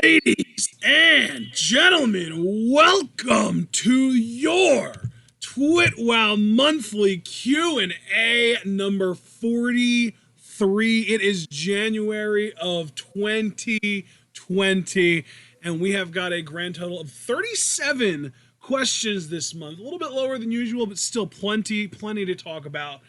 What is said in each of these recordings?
Ladies and gentlemen, welcome to your TWitWoW monthly Q&A number 43. It is January of 2020, and we have got a grand total of 37 questions this month. A little bit lower than usual, but still plenty to talk about.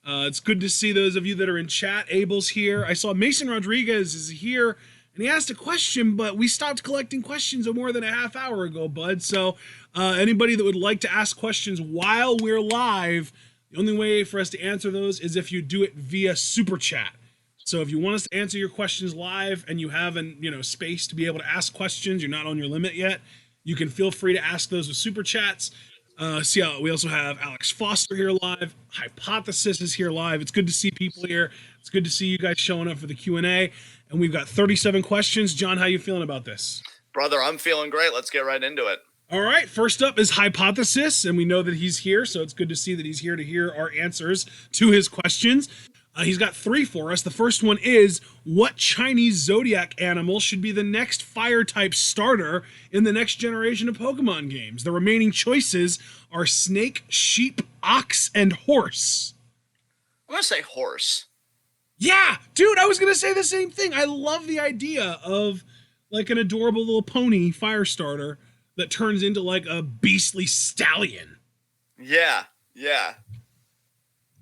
It's good to see those of you that are in chat. Abel's here. I saw Mason Rodriguez is here, and he asked a question, but we stopped collecting questions more than a half hour ago, bud. So anybody that would like to ask questions while we're live, the only way for us to answer those is if you do it via Super Chat. So if you want us to answer your questions live and you have space to be able to ask questions, you're not on your limit yet, you can feel free to ask those with Super Chats. We also have Alex Foster here live. Hypothesis is here live. It's good to see people here. It's good to see you guys showing up for the Q&A. And we've got 37 questions. John, how you feeling about this? Brother, I'm feeling great. Let's get right into it. All right. First up is Hypothesis, and we know that he's here, so it's good to see that he's here to hear our answers to his questions. He's got 3 for us. The first one is, what Chinese zodiac animal should be the next fire type starter in the next generation of Pokemon games? The remaining choices are snake, sheep, ox, and horse. I'm going to say horse. Yeah, dude, I was going to say the same thing. I love the idea of like an adorable little pony fire starter that turns into like a beastly stallion. Yeah.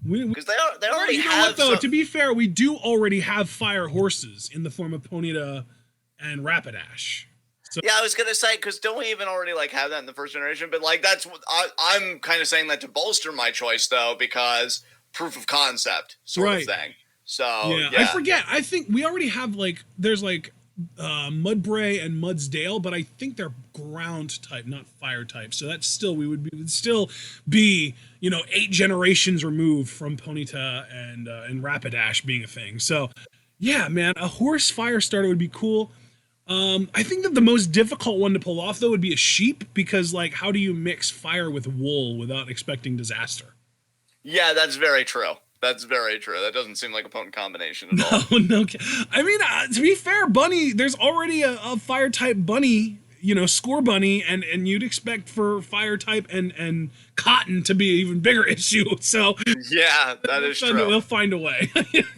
Because they already have. To be fair, we do already have fire horses in the form of Ponyta and Rapidash. So, yeah, I was gonna say, because don't we even already like have that in the first generation? But like I'm kind of saying that to bolster my choice though, because proof of concept sort of thing. So yeah, I forget. I think we already have there's Mudbray and Mudsdale, but I think they're ground type, not fire type. So that's still we would still be 8 generations removed from Ponyta and Rapidash being a thing. So yeah, man, a horse fire starter would be cool. I think that the most difficult one to pull off though would be a sheep, because how do you mix fire with wool without expecting disaster? Yeah, that's very true. That's very true. That doesn't seem like a potent combination at all. No. I mean, to be fair, bunny, there's already a fire type bunny, score bunny, and you'd expect for fire type and cotton to be an even bigger issue. So yeah, that is true. We'll find a way.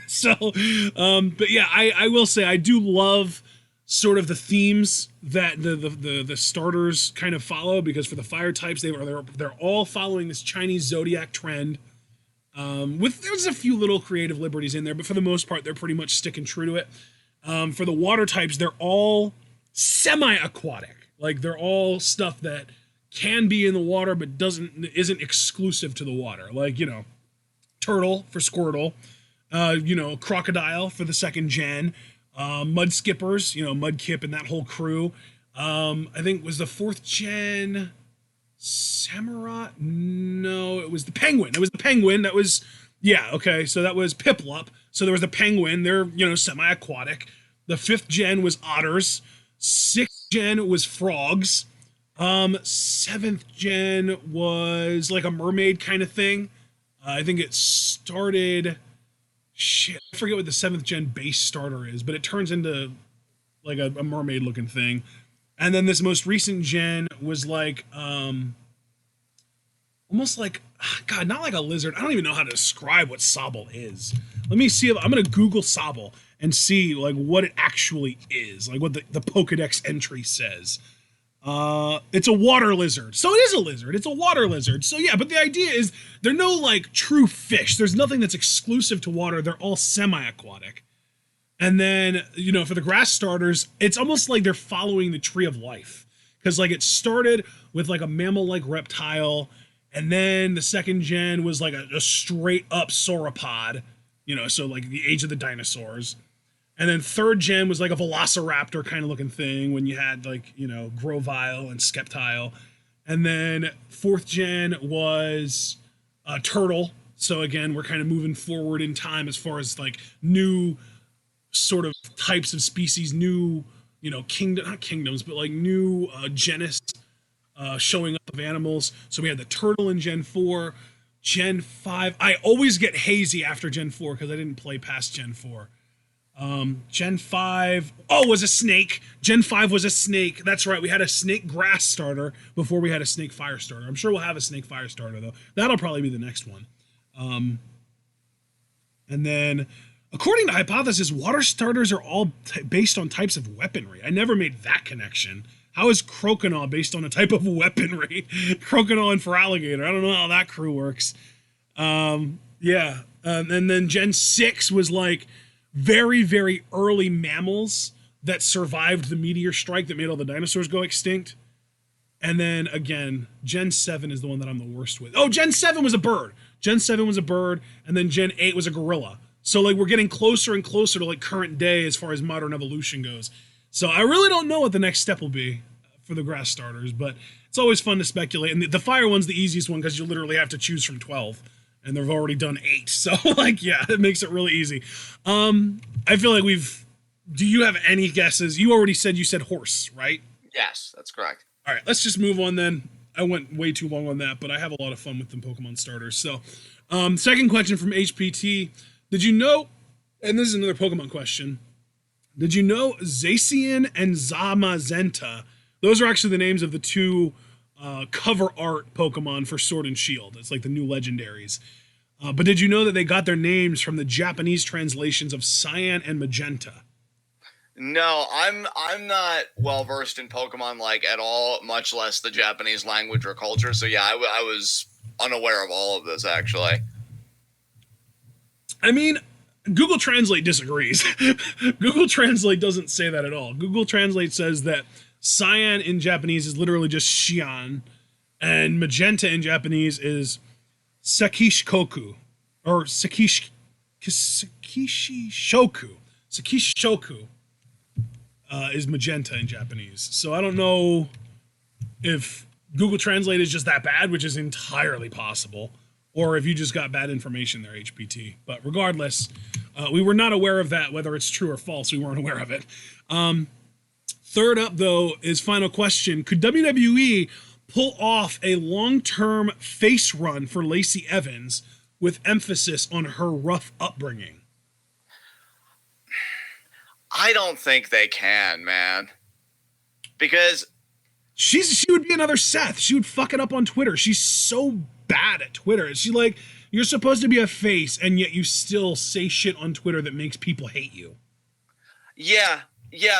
So, but yeah, I will say I do love sort of the themes that the starters kind of follow, because for the fire types, they're all following this Chinese zodiac trend. There's a few little creative liberties in there, but for the most part, they're pretty much sticking true to it. For the water types, they're all semi-aquatic. They're all stuff that can be in the water, but isn't exclusive to the water. Turtle for Squirtle, Crocodile for the second gen, Mud Skippers, Mudkip and that whole crew. I think was the 4th gen Samurai? No, it was the Penguin. That was, yeah, okay, so that was Piplup. So there was the Penguin. They're, semi-aquatic. The 5th gen was otters. 6th gen was frogs. 7th gen was like a mermaid kind of thing. I think it started, I forget what the 7th gen base starter is, but it turns into like a mermaid looking thing. And then this most recent gen was almost like, God, not like a lizard. I don't even know how to describe what Sobble is. Let me see. I'm going to Google Sobble and see what it actually is, what the Pokedex entry says. It's a water lizard. So it is a lizard. It's a water lizard. So yeah, but the idea is they're no true fish. There's nothing that's exclusive to water. They're all semi-aquatic. And then, for the grass starters, it's almost like they're following the tree of life. Because it started with a mammal-like reptile, and then the 2nd gen was a straight up sauropod, so the age of the dinosaurs. And then 3rd gen was a velociraptor kind of looking thing when you had Grovyle and Skeptile. And then 4th gen was a turtle. So again, we're kind of moving forward in time as far as new sort of types of species, new, not kingdoms, but new genus showing up of animals. So we had the turtle in Gen 4, Gen 5. I always get hazy after Gen 4 because I didn't play past Gen 4. Gen 5, was a snake. Gen 5 was a snake. That's right. We had a snake grass starter before we had a snake fire starter. I'm sure we'll have a snake fire starter, though. That'll probably be the next one. And then, according to Hypothesis, water starters are all based on types of weaponry. I never made that connection. How is Croconaw based on a type of weaponry? Croconaw and Feraligatr. I don't know how that crew works. And then Gen 6 was like very, very early mammals that survived the meteor strike that made all the dinosaurs go extinct. And then again, Gen 7 is the one that I'm the worst with. Oh, Gen 7 was a bird. Gen 7 was a bird, and then Gen 8 was a gorilla. So like we're getting closer and closer to like current day as far as modern evolution goes. So I really don't know what the next step will be for the grass starters, but it's always fun to speculate. And the fire one's the easiest one because you literally have to choose from 12. And they've already done 8. So like, yeah, it makes it really easy. I feel like do you have any guesses? You said horse, right? Yes, that's correct. All right, let's just move on then. I went way too long on that, but I have a lot of fun with the Pokemon starters. So, second question from HPT. Did you know, and this is another Pokemon question, did you know Zacian and Zamazenta, those are actually the names of the two cover art Pokemon for Sword and Shield. It's like the new legendaries. But did you know that they got their names from the Japanese translations of Cyan and Magenta? No, I'm not well versed in Pokemon like at all, much less the Japanese language or culture. So yeah, I was unaware of all of this actually. I mean, Google Translate disagrees. Google Translate doesn't say that at all. Google Translate says that Cyan in Japanese is literally just Xian, and Magenta in Japanese is Sakishikoku, or Sakishishoku. Sakishishoku is Magenta in Japanese. So I don't know if Google Translate is just that bad, which is entirely possible, or if you just got bad information there, HPT. But regardless, we were not aware of that, whether it's true or false. We weren't aware of it. Third up, though, is final question. Could WWE pull off a long-term face run for Lacey Evans with emphasis on her rough upbringing? I don't think they can, man. Because she would be another Seth. She would fuck it up on Twitter. She's so bad at Twitter. She like, you're supposed to be a face, and yet you still say shit on Twitter that makes people hate you. Yeah,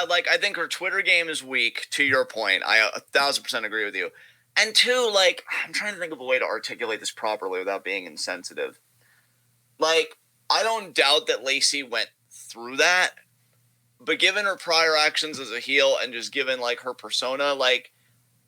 like, I think her Twitter game is weak, to your point. I 1,000% agree with you. And two, like, I'm trying to think of a way to articulate this properly without being insensitive. Like, I don't doubt that Lacey went through that, but given her prior actions as a heel and just given, like, her persona, like,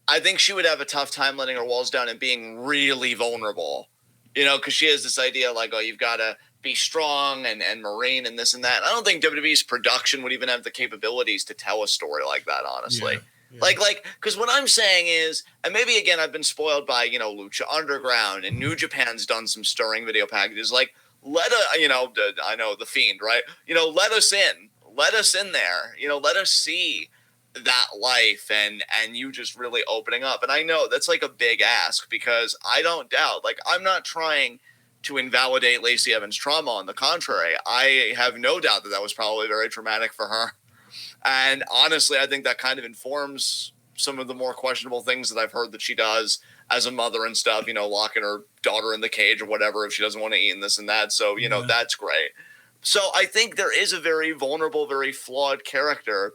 I think she would have a tough time letting her walls down and being really vulnerable. You know, because she has this idea, like, oh, you've got to be strong and marine and this and that. I don't think WWE's production would even have the capabilities to tell a story like that, honestly. Yeah. Like, because what I'm saying is, and maybe again, I've been spoiled by, Lucha Underground, and New Japan's done some stirring video packages. Like, I know The Fiend, right? Let us in there. Let us see that life and you just really opening up. And I know that's like a big ask, because I don't doubt, like, I'm not trying to invalidate Lacey Evans' trauma. On the contrary, I have no doubt that was probably very traumatic for her. And honestly, I think that kind of informs some of the more questionable things that I've heard that she does as a mother and stuff, locking her daughter in the cage or whatever if she doesn't want to eat and this and that. So, that's great. So I think there is a very vulnerable, very flawed character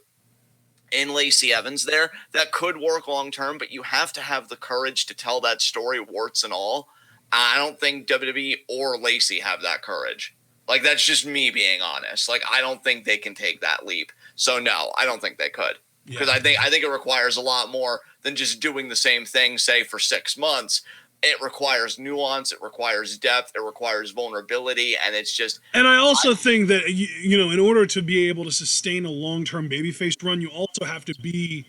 in Lacey Evans there that could work long term, but you have to have the courage to tell that story, warts and all. I don't think WWE or Lacey have that courage. Like, that's just me being honest. Like, I don't think they can take that leap. So no, I don't think they could, because I think it requires a lot more than just doing the same thing, say, for 6 months. It requires nuance, it requires depth, it requires vulnerability, and it's just. And I also think that in order to be able to sustain a long-term babyface run, you also have to be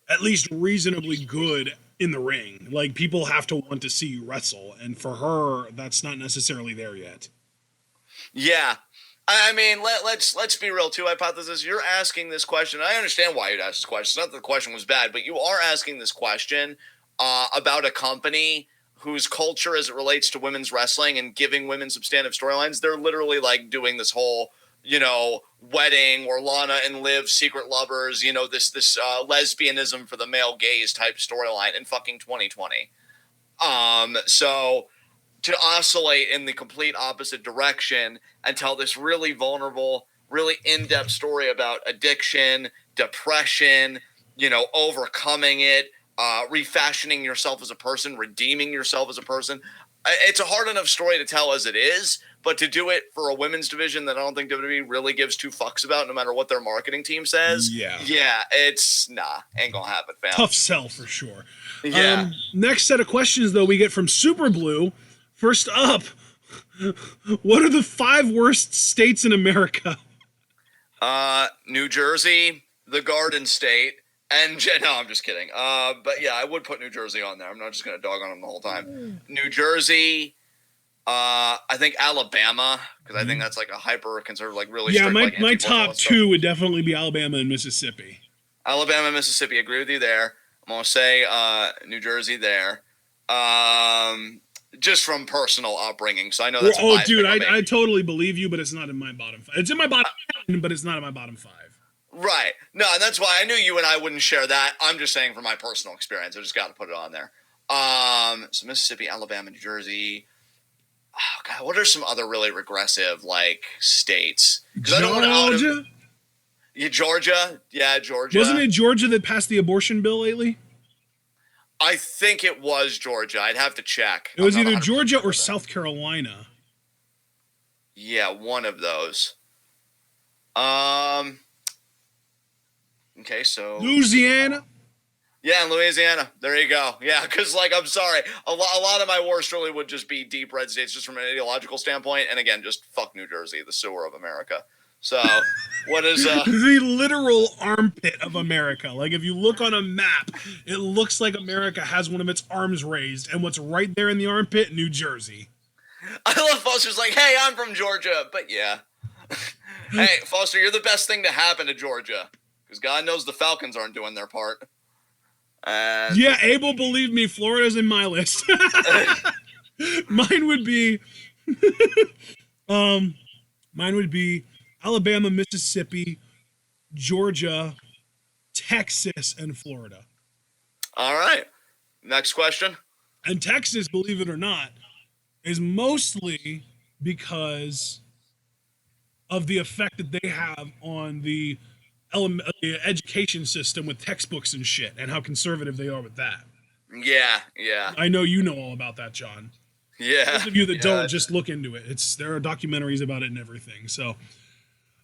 at least reasonably good in the ring. Like, people have to want to see you wrestle, and for her, that's not necessarily there yet. Yeah. I mean, let's be real too, Hypothesis. You're asking this question. I understand why you'd ask this question. It's not that the question was bad, but you are asking this question about a company whose culture, as it relates to women's wrestling and giving women substantive storylines, they're literally like doing this whole, wedding or Lana and Liv secret lovers, this lesbianism for the male gaze type storyline in fucking 2020. So to oscillate in the complete opposite direction and tell this really vulnerable, really in-depth story about addiction, depression, overcoming it, refashioning yourself as a person, redeeming yourself as a person. It's a hard enough story to tell as it is, but to do it for a women's division that I don't think WWE really gives two fucks about, no matter what their marketing team says. Yeah, it's ain't gonna happen, fam. Tough sell for sure. Yeah. Next set of questions, though, we get from Super Blue. First up, what are the 5 worst states in America? New Jersey, the Garden State, and no, I'm just kidding. But yeah, I would put New Jersey on there. I'm not just gonna dog on them the whole time. New Jersey, I think Alabama, because I think that's like a hyper conservative, like really. Yeah, strict, my top 2 would definitely be Alabama and Mississippi. Alabama, Mississippi, agree with you there. I'm gonna say New Jersey there. Just from personal upbringing, so I know that's. Oh, dude, I totally believe you, but it's not in my bottom 5. It's in my bottom 10, but it's not in my bottom 5. Right. No, and that's why I knew you and I wouldn't share that. I'm just saying from my personal experience, I just got to put it on there. So Mississippi, Alabama, New Jersey. Oh God, what are some other really regressive states? Georgia. Georgia. Yeah, Georgia. Wasn't it Georgia that passed the abortion bill lately? I think it was Georgia. I'd have to check. It was either Georgia or South Carolina. Yeah, one of those. Okay, so Louisiana. Yeah, in Louisiana. There you go. Yeah, because I'm sorry, a lot of my worst really would just be deep red states, just from an ideological standpoint. And again, just fuck New Jersey, the sewer of America. So, what is the literal armpit of America? Like, if you look on a map, it looks like America has one of its arms raised, and what's right there in the armpit? New Jersey. I love Foster's like, hey, I'm from Georgia, but yeah. Hey, Foster, you're the best thing to happen to Georgia, because God knows the Falcons aren't doing their part. Yeah, Abel, believe me, Florida's in my list. Mine would be, Alabama, Mississippi, Georgia, Texas, and Florida. All right. Next question. And Texas, believe it or not, is mostly because of the effect that they have on the education system with textbooks and shit, and how conservative they are with that. Yeah. I know you know all about that, John. Yeah. Those of you that don't, just look into it. There are documentaries about it and everything. So,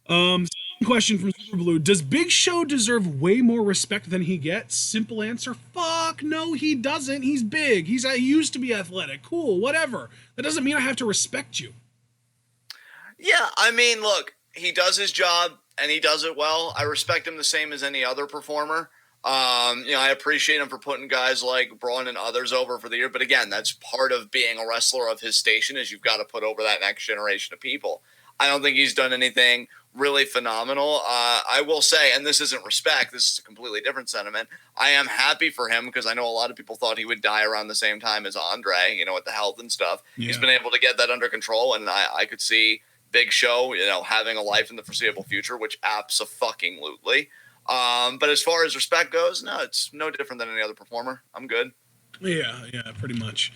second question from Super Blue: does Big Show deserve way more respect than he gets? Simple answer: fuck no, he doesn't. He's big. He used to be athletic. Cool, whatever. That doesn't mean I have to respect you. Yeah, I mean, look, he does his job and he does it well. I respect him the same as any other performer. I appreciate him for putting guys like Braun and others over for the year. But again, that's part of being a wrestler of his station, is you've got to put over that next generation of people. I don't think he's done anything really phenomenal. I will say, and this isn't respect, this is a completely different sentiment, I am happy for him, because I know a lot of people thought he would die around the same time as Andre, with the health and stuff. Yeah. He's been able to get that under control, and I could see Big Show, having a life in the foreseeable future, which abso-fucking-lutely. But as far as respect goes, no, it's no different than any other performer. I'm good. Yeah, pretty much.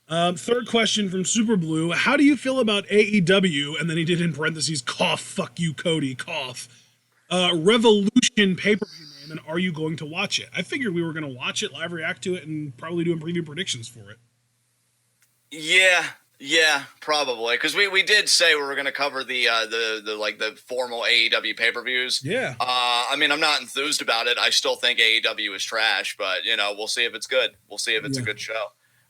Third question from Super Blue: how do you feel about AEW? And then he did in parentheses, cough, fuck you, Cody, cough. Revolution pay-per-view name, and are you going to watch it? I figured we were going to watch it, live react to it, and probably do preview predictions for it. Yeah, probably, because we did say we were going to cover the formal AEW pay-per-views. Yeah. I mean, I'm not enthused about it. I still think AEW is trash, but we'll see if it's good. We'll see if it's a good show.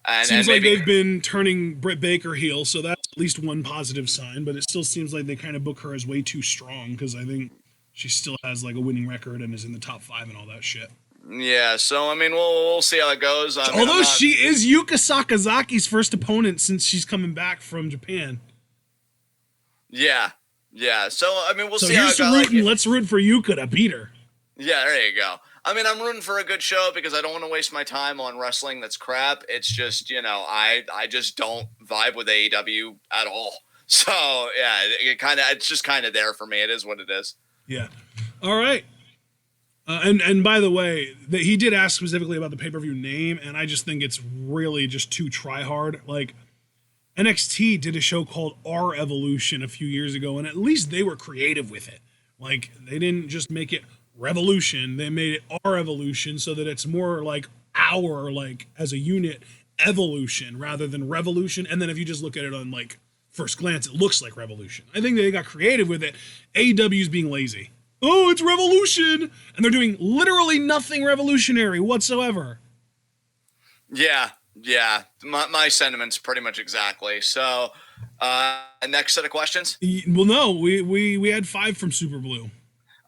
And seems like they've been turning Britt Baker heel, so that's at least one positive sign. But it still seems like they kind of book her as way too strong, because I think she still has a winning record and is in the top 5 and all that shit. Yeah, so I mean, we'll see how it goes. Although she is Yuka Sakazaki's first opponent since she's coming back from Japan. Yeah. So I mean, we'll see how it goes. Let's root for Yuka to beat her. Yeah, there you go. I mean, I'm rooting for a good show because I don't want to waste my time on wrestling that's crap. It's just, I just don't vibe with AEW at all. So yeah, it's just kind of there for me. It is what it is. Yeah. All right. And by the way, he did ask specifically about the pay-per-view name, and I just think it's really just too try hard. Like, NXT did a show called Our Evolution a few years ago, and at least they were creative with it. Like, they didn't just make it Revolution, they made it Our Evolution so that it's more like our, like, as a unit, evolution rather than revolution. And then if you just look at it on, like, first glance, it looks like revolution. I think they got creative with it. AEW's being lazy. Oh, it's revolution! And they're doing literally nothing revolutionary whatsoever. Yeah. My sentiments pretty much exactly. So, next set of questions? Well, no, we had 5 from Super Blue.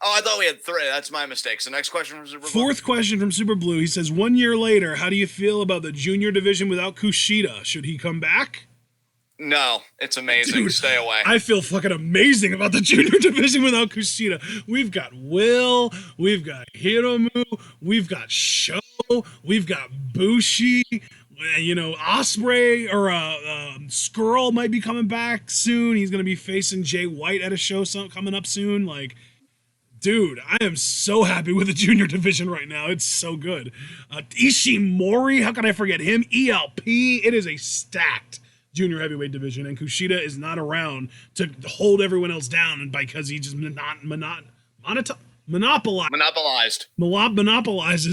Oh, I thought we had 3. That's my mistake. So next question from Super Blue. 4th question from Super Blue. He says, 1 year later, how do you feel about the junior division without Kushida? Should he come back? No, it's amazing. Dude, stay away. I feel fucking amazing about the junior division without Kushida. We've got Will, we've got Hiromu, we've got Sho, we've got Bushi, you know, Osprey or Skrull might be coming back soon. He's going to be facing Jay White at a show coming up soon. Like, dude, I am so happy with the junior division right now. It's so good. Ishimori, how can I forget him? ELP, it is a stacked junior heavyweight division, and Kushida is not around to hold everyone else down, and because he just monopolizes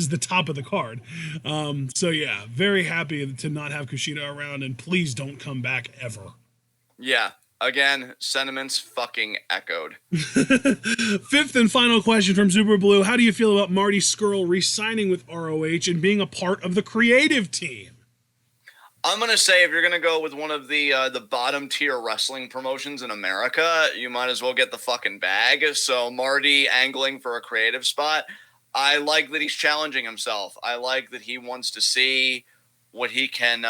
the top of the card. So yeah, very happy to not have Kushida around, and please don't come back ever. Yeah. Again, sentiments fucking echoed. 5th and final question from Super Blue. How do you feel about Marty Scurll re-signing with ROH and being a part of the creative team? I'm going to say if you're going to go with one of the bottom tier wrestling promotions in America, you might as well get the fucking bag. So Marty angling for a creative spot. I like that he's challenging himself. I like that he wants to see what he can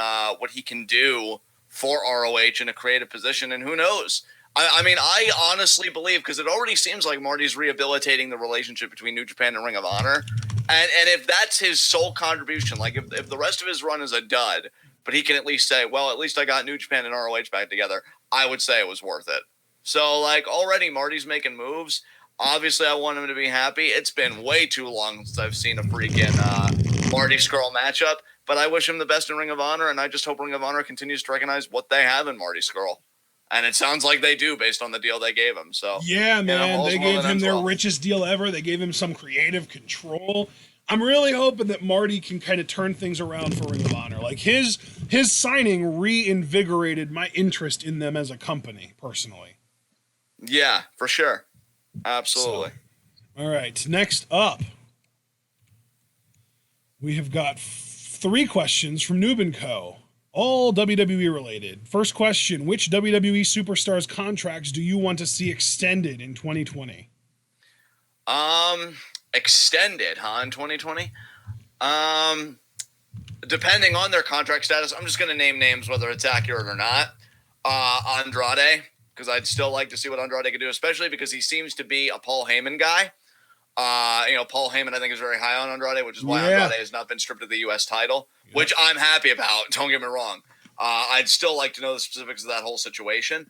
do for ROH in a creative position. And who knows? I mean, I honestly believe, because it already seems like Marty's rehabilitating the relationship between New Japan and Ring of Honor. And if that's his sole contribution, like if the rest of his run is a dud, but he can at least say, well, at least I got New Japan and ROH back together, I would say it was worth it. So, like, already Marty's making moves. Obviously, I want him to be happy. It's been way too long since I've seen a freaking Marty Scurll matchup, but I wish him the best in Ring of Honor, and I just hope Ring of Honor continues to recognize what they have in Marty Scurll. And it sounds like they do based on the deal they gave him. So yeah, man, they gave him their richest deal ever. They gave him some creative control. I'm really hoping that Marty can kind of turn things around for Ring of Honor. Like his signing reinvigorated my interest in them as a company, personally. Yeah, for sure. Absolutely. So, all right, next up, we have got 3 questions from Noob & Co., all WWE related. First question, which WWE superstars' contracts do you want to see extended in 2020? Extended, in 2020? Depending on their contract status, I'm just going to name names whether it's accurate or not. Andrade, because I'd still like to see what Andrade could do, especially because he seems to be a Paul Heyman guy. Paul Heyman, I think, is very high on Andrade, which is why Andrade has not been stripped of the U.S. title, which I'm happy about. Don't get me wrong. I'd still like to know the specifics of that whole situation.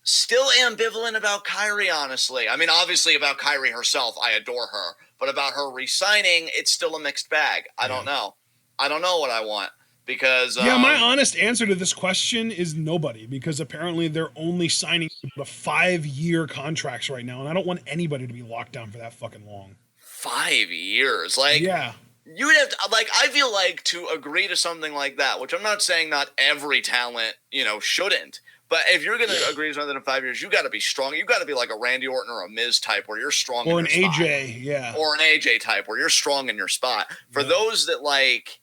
Still ambivalent about Kyrie, honestly. I mean, obviously about Kyrie herself, I adore her. But about her re-signing, it's still a mixed bag. I don't know. I don't know what I want. Because my honest answer to this question is nobody, because apparently they're only signing the 5-year contracts right now, and I don't want anybody to be locked down for that fucking long. 5 years? Like, yeah. You would have to, like, I feel like to agree to something like that, which I'm not saying not every talent, shouldn't. But if you're going to agree to something in 5 years, you got to be strong. You got to be like a Randy Orton or a Miz type where you're strong in your spot. Or an AJ, yeah. Or an AJ type where you're strong in your spot. For those that, like,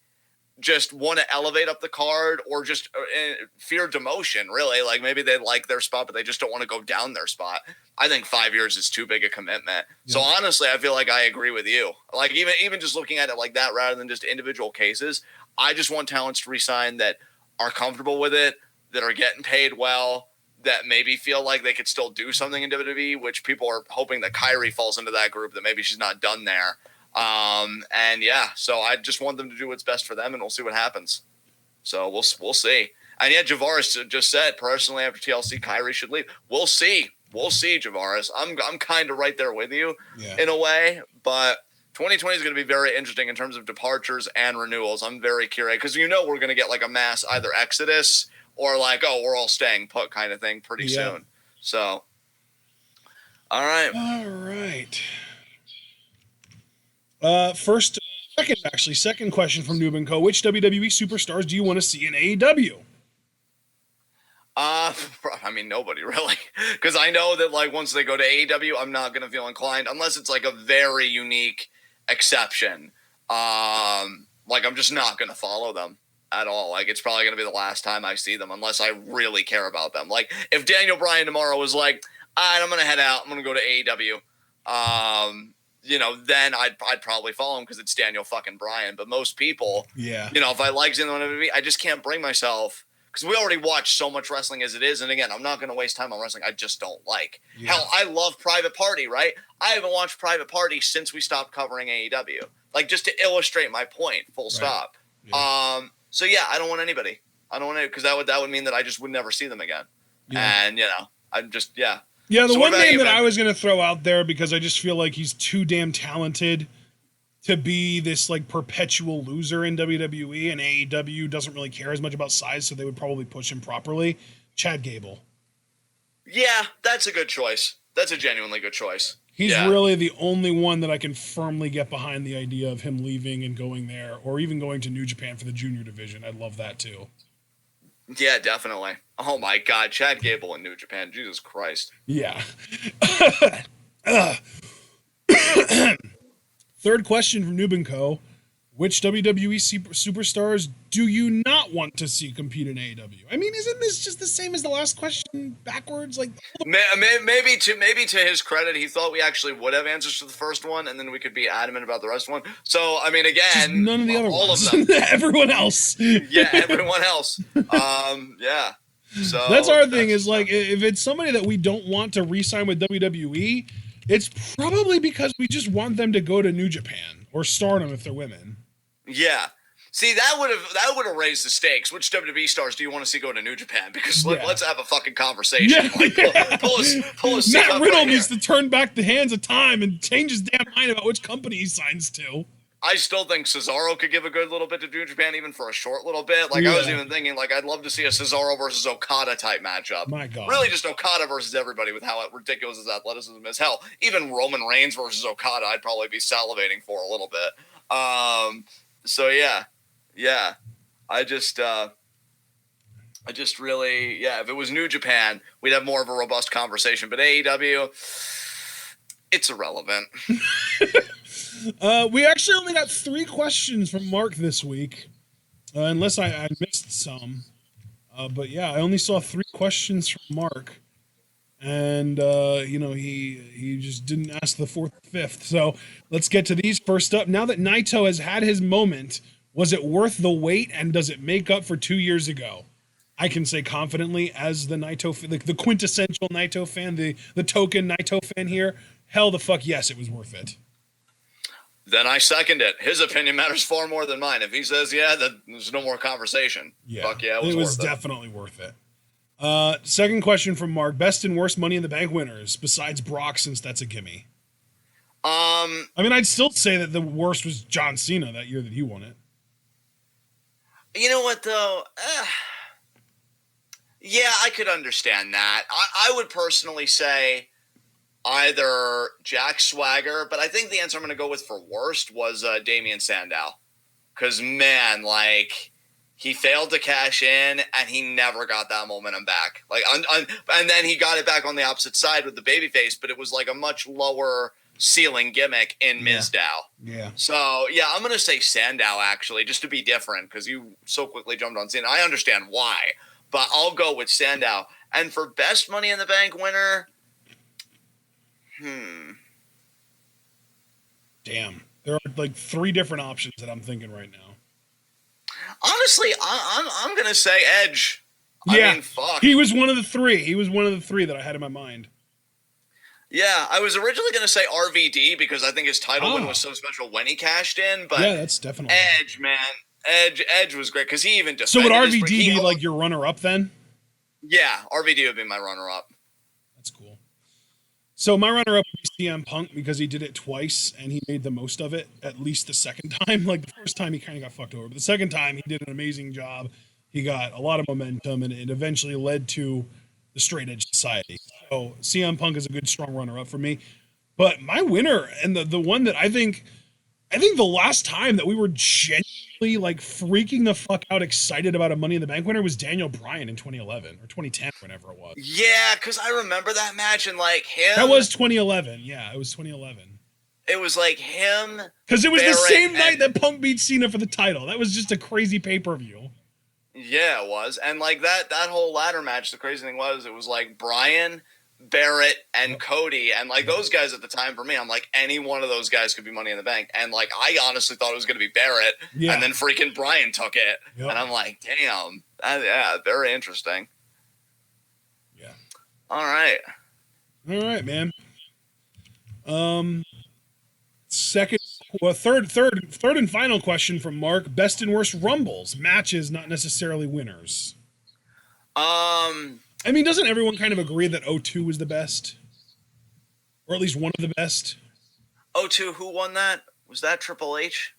just want to elevate up the card or just fear demotion, really, like maybe they like their spot, but they just don't want to go down their spot, I think 5 years is too big a commitment. Yeah. So honestly, I feel like I agree with you. Like even just looking at it like that rather than just individual cases, I just want talents to resign that are comfortable with it, that are getting paid well, that maybe feel like they could still do something in WWE, which people are hoping that Kyrie falls into that group, that maybe she's not done there. So I just want them to do what's best for them, and we'll see what happens. So we'll see. And yeah, Javaris just said personally after TLC, Kyrie should leave. We'll see. We'll see, Javaris. I'm kind of right there with you in a way, but 2020 is going to be very interesting in terms of departures and renewals. I'm very curious because we're going to get like a mass either exodus or like, oh, we're all staying put kind of thing pretty soon. So, all right. Second question from Noob and Co. Which WWE superstars do you want to see in AEW? I mean, nobody really, because I know that like once they go to AEW, I'm not gonna feel inclined unless it's like a very unique exception. Like I'm just not gonna follow them at all. Like it's probably gonna be the last time I see them unless I really care about them. Like if Daniel Bryan tomorrow was like, all right, I'm gonna head out, I'm gonna go to AEW. Then I'd probably follow him because it's Daniel fucking Bryan. But most people, if I like him on WWE, I just can't bring myself. Because we already watch so much wrestling as it is. And again, I'm not going to waste time on wrestling I just don't like. Yeah. Hell, I love Private Party, right? I haven't watched Private Party since we stopped covering AEW. Like, just to illustrate my point, full stop. Yeah. So, yeah, I don't want anybody. I don't want to, because that would mean that I just would never see them again. Yeah. And, I'm just, Yeah, the one name that I was going to throw out there, because I just feel like he's too damn talented to be this like perpetual loser in WWE, and AEW doesn't really care as much about size, so they would probably push him properly. Chad Gable. Yeah, that's a good choice. That's a genuinely good choice. He's really the only one that I can firmly get behind the idea of him leaving and going there, or even going to New Japan for the junior division. I'd love that too. Yeah, definitely. Oh my God, Chad Gable in New Japan. Jesus Christ. Yeah. Third question from Noob and Co. Which WWE superstars do you not want to see compete in AEW? I mean, isn't this just the same as the last question backwards? Like maybe to his credit, he thought we actually would have answers to the first one, and then we could be adamant about the rest of one. So I mean, again, just none of the other all ones. Of them. Everyone else. Yeah, everyone else. Yeah. So that's our thing. Is like if it's somebody that we don't want to re-sign with WWE, it's probably because we just want them to go to New Japan or Stardom if they're women. Yeah. See, that would have raised the stakes. Which WWE stars do you want to see go to New Japan? Because let's have a fucking conversation. Yeah. Like, pull us Matt Riddle needs to turn back the hands of time and change his damn mind about which company he signs to. I still think Cesaro could give a good little bit to New Japan, even for a short little bit. Like I was even thinking, like I'd love to see a Cesaro versus Okada type matchup. My God, really just Okada versus everybody with how ridiculous his athleticism is. Hell, even Roman Reigns versus Okada, I'd probably be salivating for a little bit. So yeah, I just really, if it was New Japan, we'd have more of a robust conversation. But AEW, it's irrelevant. We actually only got 3 questions from Mark this week, unless I missed some. But yeah, I only saw 3 questions from Mark, and he just didn't ask the 4th or 5th. So let's get to these. First up, now that Naito has had his moment, was it worth the wait, and does it make up for 2 years ago? I can say confidently, as the Naito, the quintessential Naito fan, the token Naito fan here, hell the fuck yes, it was worth it. Then I second it. His opinion matters far more than mine. If he says then there's no more conversation. Yeah, fuck yeah, it was definitely worth it. Second question from Mark: best and worst Money in the Bank winners besides Brock, since that's a gimme. I mean, I'd still say that the worst was John Cena that year that he won it. You know what though? Yeah, I could understand that. I would personally say either Jack Swagger, but I think the answer I'm going to go with for worst was Damian Sandow. Because, man, like, he failed to cash in, and he never got that momentum back. Like, and then he got it back on the opposite side with the babyface, but it was like a much lower ceiling gimmick in Mizdow. Yeah. So, yeah, I'm going to say Sandow, actually, just to be different, because you so quickly jumped on Cena. I understand why, but I'll go with Sandow. And for best Money in the Bank winner... Damn. There are like 3 different options that I'm thinking right now. Honestly, I'm going to say Edge. Yeah. I mean, fuck. He was one of the 3. He was one of the 3 that I had in my mind. Yeah, I was originally going to say RVD because I think his title win was so special when he cashed in, but yeah, that's definitely Edge, man. Edge was great because he even So would defended RVD be like your runner-up then? Yeah, RVD would be my runner-up. That's cool. So my runner-up would be CM Punk because he did it twice and he made the most of it, at least the second time. Like the first time he kind of got fucked over, but the second time he did an amazing job. He got a lot of momentum and it eventually led to the Straight Edge Society. So CM Punk is a good strong runner-up for me. But my winner and the one that I think the last time that we were genuinely like freaking the fuck out excited about a Money in the Bank winner was Daniel Bryan in 2011 or 2010, whenever it was. Yeah, because I remember that match and like him. That was 2011. Yeah, it was 2011. It was like him. Because it was the same night that Punk beat Cena for the title. That was just a crazy pay-per-view. Yeah, it was. And like that whole ladder match, the crazy thing was it was like Bryan, Barrett, and Cody, and like those guys at the time for me, I'm like any one of those guys could be Money in the Bank, and like I honestly thought it was going to be Barrett, and then freaking Bryan took it, and I'm like, damn, yeah, very interesting. Yeah. All right, man. Third and final question from Mark: best and worst Rumbles matches, not necessarily winners. I mean, doesn't everyone kind of agree that 02 was the best? Or at least one of the best? 02, who won that? Was that Triple H?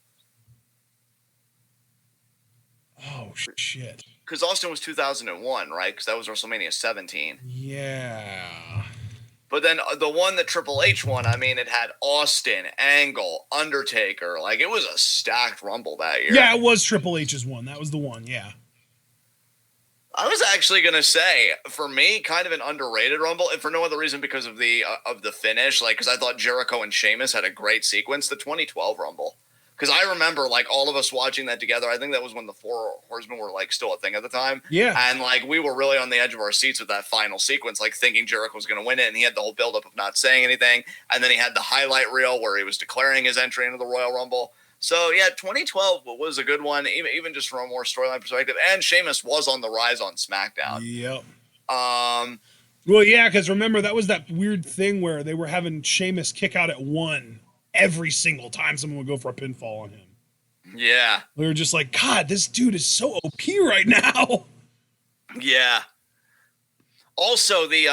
Oh, shit. Because Austin was 2001, right? Because that was WrestleMania 17. Yeah. But then the one that Triple H won, I mean, it had Austin, Angle, Undertaker. Like, it was a stacked Rumble that year. Yeah, it was Triple H's one. That was the one, yeah. I was actually gonna say, for me, kind of an underrated Rumble, and for no other reason because of the finish, like because I thought Jericho and Sheamus had a great sequence. The 2012 Rumble, because I remember like all of us watching that together. I think that was when the Four Horsemen were like still a thing at the time. Yeah, and like we were really on the edge of our seats with that final sequence, like thinking Jericho was gonna win it, and he had the whole buildup of not saying anything, and then he had the highlight reel where he was declaring his entry into the Royal Rumble. So, yeah, 2012 was a good one, even just from a more storyline perspective. And Sheamus was on the rise on SmackDown. Yep. Well, yeah, because remember, that was that weird thing where they were having Sheamus kick out at 1 every single time someone would go for a pinfall on him. Yeah. We were just like, God, this dude is so OP right now. Yeah. Also, the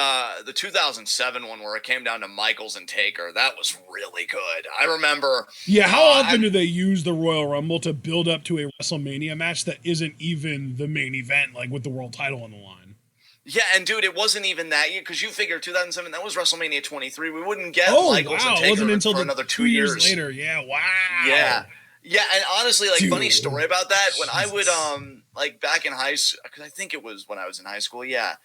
2007 one where it came down to Michaels and Taker, that was really good. I remember. Yeah, how often do they use the Royal Rumble to build up to a WrestleMania match that isn't even the main event, like with the world title on the line? Yeah, and dude, it wasn't even that year because you figure 2007 that was WrestleMania 23. We wouldn't get Michaels and Taker it wasn't until for another 2 years later. Yeah, wow. Yeah. Yeah, and honestly, like, funny story about that, when I would, like, back in high school, because I think it was when I was in high school, yeah,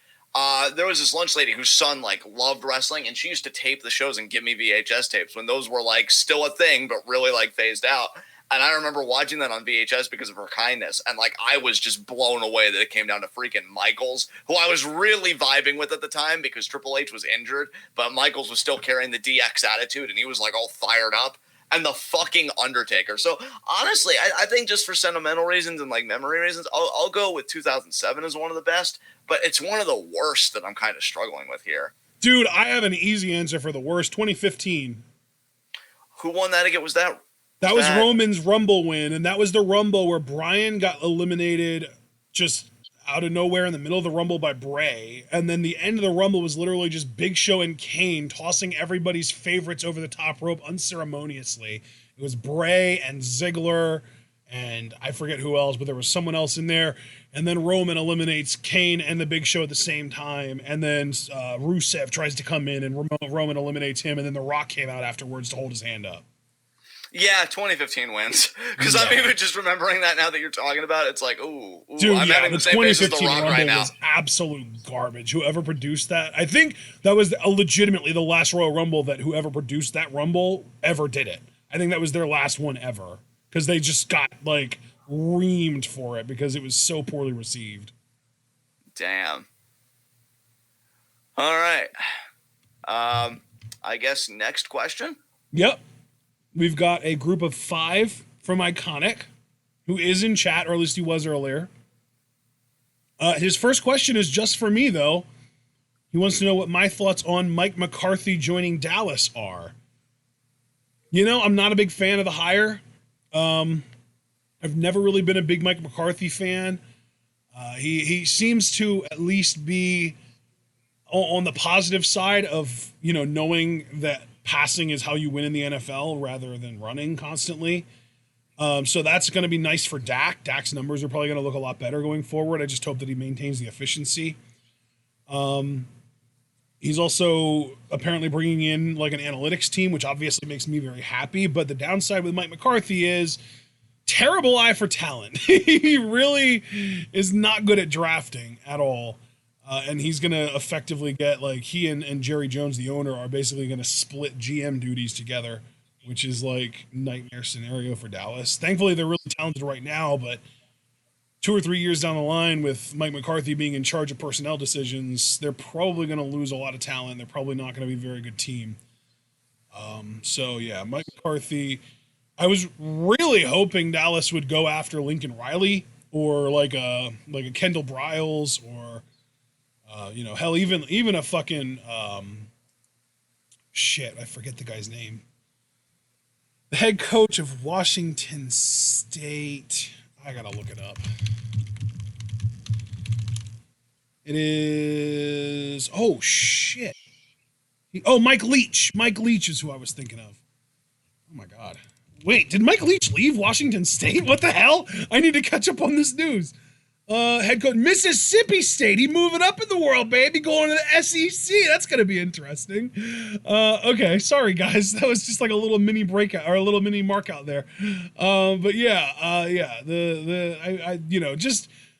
there was this lunch lady whose son, like, loved wrestling, and she used to tape the shows and give me VHS tapes when those were, like, still a thing, but really, like, phased out. And I remember watching that on VHS because of her kindness, and, like, I was just blown away that it came down to freaking Michaels, who I was really vibing with at the time because Triple H was injured, but Michaels was still carrying the DX attitude, and he was, like, all fired up. And the fucking Undertaker. So honestly, I think just for sentimental reasons and like memory reasons, I'll go with 2007 as one of the best. But it's one of the worst that I'm kind of struggling with here. Dude, I have an easy answer for the worst. 2015. Who won that again? Was that? That was Roman's Rumble win, and that was the Rumble where Bryan got eliminated just out of nowhere in the middle of the Rumble by Bray, and then the end of the Rumble was literally just Big Show and Kane tossing everybody's favorites over the top rope unceremoniously. It was Bray and Ziggler, and I forget who else, but there was someone else in there, and then Roman eliminates Kane and the Big Show at the same time, and then Rusev tries to come in, and Roman eliminates him, and then The Rock came out afterwards to hold his hand up. Yeah, 2015 wins. Because I'm even just remembering that now that you're talking about it. It's like, ooh dude, I'm having the same base as The Rock right now. Was absolute garbage. Whoever produced that, I think that was legitimately the last Royal Rumble that whoever produced that Rumble ever did it. I think that was their last one ever. Because they just got, like, reamed for it because it was so poorly received. Damn. All right. I guess next question? Yep. We've got a group of 5 from Iconic, who is in chat, or at least he was earlier. His first question is just for me, though. He wants to know what my thoughts on Mike McCarthy joining Dallas are. You know, I'm not a big fan of the hire. I've never really been a big Mike McCarthy fan. He seems to at least be on the positive side of, knowing that passing is how you win in the NFL rather than running constantly. So that's going to be nice for Dak. Dak's numbers are probably going to look a lot better going forward. I just hope that he maintains the efficiency. He's also apparently bringing in like an analytics team, which obviously makes me very happy. But the downside with Mike McCarthy is terrible eye for talent. He really is not good at drafting at all. And he's going to effectively get, like, he and Jerry Jones, the owner, are basically going to split GM duties together, which is like nightmare scenario for Dallas. Thankfully, they're really talented right now, but 2 or 3 years down the line with Mike McCarthy being in charge of personnel decisions, they're probably going to lose a lot of talent. They're probably not going to be a very good team. So yeah, Mike McCarthy. I was really hoping Dallas would go after Lincoln Riley or like a Kendall Briles or hell, even a fucking shit, I forget the guy's name. The head coach of Washington State. I gotta look it up. It is shit. Mike Leach. Mike Leach is who I was thinking of. Oh my god. Wait, did Mike Leach leave Washington State? What the hell? I need to catch up on this news. Head coach, Mississippi State. He moving up in the world, baby. Going to the SEC. That's going to be interesting. Okay, sorry, guys. That was just like a little mini breakout or a little mini mark out there. But yeah.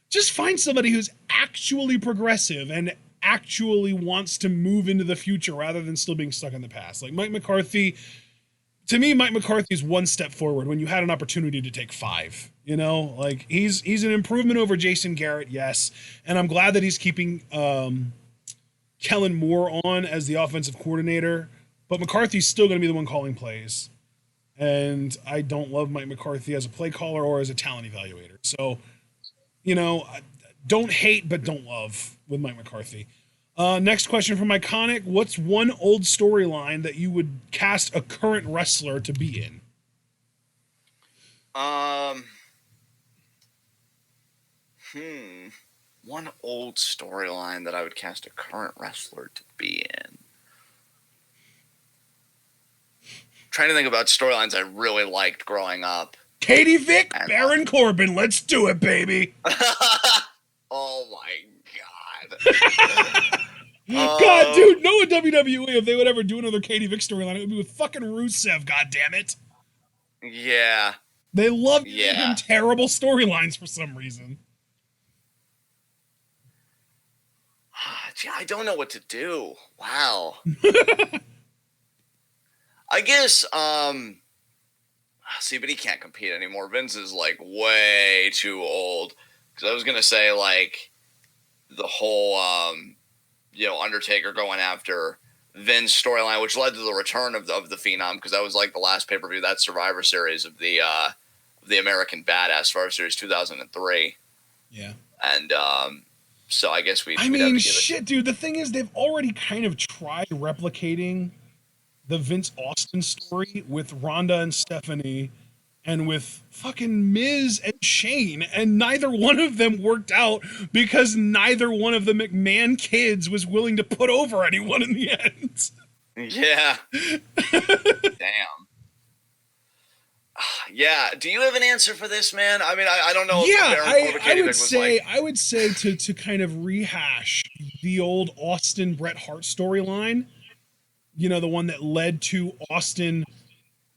Just find somebody who's actually progressive and actually wants to move into the future rather than still being stuck in the past. Like Mike McCarthy. To me, Mike McCarthy is one step forward when you had an opportunity to take 5. Like he's an improvement over Jason Garrett, yes, and I'm glad that he's keeping Kellen Moore on as the offensive coordinator. But McCarthy's still going to be the one calling plays, and I don't love Mike McCarthy as a play caller or as a talent evaluator. So, don't hate but don't love with Mike McCarthy. Next question from Iconic. What's one old storyline that you would cast a current wrestler to be in? One old storyline that I would cast a current wrestler to be in. Trying to think about storylines I really liked growing up. Katie Vick, Baron Corbin. Let's do it, baby. Oh my god. God, dude, no WWE, if they would ever do another Katie Vick storyline, it would be with fucking Rusev, god damn it. Yeah. They love giving terrible storylines for some reason. Gee, I don't know what to do. Wow. I guess, see, but he can't compete anymore. Vince is, like, way too old. Because I was going to say, like, the whole, Undertaker going after Vince storyline, which led to the return of the Phenom, because that was, like, the last pay-per-view, that Survivor Series of the American Badass Survivor Series 2003. Yeah. And, so I guess we'd have to give it. Dude, the thing is, they've already kind of tried replicating the Vince Austin story with Ronda and Stephanie and with fucking Miz and Shane, and neither one of them worked out because neither one of the McMahon kids was willing to put over anyone in the end. Yeah. Damn. Yeah. Do you have an answer for this, man? I mean, I don't know. Yeah, I would say to kind of rehash the old Austin Bret Hart storyline. The one that led to Austin,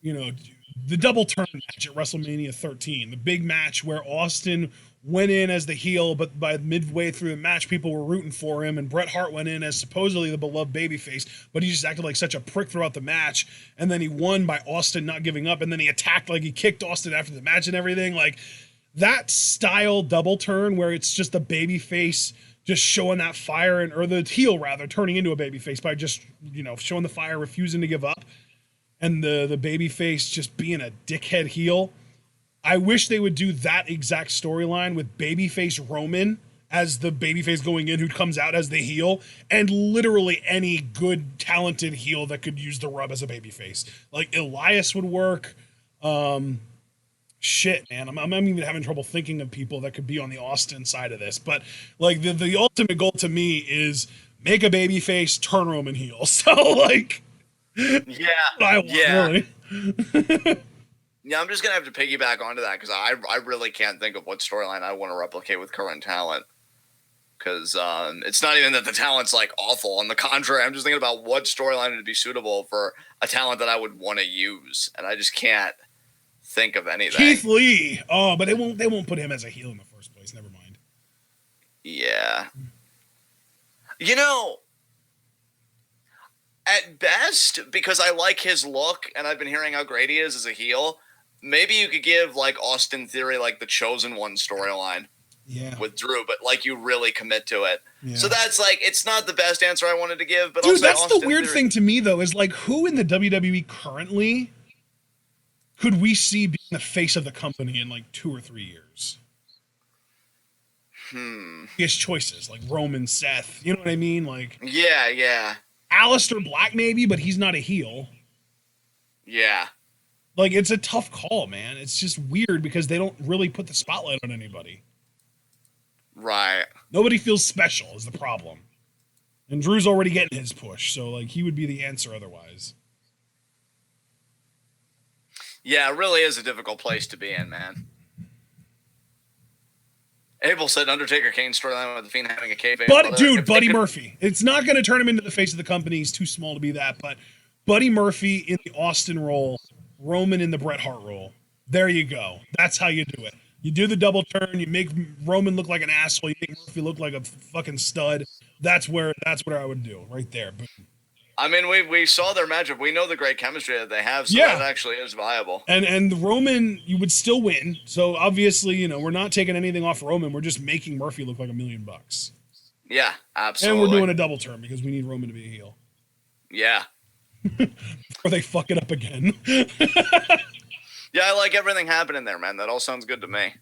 the double turn match at WrestleMania 13, the big match where Austin went in as the heel, but by midway through the match, people were rooting for him, and Bret Hart went in as supposedly the beloved babyface, but he just acted like such a prick throughout the match, and then he won by Austin not giving up, and then he attacked, like he kicked Austin after the match and everything. Like, that style double turn where it's just the babyface just showing that fire, or the heel rather, turning into a babyface by just, showing the fire, refusing to give up, and the babyface just being a dickhead heel. I wish they would do that exact storyline with babyface Roman as the babyface going in who comes out as the heel, and literally any good, talented heel that could use the rub as a babyface. Like, Elias would work. shit, man. I'm even having trouble thinking of people that could be on the Austin side of this. But like the ultimate goal to me is make a baby face, turn Roman heel. So like, Yeah, I want yeah. really. Yeah, I'm just gonna have to piggyback onto that because I really can't think of what storyline I want to replicate with current talent. Because it's not even that the talent's like awful. On the contrary, I'm just thinking about what storyline would be suitable for a talent that I would want to use, and I just can't think of anything. Keith Lee. Oh, but they won't put him as a heel in the first place. Never mind. Yeah. You know, at best, because I like his look and I've been hearing how great he is as a heel, maybe you could give like Austin Theory like the Chosen One storyline. Yeah. With Drew, but like you really commit to it. Yeah. So that's like, it's not the best answer I wanted to give, but dude, that's Austin the weird Theory. thing to me though, is like who in the WWE currently could we see being the face of the company in like 2 or 3 years? He has choices like Roman, Seth. You know what I mean? Like yeah. Aleister Black maybe, but he's not a heel. Yeah. Like it's a tough call, man. It's just weird because they don't really put the spotlight on anybody. Right. Nobody feels special is the problem. And Drew's already getting his push, so like he would be the answer otherwise. Yeah, it really is a difficult place to be in, man. Abel said Undertaker Kane storyline with the Fiend having a kayfabe. But dude, Buddy Murphy. It's not going to turn him into the face of the company. He's too small to be that. But Buddy Murphy in the Austin role, Roman in the Bret Hart role. There you go. That's how you do it. You do the double turn. You make Roman look like an asshole. You make Murphy look like a fucking stud. That's what I would do right there. But, I mean, we saw their matchup. We know the great chemistry that they have, so yeah, that actually is viable. And Roman, you would still win. So obviously, you know, we're not taking anything off Roman. We're just making Murphy look like $1 million. Yeah, absolutely. And we're doing a double turn because we need Roman to be a heel. Yeah. Or they fuck it up again. Yeah, I like everything happening there, man. That all sounds good to me.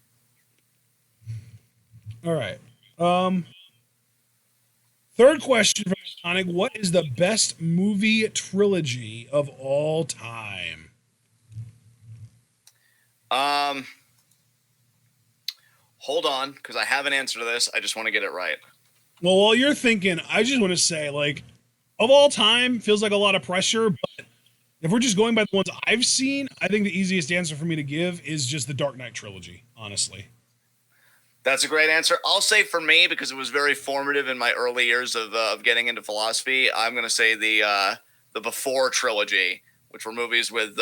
All right. Third question from Sonic. What is the best movie trilogy of all time? Hold on, because I have an answer to this. I just want to get it right. Well, while you're thinking, I just want to say, like, of all time, feels like a lot of pressure, but if we're just going by the ones I've seen, I think the easiest answer for me to give is just the Dark Knight trilogy, honestly. That's a great answer. I'll say for me, because it was very formative in my early years of getting into philosophy, I'm going to say the Before trilogy, which were movies with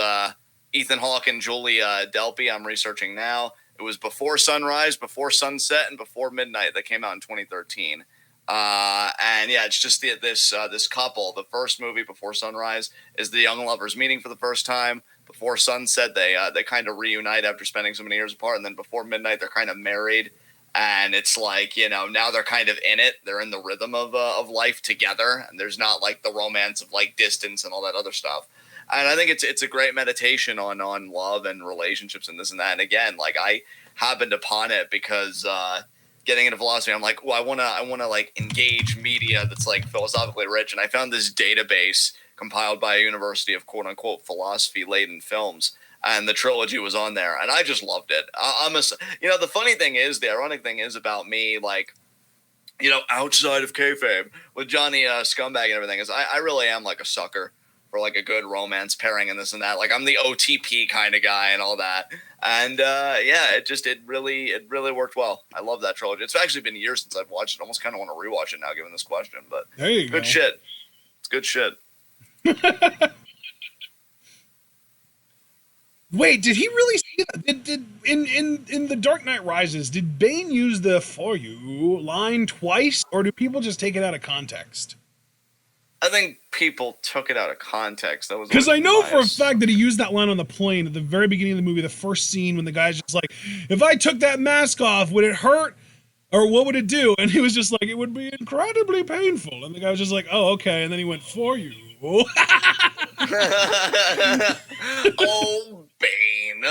Ethan Hawke and Julie Delpy. I'm researching now. It was Before Sunrise, Before Sunset, and Before Midnight that came out in 2013. And yeah, it's just this couple. The first movie, Before Sunrise, is the young lovers meeting for the first time. Before Sunset, they kind of reunite after spending so many years apart, and then Before Midnight, they're kind of married. And it's like, you know, now they're kind of in it. They're in the rhythm of life together, and there's not like the romance of like distance and all that other stuff. And I think it's a great meditation on love and relationships and this and that. And again, like I happened upon it because getting into philosophy, I'm like, well, I wanna like engage media that's like philosophically rich, and I found this database compiled by a university of quote unquote philosophy laden films. And the trilogy was on there, and I just loved it. The funny thing is, the ironic thing is about me, like, you know, outside of kayfabe with Johnny Scumbag and everything, is I really am like a sucker for like a good romance pairing and this and that. Like I'm the OTP kind of guy and all that. And yeah, it really worked well. I love that trilogy. It's actually been years since I've watched it. I almost kind of want to rewatch it now, given this question. But there you go. Good shit. It's good shit. Wait, did he really see that? Did in the Dark Knight Rises, did Bane use the "for you" line twice, or do people just take it out of context? I think people took it out of context. That was because I know for a fact that he used that line on the plane at the very beginning of the movie, the first scene when the guy's just like, "If I took that mask off, would it hurt, or what would it do?" And he was just like, "It would be incredibly painful." And the guy was just like, "Oh, okay." And then he went, "For you." Oh, Bane.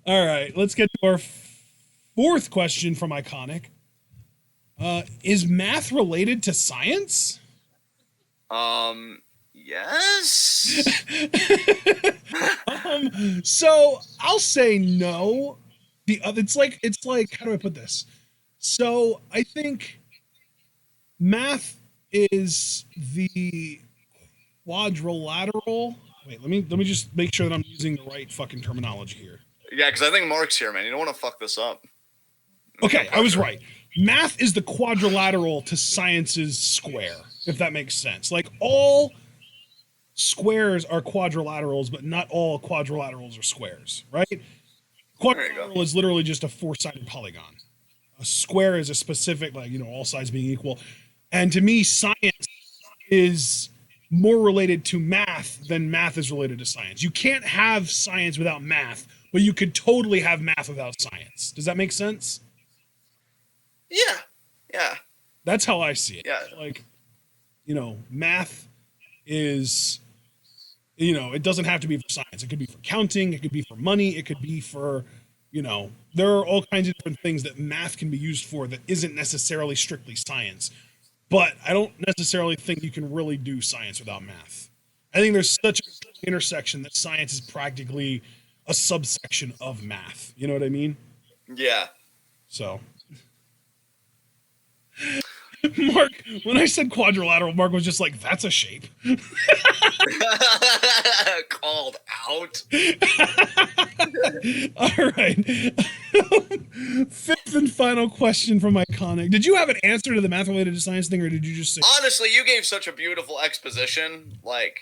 All right, let's get to our fourth question from Iconic. Is math related to science? Yes. So I'll say no. It's like how do I put this? So I think math is the quadrilateral. Wait, let me just make sure that I'm using the right fucking terminology here. Yeah, because I think Mark's here, man. You don't want to fuck this up. Okay, I was right. Math is the quadrilateral to science's square, if that makes sense. Like all squares are quadrilaterals, but not all quadrilaterals are squares, right? There you go. Quadrilateral is literally just a four-sided polygon. A square is a specific, like, all sides being equal. And to me, science is more related to math than math is related to science. You can't have science without math, but you could totally have math without science. Does that make sense? Yeah. Yeah. That's how I see it. Yeah. Like, math is, it doesn't have to be for science. It could be for counting, it could be for money, it could be for, there are all kinds of different things that math can be used for that isn't necessarily strictly science. But I don't necessarily think you can really do science without math. I think there's such an intersection that science is practically a subsection of math. You know what I mean? Yeah. So, Mark, when I said quadrilateral, Mark was just like, that's a shape. Called out. All right. Fifth and final question from Iconic. Did you have an answer to the math related to science thing, or did you just say? Honestly, you gave such a beautiful exposition. Like,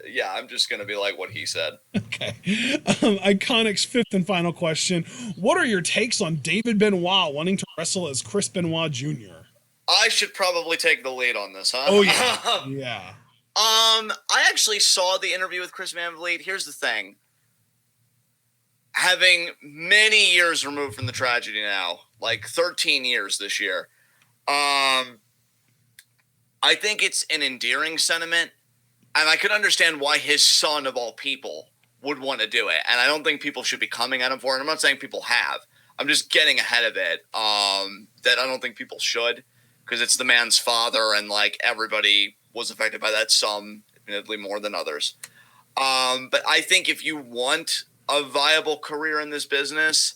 yeah, I'm just going to be like what he said. Okay. Iconic's fifth and final question. What are your takes on David Benoit wanting to wrestle as Chris Benoit Jr.? I should probably take the lead on this, huh? Oh, yeah. Yeah. I actually saw the interview with Chris Van Vliet. Here's the thing. Having many years removed from the tragedy now, like 13 years this year, I think it's an endearing sentiment, and I could understand why his son, of all people, would want to do it. And I don't think people should be coming at him for it. I'm not saying people have. I'm just getting ahead of it, that I don't think people should, because it's the man's father, and like everybody was affected by that, some admittedly more than others. But I think if you want a viable career in this business,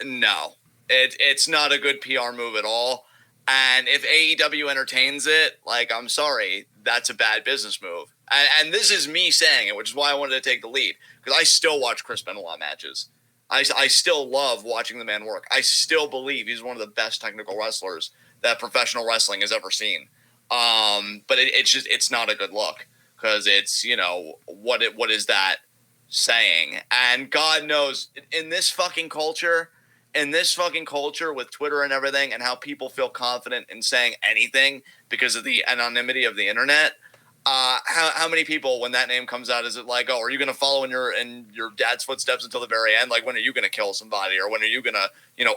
no, it's not a good PR move at all. And if AEW entertains it, like, I'm sorry, that's a bad business move. And this is me saying it, which is why I wanted to take the lead, because I still watch Chris Benoit matches. I still love watching the man work. I still believe he's one of the best technical wrestlers that professional wrestling has ever seen. But it's not a good look, because it's, what is that saying? And God knows, in this fucking culture with Twitter and everything, and how people feel confident in saying anything because of the anonymity of the internet, how many people, when that name comes out, is it like, oh, are you going to follow in your dad's footsteps until the very end? Like, when are you going to kill somebody, or when are you going to,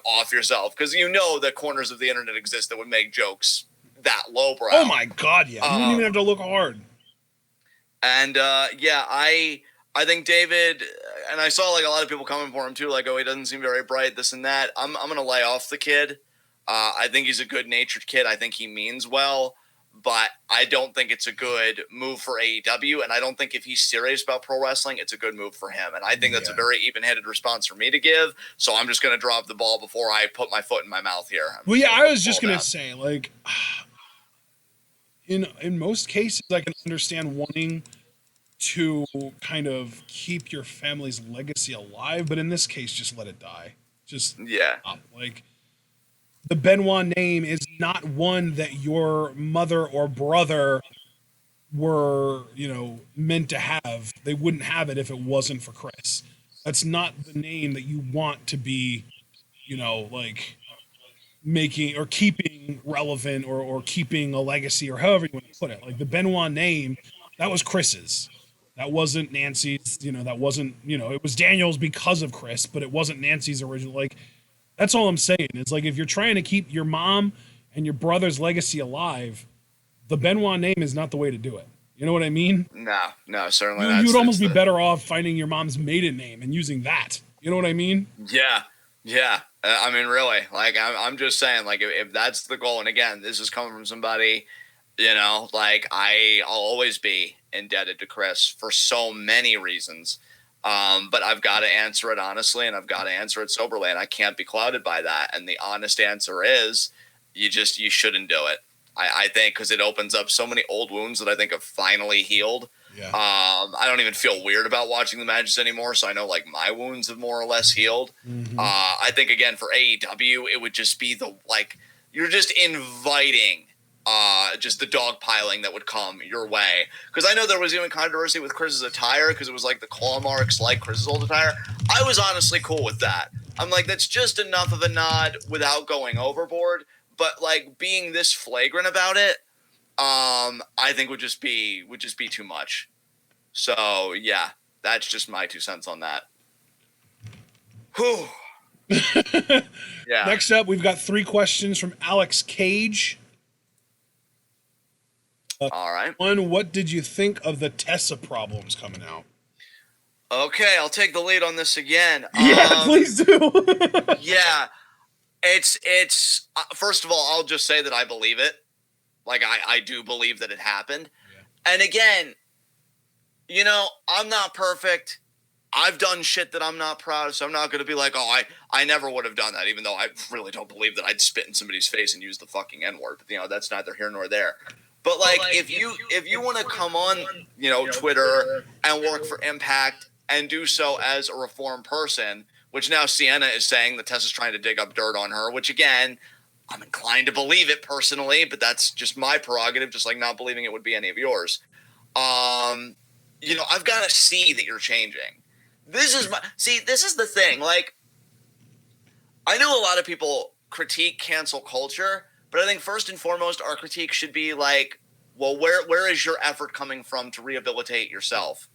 off yourself? Because the corners of the internet exist that would make jokes that lowbrow. Oh my God, yeah. You wouldn't even have to look hard. And I think David, and I saw like a lot of people coming for him too, like, oh, he doesn't seem very bright, this and that. I'm going to lay off the kid. I think he's a good-natured kid. I think he means well, but I don't think it's a good move for AEW, and I don't think if he's serious about pro wrestling, it's a good move for him. And I think that's a very even-headed response for me to give, so I'm just going to drop the ball before I put my foot in my mouth here. Well, yeah, I was just going to say, like, in most cases, I can understand wanting to kind of keep your family's legacy alive, but in this case, just let it die. Just stop. Like, the Benoit name is not one that your mother or brother were, meant to have. They wouldn't have it if it wasn't for Chris. That's not the name that you want to be, like, making or keeping relevant, or keeping a legacy, or however you want to put it. Like, the Benoit name, that was Chris's. That wasn't Nancy's, that wasn't, it was Daniel's because of Chris, but it wasn't Nancy's original. Like, that's all I'm saying. It's like, if you're trying to keep your mom and your brother's legacy alive, the Benoit name is not the way to do it. You know what I mean? No, certainly not. You'd almost be better off finding your mom's maiden name and using that. You know what I mean? Yeah. I mean, really, like, I'm just saying, like, if that's the goal, and again, this is coming from somebody, like, I'll always be indebted to Chris for so many reasons. But I've got to answer it honestly, and I've got to answer it soberly, and I can't be clouded by that. And the honest answer is you shouldn't do it. I think because it opens up so many old wounds that I think have finally healed. Yeah. I don't even feel weird about watching the matches anymore, so I know like my wounds have more or less healed. Mm-hmm. I think again for AEW, it would just be you're just inviting just the dogpiling that would come your way. Because I know there was even controversy with Chris's attire because it was like the claw marks like Chris's old attire. I was honestly cool with that. I'm like, that's just enough of a nod without going overboard. But like being this flagrant about it, I think would just be too much. So yeah, that's just my 2 cents on that. Whew. Yeah. Next up, we've got 3 questions from Alex Cage. All right. 1, what did you think of the Tessa problems coming out? Okay, I'll take the lead on this again. Yeah, please do. Yeah. It's first of all, I'll just say that I believe it. Like I do believe that it happened. Yeah. And again, you know, I'm not perfect. I've done shit that I'm not proud of, so I'm not going to be like, oh, I never would have done that, even though I really don't believe that I'd spit in somebody's face and use the fucking N-word. But, you know, that's neither here nor there. But, like, if you want to come on, you know, Twitter and work for Impact and do so as a reformed person, which now Sienna is saying that Tessa's trying to dig up dirt on her, which, again, I'm inclined to believe it personally, but that's just my prerogative, just like not believing it would be any of yours. You know, I've got to see that you're changing. This is the thing. Like, I know a lot of people critique cancel culture, but I think first and foremost, our critique should be like, well, where is your effort coming from to rehabilitate yourself?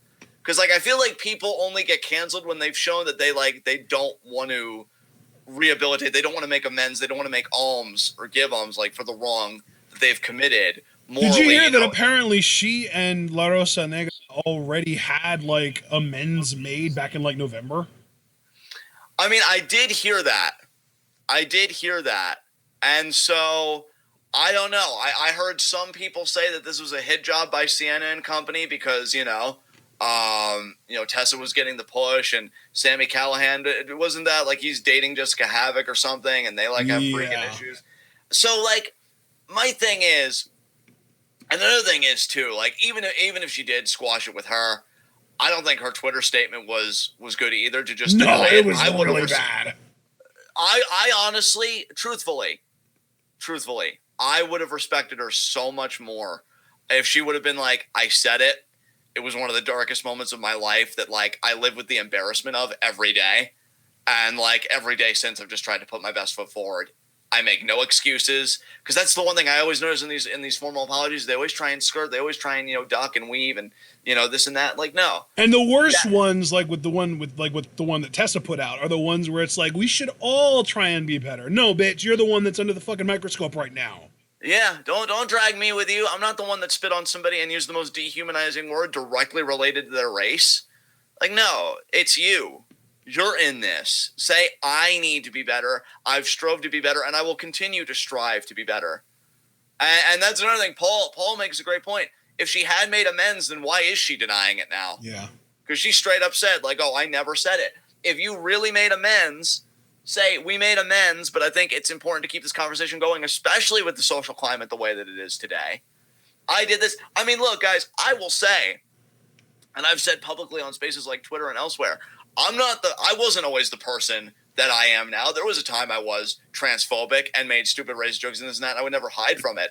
Because, like, I feel like people only get canceled when they've shown that they don't want to rehabilitate. They don't want to make amends. They don't want to make alms or give alms, like, for the wrong that they've committed. Morally, did you hear that apparently she and La Rosa Negra already had, like, amends made back in, like, November? I mean, I did hear that. And so, I don't know. I heard some people say that this was a hit job by Sienna and company because, you know, Tessa was getting the push and Sami Callihan, it wasn't that like he's dating Jessica Havoc or something and they like have freaking issues. So like my thing is, and another thing is too, like even if she did squash it with her, I don't think her Twitter statement was good either to just deny it was really bad. I honestly, truthfully, I would have respected her so much more if she would have been like, I said it. It was one of the darkest moments of my life that, like, I live with the embarrassment of every day. And, like, every day since I've just tried to put my best foot forward. I make no excuses. Because that's the one thing I always notice in these formal apologies. They always try and skirt. They always try and, you know, duck and weave and, you know, this and that. Like, no. And the worst ones, like with the one that Tessa put out, are the ones where it's like, we should all try and be better. No, bitch, you're the one that's under the fucking microscope right now. Yeah, don't drag me with you. I'm not the one that spit on somebody and used the most dehumanizing word directly related to their race. Like, no, it's you. You're in this. Say, I need to be better. I've strove to be better, and I will continue to strive to be better. And that's another thing. Paul makes a great point. If she had made amends, then why is she denying it now? Yeah. Because she straight up said, like, oh, I never said it. If you really made amends, say, we made amends, but I think it's important to keep this conversation going, especially with the social climate the way that it is today. I did this. I mean, look, guys, I will say, and I've said publicly on spaces like Twitter and elsewhere, I wasn't always the person that I am now. There was a time I was transphobic and made stupid race jokes and this and that. And I would never hide from it.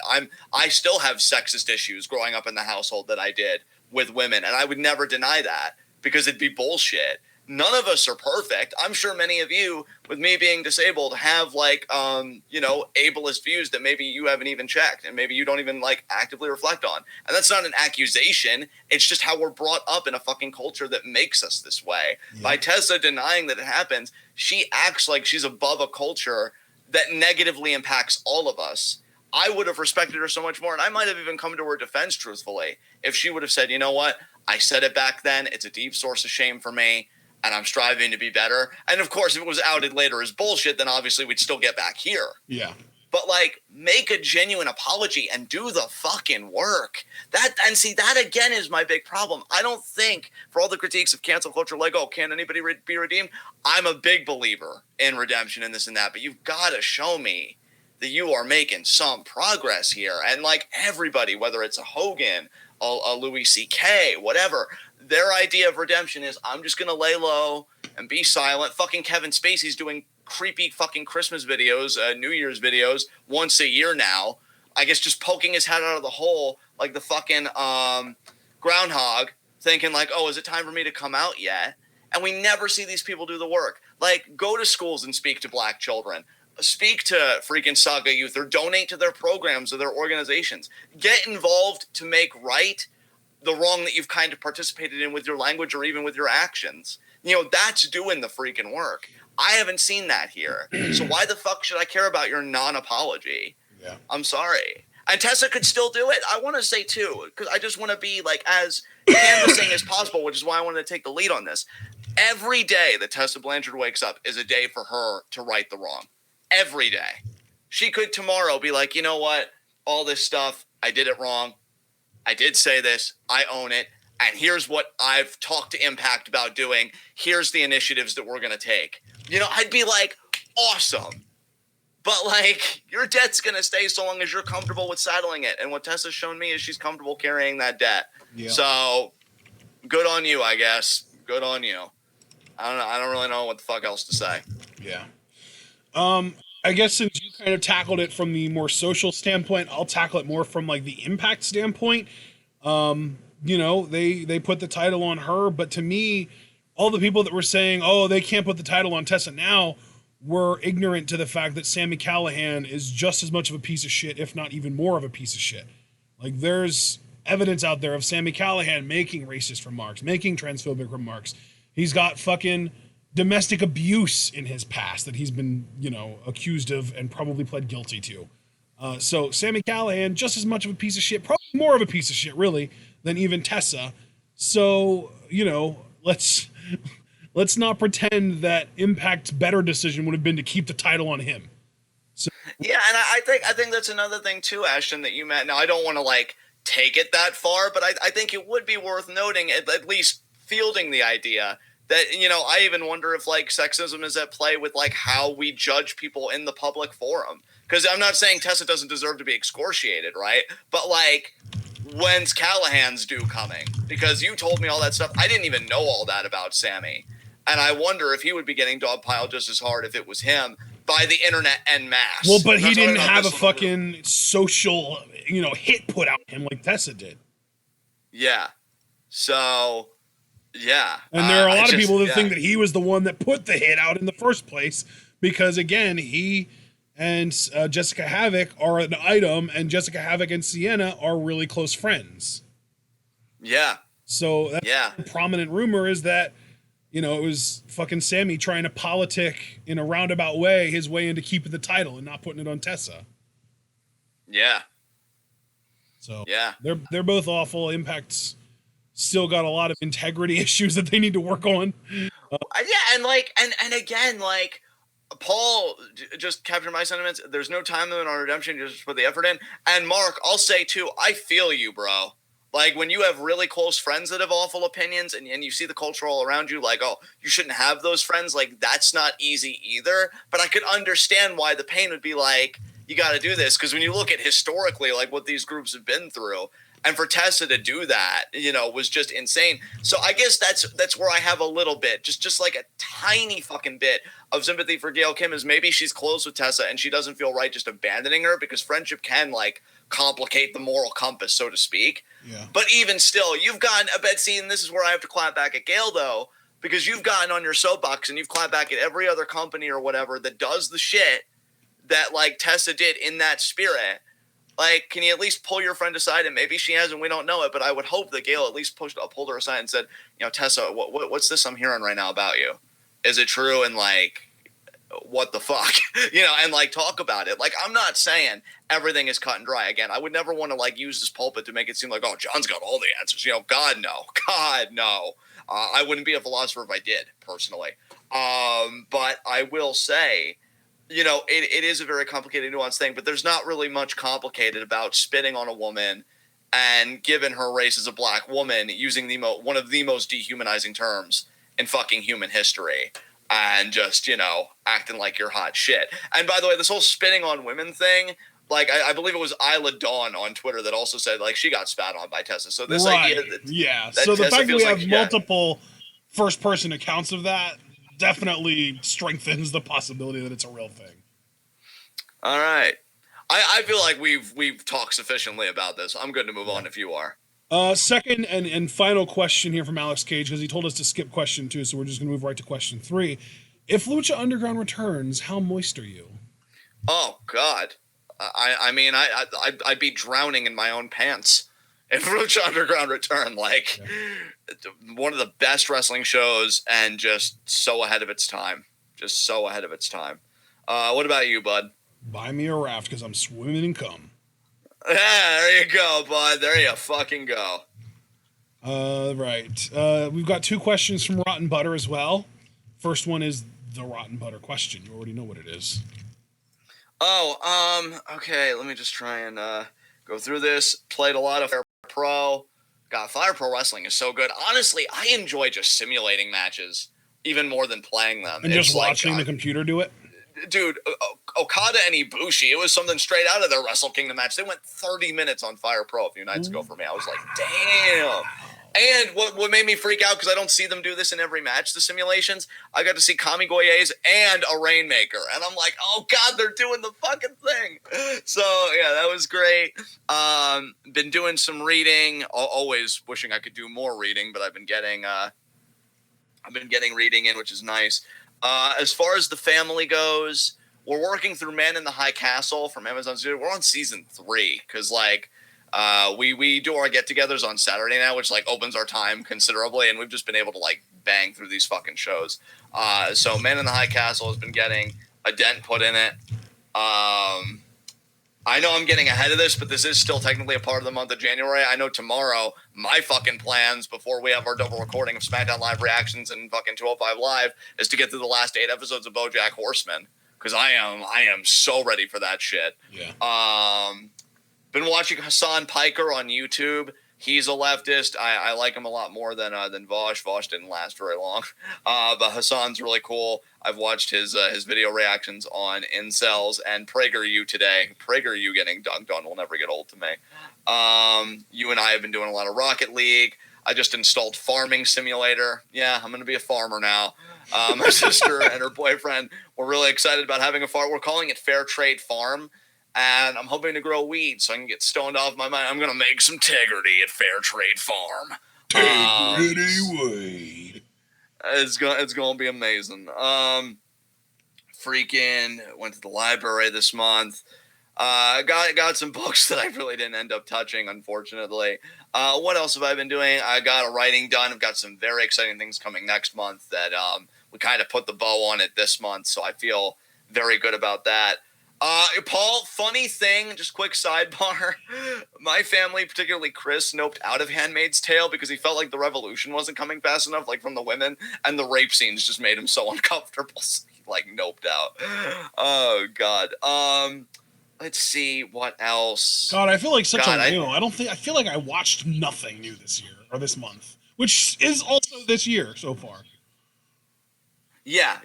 I still have sexist issues growing up in the household that I did with women. And I would never deny that because it'd be bullshit. None of us are perfect. I'm sure many of you, with me being disabled, have like, ableist views that maybe you haven't even checked and maybe you don't even like actively reflect on. And that's not an accusation. It's just how we're brought up in a fucking culture that makes us this way. Yeah. By Tessa denying that it happens, she acts like she's above a culture that negatively impacts all of us. I would have respected her so much more. And I might have even come to her defense truthfully if she would have said, you know what? I said it back then. It's a deep source of shame for me. And I'm striving to be better. And of course, if it was outed later as bullshit, then obviously we'd still get back here. Yeah. But like, make a genuine apology and do the fucking work. That again is my big problem. I don't think, for all the critiques of cancel culture, like, oh, can anybody be redeemed? I'm a big believer in redemption and this and that, but you've got to show me that you are making some progress here. And like everybody, whether it's a Hogan, a Louis C.K., whatever, their idea of redemption is, I'm just going to lay low and be silent. Fucking Kevin Spacey's doing creepy fucking Christmas videos, New Year's videos once a year now. I guess just poking his head out of the hole like the fucking groundhog, thinking like, oh, is it time for me to come out yet? And we never see these people do the work. Like, go to schools and speak to black children. Speak to freaking Saga Youth, or donate to their programs or their organizations. Get involved to make right the wrong that you've kind of participated in with your language or even with your actions. You know, that's doing the freaking work. I haven't seen that here. So why the fuck should I care about your non-apology? Yeah. I'm sorry. And Tessa could still do it. I want to say, too, because I just want to be, like, as canvassing as possible, which is why I wanted to take the lead on this. Every day that Tessa Blanchard wakes up is a day for her to right the wrong. Every day. She could tomorrow be like, you know what? All this stuff, I did it wrong. I did say this. I own it. And here's what I've talked to Impact about doing. Here's the initiatives that we're going to take. You know, I'd be like, awesome. But, like, your debt's going to stay so long as you're comfortable with settling it. And what Tessa's shown me is she's comfortable carrying that debt. Yeah. So, good on you, I guess. Good on you. I don't know. I don't really know what the fuck else to say. Yeah. I guess since you kind of tackled it from the more social standpoint, I'll tackle it more from, like, the Impact standpoint. You know, they put the title on her, but to me, all the people that were saying, oh, they can't put the title on Tessa now, were ignorant to the fact that Sami Callihan is just as much of a piece of shit, if not even more of a piece of shit. Like, there's evidence out there of Sami Callihan making racist remarks, making transphobic remarks. He's got fucking domestic abuse in his past that he's been, you know, accused of and probably pled guilty to. So Sami Callihan, just as much of a piece of shit, probably more of a piece of shit, really, than even Tessa. So, you know, let's not pretend that Impact's better decision would have been to keep the title on him. So, yeah, and I think that's another thing too, Ashton, that you meant. Now, I don't want to like take it that far, but I think it would be worth noting, at least fielding the idea that, you know, I even wonder if like sexism is at play with like how we judge people in the public forum. Because I'm not saying Tessa doesn't deserve to be excoriated, right? But like, when's Callahan's due coming? Because you told me all that stuff. I didn't even know all that about Sami. And I wonder if he would be getting dogpiled just as hard if it was him by the internet en masse. Well, but he didn't have a fucking social, you know, hit put out him like Tessa did. Yeah. So, yeah. And there are a lot of people that think that he was the one that put the hit out in the first place because, again, he and Jessica Havoc are an item, and Jessica Havoc and Sienna are really close friends. Yeah. So that's a prominent rumor is that, you know, it was fucking Sami trying to politic in a roundabout way his way into keeping the title and not putting it on Tessa. Yeah. So they're both awful. Impact's still got a lot of integrity issues that they need to work on. And like, and again, like, Paul just captured my sentiments. There's no time limit on redemption. You just put the effort in. And Mark, I'll say too, I feel you, bro. Like, when you have really close friends that have awful opinions and you see the culture all around you, like, oh, you shouldn't have those friends. Like, that's not easy either. But I could understand why the pain would be like, you got to do this. Because when you look at historically, like, what these groups have been through, and for Tessa to do that, you know, was just insane. So I guess that's where I have a little bit, just like a tiny fucking bit of sympathy for Gail Kim, is maybe she's close with Tessa and she doesn't feel right just abandoning her, because friendship can, like, complicate the moral compass, so to speak. Yeah. But even still, you've gotten a bet. See, and this is where I have to clap back at Gail, though, because you've gotten on your soapbox and you've clapped back at every other company or whatever that does the shit that, like, Tessa did in that spirit. Like, can you at least pull your friend aside? And maybe she has and we don't know it, but I would hope that Gail at least pulled her aside and said, you know, Tessa, what's this I'm hearing right now about you? Is it true? And, like, what the fuck? You know, and, like, talk about it. Like, I'm not saying everything is cut and dry. Again, I would never want to, like, use this pulpit to make it seem like, oh, John's got all the answers. You know, God, no. God, no. I wouldn't be a philosopher if I did, personally. But I will say, you know, it is a very complicated, nuanced thing, but there's not really much complicated about spitting on a woman and given her race as a black woman using one of the most dehumanizing terms in fucking human history and just, you know, acting like you're hot shit. And by the way, this whole spitting on women thing, like I believe it was Isla Dawn on Twitter that also said like she got spat on by Tessa. So this idea that so the Tessa fact that we have like, multiple first person accounts of that definitely strengthens the possibility that it's a real thing. All right. I feel like we've talked sufficiently about this. I'm good to move on if you are. Second and final question here from Alex Cage, because he told us to skip question 2, so we're just going to move right to question 3. If Lucha Underground returns, how moist are you? Oh, God. I mean, I'd be drowning in my own pants if Lucha Underground returned. Like, one of the best wrestling shows and just so ahead of its time. Just so ahead of its time. What about you, bud? Buy me a raft because I'm swimming in cum. Yeah, there you go, bud. There you fucking go. Right. We've got 2 questions from Rotten Butter as well. First one is the Rotten Butter question. You already know what it is. Oh, okay. Let me just try and go through this. Played a lot of Fire Pro. God, Fire Pro Wrestling is so good. Honestly, I enjoy just simulating matches even more than playing them. And just watching the computer do it? Dude, Okada and Ibushi, it was something straight out of their Wrestle Kingdom match. They went 30 minutes on Fire Pro a few nights ago for me. I was like, damn. And what made me freak out, because I don't see them do this in every match, the simulations, I got to see Kami Goyes and a Rainmaker. And I'm like, oh, God, they're doing the fucking thing. So, yeah, that was great. Been doing some reading. Always wishing I could do more reading, but I've been getting reading in, which is nice. As far as the family goes, we're working through Man in the High Castle from Amazon Studio. We're on season 3 because, like, we do our get-togethers on Saturday now, which, like, opens our time considerably, and we've just been able to, like, bang through these fucking shows. So Man in the High Castle has been getting a dent put in it. I know I'm getting ahead of this, but this is still technically a part of the month of January. I know tomorrow, my fucking plans before we have our double recording of SmackDown Live reactions and fucking 205 Live is to get through the last 8 episodes of BoJack Horseman, because I am so ready for that shit. Yeah. Been watching Hassan Piker on YouTube. He's a leftist. I like him a lot more than Vosh. Vosh didn't last very long, but Hassan's really cool. I've watched his video reactions on incels and PragerU today. PragerU getting dunked on will never get old to me. You and I have been doing a lot of Rocket League. I just installed Farming Simulator. Yeah, I'm going to be a farmer now. My sister and her boyfriend were really excited about having a farm. We're calling it Fair Trade Farm. And I'm hoping to grow weed so I can get stoned off my mind. I'm going to make some Tegrity at Fair Trade Farm. Tegrity weed. It's going to be amazing. Freaking went to the library this month. Got some books that I really didn't end up touching, unfortunately. What else have I been doing? I got a writing done. I've got some very exciting things coming next month that we kind of put the bow on it this month, so I feel very good about that. Paul, funny thing, just quick sidebar. My family, particularly Chris, noped out of Handmaid's Tale because he felt like the revolution wasn't coming fast enough, like from the women, and the rape scenes just made him so uncomfortable. So he, like, noped out. Oh, God. Let's see what else. God, I feel like I feel like I watched nothing new this year or this month, which is also this year so far. Yeah.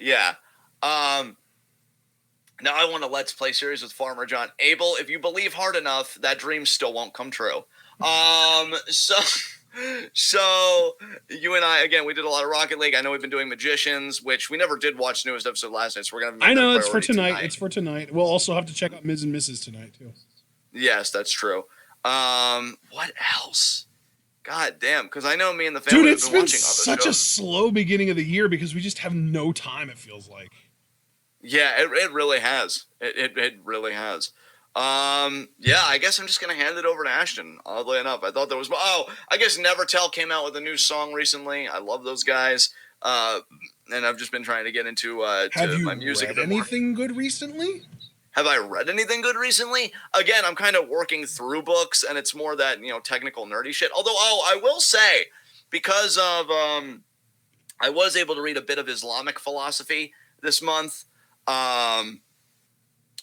Now I want a Let's Play series with Farmer John. Abel, if you believe hard enough, that dream still won't come true. So you and I, again, we did a lot of Rocket League. I know we've been doing Magicians, which we never did watch the newest episode last night, so we're going to I know, it's for tonight. It's for tonight. We'll also have to check out Ms. and Mrs. tonight, too. Yes, that's true. What else? God damn, because I know me and the family have been watching all this. It's been such a slow beginning of the year because we just have no time, it feels like. Yeah, it really has. It really has. Yeah, I guess I'm just going to hand it over to Ashton, oddly enough. I thought there was... Oh, I guess Never Tell came out with a new song recently. I love those guys. And I've just been trying to get into my music a bit more. Have you read anything good recently? Have I read anything good recently? Again, I'm kind of working through books, and it's more that, technical nerdy shit. Although, I will say, because of... I was able to read a bit of Islamic philosophy this month.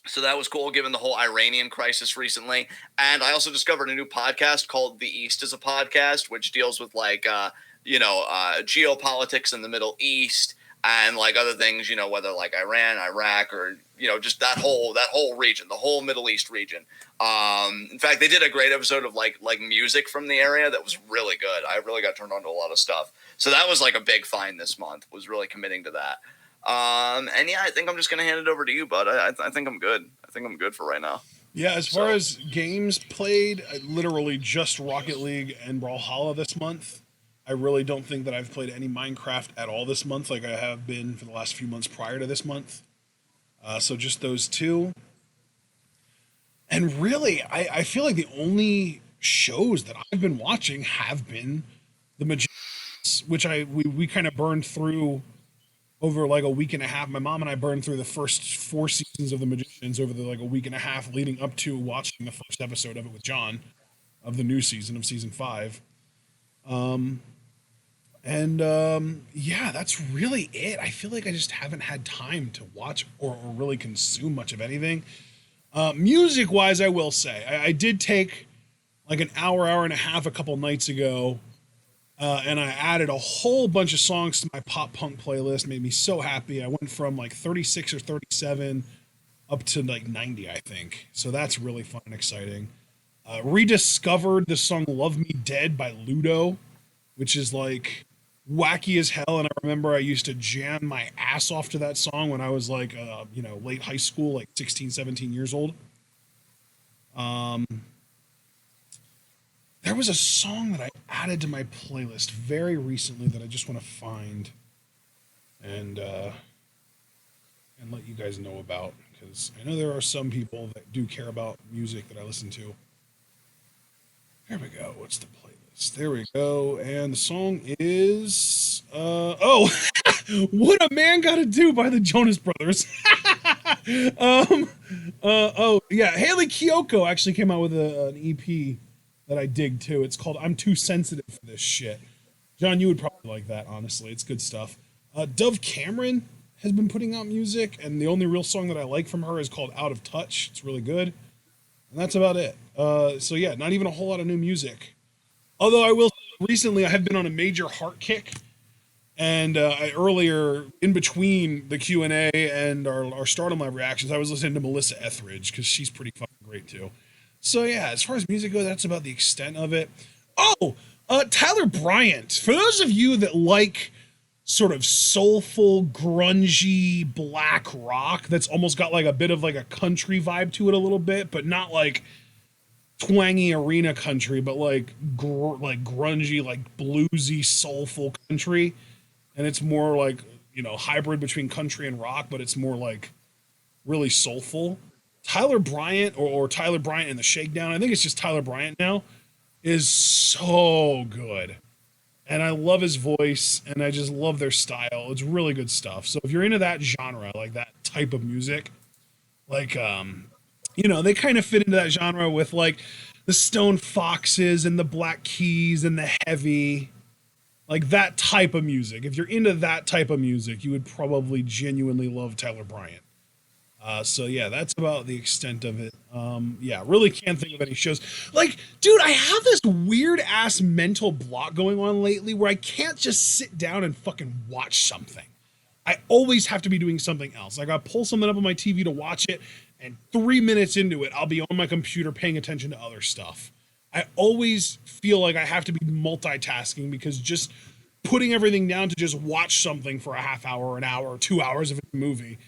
So that was cool, given the whole Iranian crisis recently. And I also discovered a new podcast called The East is a Podcast, which deals with like, geopolitics in the Middle East and like other things, whether like Iran, Iraq, or just that whole region, the whole Middle East region. In fact, they did a great episode of like music from the area that was really good. I really got turned on to a lot of stuff. So that was like a big find this month. Was really committing to that. And yeah, I think I'm just gonna hand it over to you, bud. I think I'm good. I think I'm good for right now. Yeah, as far as games played, I literally just Rocket League and Brawlhalla this month. I really don't think that I've played any Minecraft at all this month, like I have been for the last few months prior to this month. So just those two. And really, I feel like the only shows that I've been watching have been the Magicians, which we kind of burned through over like a week and a half. My mom and I burned through the first 4 seasons of The Magicians over the like a week and a half leading up to watching the first episode of it with John of the new season of season 5. Yeah, that's really it. I feel like I just haven't had time to watch or really consume much of anything. Music wise, I will say I did take like an hour and a half a couple nights ago. And I added a whole bunch of songs to my pop punk playlist. Made me so happy. I went from like 36 or 37 up to like 90, I think. So that's really fun and exciting. Rediscovered the song Love Me Dead by Ludo, which is like wacky as hell. And I remember I used to jam my ass off to that song when I was like, late high school, like 16, 17 years old. There was a song that I added to my playlist very recently that I just want to find and let you guys know about, because I know there are some people that do care about music that I listen to. There we go. What's the playlist? There we go. And the song is What a Man Gotta Do by the Jonas Brothers. Haley Kiyoko actually came out with an EP that I dig too. It's called I'm Too Sensitive for This Shit. John, you would probably like that, honestly. It's good stuff. Dove Cameron has been putting out music, and the only real song that I like from her is called Out of Touch. It's really good. And that's about it. So yeah, not even a whole lot of new music. Although I will say, recently I have been on a major heart kick. And I earlier, in between the Q&A and our Stardom Live reactions, I was listening to Melissa Etheridge, because she's pretty fucking great too. So yeah, as far as music goes, that's about the extent of it. Oh, Tyler Bryant. For those of you that like sort of soulful, grungy black rock that's almost got like a bit of like a country vibe to it a little bit, but not like twangy arena country, but like grungy, like bluesy, soulful country. And it's more like, hybrid between country and rock, but it's more like really soulful. Tyler Bryant or Tyler Bryant and the Shakedown, I think it's just Tyler Bryant now, is so good. And I love his voice, and I just love their style. It's really good stuff. So if you're into that genre, like that type of music, like, they kind of fit into that genre with like the Stone Foxes and the Black Keys and the heavy, like that type of music. If you're into that type of music, you would probably genuinely love Tyler Bryant. So yeah, that's about the extent of it. Really can't think of any shows. Like, dude, I have this weird ass mental block going on lately where I can't just sit down and fucking watch something. I always have to be doing something else. Like, I pull something up on my TV to watch it, and 3 minutes into it, I'll be on my computer paying attention to other stuff. I always feel like I have to be multitasking, because just putting everything down to just watch something for a half hour, an hour, 2 hours if it's a movie,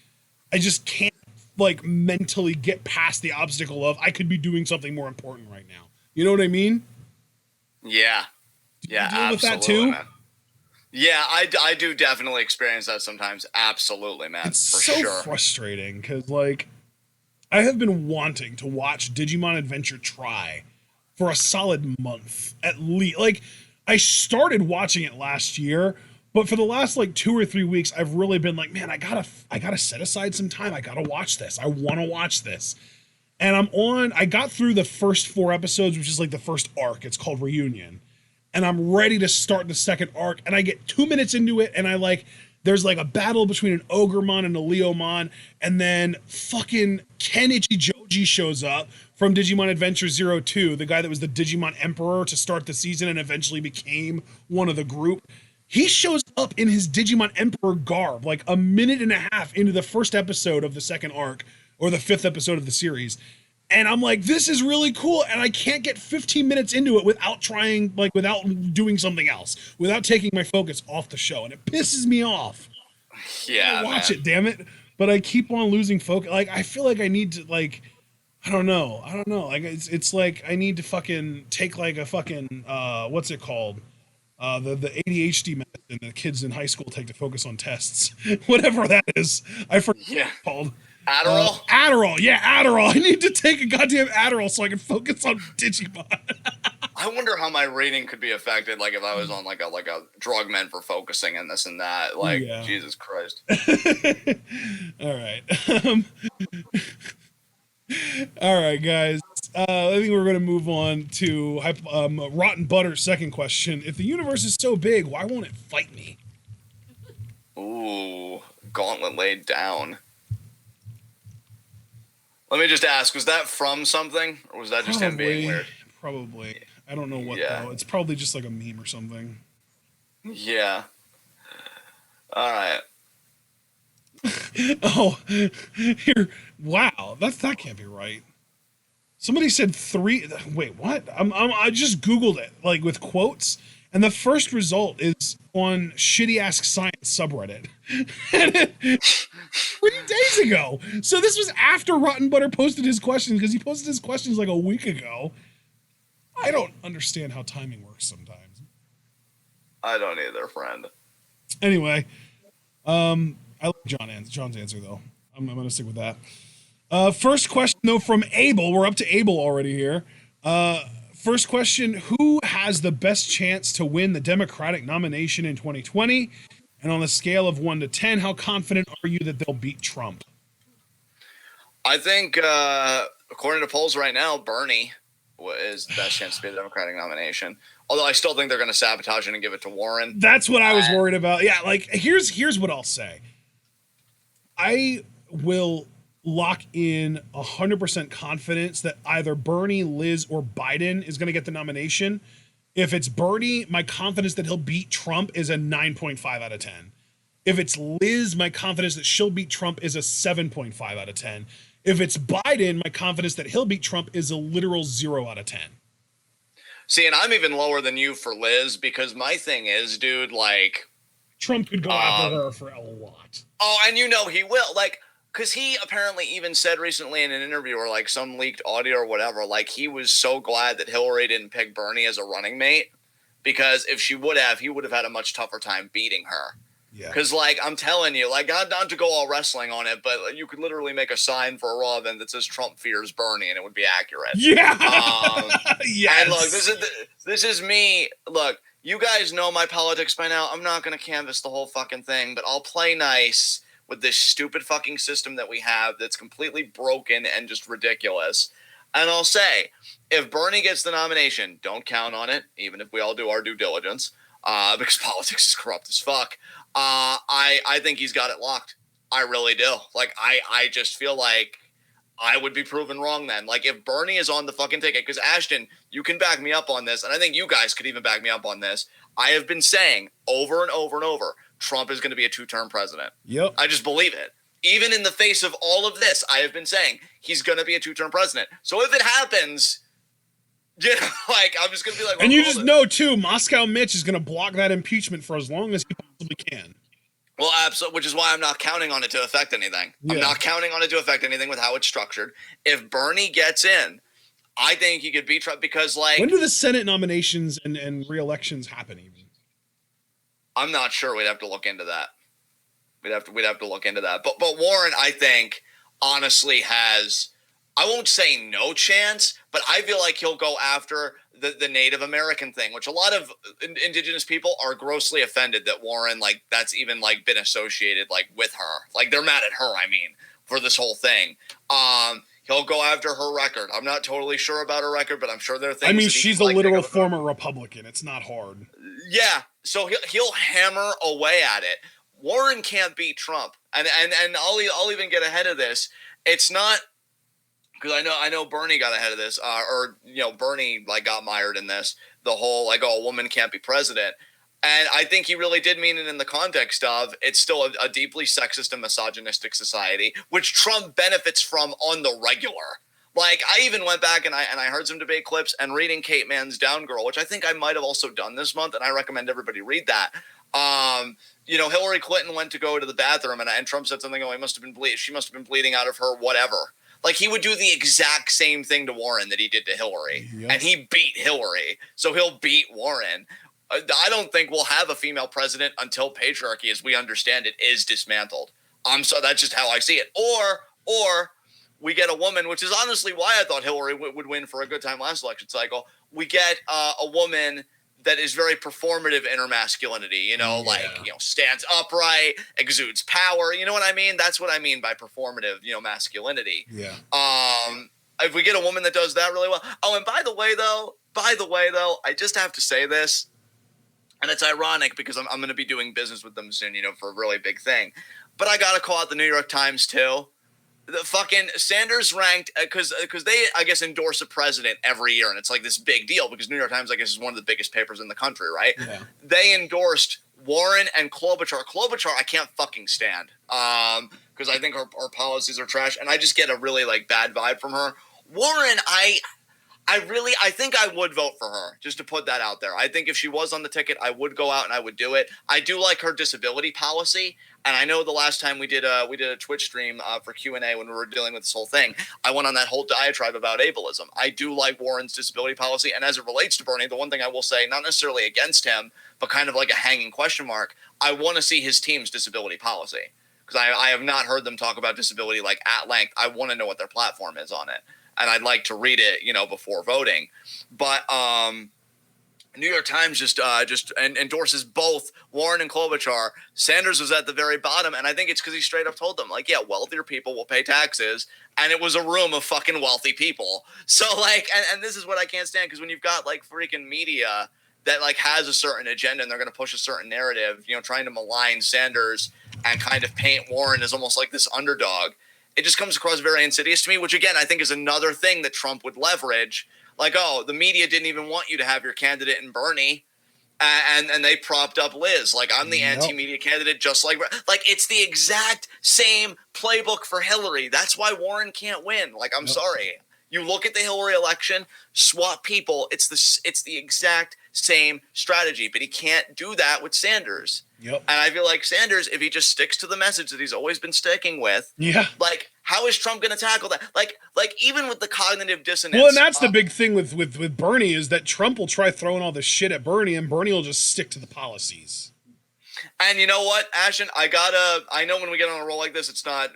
I just can't like mentally get past the obstacle of I could be doing something more important right now. You know what I mean? Yeah. Do you deal with that too? Man. Yeah, I do definitely experience that sometimes. Absolutely, man. It's for so sure. Frustrating, because like I have been wanting to watch Digimon Adventure Try for a solid month at least. Like, I started watching it last year, but for the last like 2 or 3 weeks, I've really been like, man, I gotta set aside some time. I gotta watch this. I want to watch this. And I got through the first 4 episodes, which is like the first arc. It's called Reunion. And I'm ready to start the second arc. And I get 2 minutes into it, and I like There's like a battle between an Ogremon and a Leomon, and then fucking Kenichi Joji shows up from Digimon Adventure 02, the guy that was the Digimon Emperor to start the season and eventually became one of the group. He shows up in his Digimon Emperor garb like a minute and a half into the first episode of the second arc, or the 5th episode of the series. And I'm like, this is really cool. And I can't get 15 minutes into it without trying, like, without doing something else, without taking my focus off the show. And it pisses me off. Yeah, watch it, damn it. But I keep on losing focus. Like, I feel like I need to, like, I don't know. Like, it's like I need to fucking take, like, a fucking, what's it called? The ADHD medicine that kids in high school take to focus on tests. Whatever that is. I forget what it's called. Adderall? Adderall, yeah, Adderall. I need to take a goddamn Adderall so I can focus on Digimon. I wonder how my rating could be affected, like if I was on like a drug meant for focusing and this and that. Like, yeah. Jesus Christ. All right. All right, guys. I think we're going to move on to Rotten Butter's second question. If the universe is so big, why won't it fight me? Ooh, gauntlet laid down. Let me just ask, was that from something? Or was that just him being weird? Probably. I don't know what, though. It's probably just like a meme or something. Yeah. All right. Oh, here. Wow. That can't be right. Somebody said 3. Wait, what? I just Googled it, like, with quotes. And the first result is on Shitty Ask Science subreddit. 3 days ago. So this was after Rotten Butter posted his questions, because he posted his questions like a week ago. I don't understand how timing works sometimes. I don't either, friend. Anyway, I like John's answer, though. I'm going to stick with that. First question, though, from Abel. We're up to Abel already here. First question, who has the best chance to win the Democratic nomination in 2020? And on a scale of 1 to 10, how confident are you that they'll beat Trump? I think, according to polls right now, Bernie is the best chance to be the Democratic nomination. Although I still think they're going to sabotage it and give it to Warren. That's what I was worried about. Yeah, like, here's what I'll say. I will lock in 100% confidence that either Bernie, Liz, or Biden is going to get the nomination. If it's Bernie, my confidence that he'll beat Trump is a 9.5 out of 10. If it's Liz, my confidence that she'll beat Trump is a 7.5 out of 10. If it's Biden, my confidence that he'll beat Trump is a literal 0 out of 10. See, and I'm even lower than you for Liz, because my thing is, dude, like, Trump could go after her for a lot. Oh, and you know he will. Like, because he apparently even said recently in an interview, or like some leaked audio or whatever, like he was so glad that Hillary didn't pick Bernie as a running mate, because if she would have, he would have had a much tougher time beating her. Yeah. Because, like, I'm telling you, like, not to go all wrestling on it, but you could literally make a sign for a Raw event that says Trump fears Bernie, and it would be accurate. Yeah. Yes. And look, this is me. Look, you guys know my politics by now. I'm not going to canvass the whole fucking thing, but I'll play nice with this stupid fucking system that we have that's completely broken and just ridiculous. And I'll say, if Bernie gets the nomination, don't count on it, even if we all do our due diligence, because politics is corrupt as fuck. I think he's got it locked. I really do. Like, I just feel like I would be proven wrong then. Like, if Bernie is on the fucking ticket, because Ashton, you can back me up on this, and I think you guys could even back me up on this. I have been saying over and over and over, Trump is going to be a 2-term president. Yep. I just believe it. Even in the face of all of this, I have been saying he's going to be a 2-term president. So if it happens, you know, like, I'm just going to be like, well, and you just know, too, Moscow Mitch is going to block that impeachment for as long as he possibly can. Well, absolutely, which is why I'm not counting on it to affect anything. Yeah. I'm not counting on it to affect anything with how it's structured. If Bernie gets in, I think he could beat Trump, because, like... When do the Senate nominations and re-elections happen, even? I'm not sure. We'd have to look into that. We'd have to look into that. But Warren, I think, honestly has... I won't say no chance, but I feel like he'll go after the Native American thing, which a lot of indigenous people are grossly offended that Warren, like, that's even, like, been associated, like, with her. Like, they're mad at her, I mean, for this whole thing. He'll go after her record. I'm not totally sure about her record, but I'm sure there are things... I mean, she's a literal former Republican. It's not hard. Yeah, so he'll hammer away at it. Warren can't beat Trump, and I'll even get ahead of this. It's not because I know Bernie got ahead of this, or Bernie like got mired in this. The whole like, oh, a woman can't be president. And I think he really did mean it in the context of it's still a deeply sexist and misogynistic society, which Trump benefits from on the regular. Like, I even went back and I heard some debate clips and reading Kate Mann's Down Girl, which I think I might have also done this month, and I recommend everybody read that. Hillary Clinton went to go to the bathroom, and Trump said something, oh, she must have been bleeding out of her whatever. Like, he would do the exact same thing to Warren that he did to Hillary, and he beat Hillary, so he'll beat Warren. I don't think we'll have a female president until patriarchy, as we understand it, is dismantled. So that's just how I see it. Or we get a woman, which is honestly why I thought Hillary would win for a good time last election cycle. We get a woman that is very performative in her masculinity, stands upright, exudes power. You know what I mean? That's what I mean by performative, masculinity. Yeah. If we get a woman that does that really well. Oh, and by the way, though, I just have to say this. And it's ironic because I'm going to be doing business with them soon, for a really big thing. But I got to call out the New York Times, too. The fucking Sanders ranked, because they, I guess, endorse a president every year. And it's like this big deal because New York Times, I guess, is one of the biggest papers in the country, right? Yeah. They endorsed Warren and Klobuchar. Klobuchar, I can't fucking stand because I think her policies are trash. And I just get a really, bad vibe from her. Warren, I think I would vote for her, just to put that out there. I think if she was on the ticket, I would go out and I would do it. I do like her disability policy, and I know the last time we did a Twitch stream for Q&A when we were dealing with this whole thing, I went on that whole diatribe about ableism. I do like Warren's disability policy, and as it relates to Bernie, the one thing I will say, not necessarily against him, but kind of like a hanging question mark, I want to see his team's disability policy, because I have not heard them talk about disability at length. I want to know what their platform is on it. And I'd like to read it, before voting. But New York Times just endorses both Warren and Klobuchar. Sanders was at the very bottom, and I think it's because he straight up told them, wealthier people will pay taxes, and it was a room of fucking wealthy people. So, and this is what I can't stand, because when you've got, freaking media that, has a certain agenda, and they're going to push a certain narrative, trying to malign Sanders and kind of paint Warren as almost like this underdog, it just comes across very insidious to me, which, again, I think is another thing that Trump would leverage. The media didn't even want you to have your candidate in Bernie, and they propped up Liz. I'm the anti-media candidate, just like it's the exact same playbook for Hillary. That's why Warren can't win. I'm sorry. You look at the Hillary election, swap people. It's the exact same strategy, but he can't do that with Sanders. Yep. And I feel like Sanders, if he just sticks to the message that he's always been sticking with, how is Trump going to tackle that? Even with the cognitive dissonance. Well, and that's the big thing with Bernie is that Trump will try throwing all this shit at Bernie, and Bernie will just stick to the policies. And you know what, Ashton? I know when we get on a roll like this,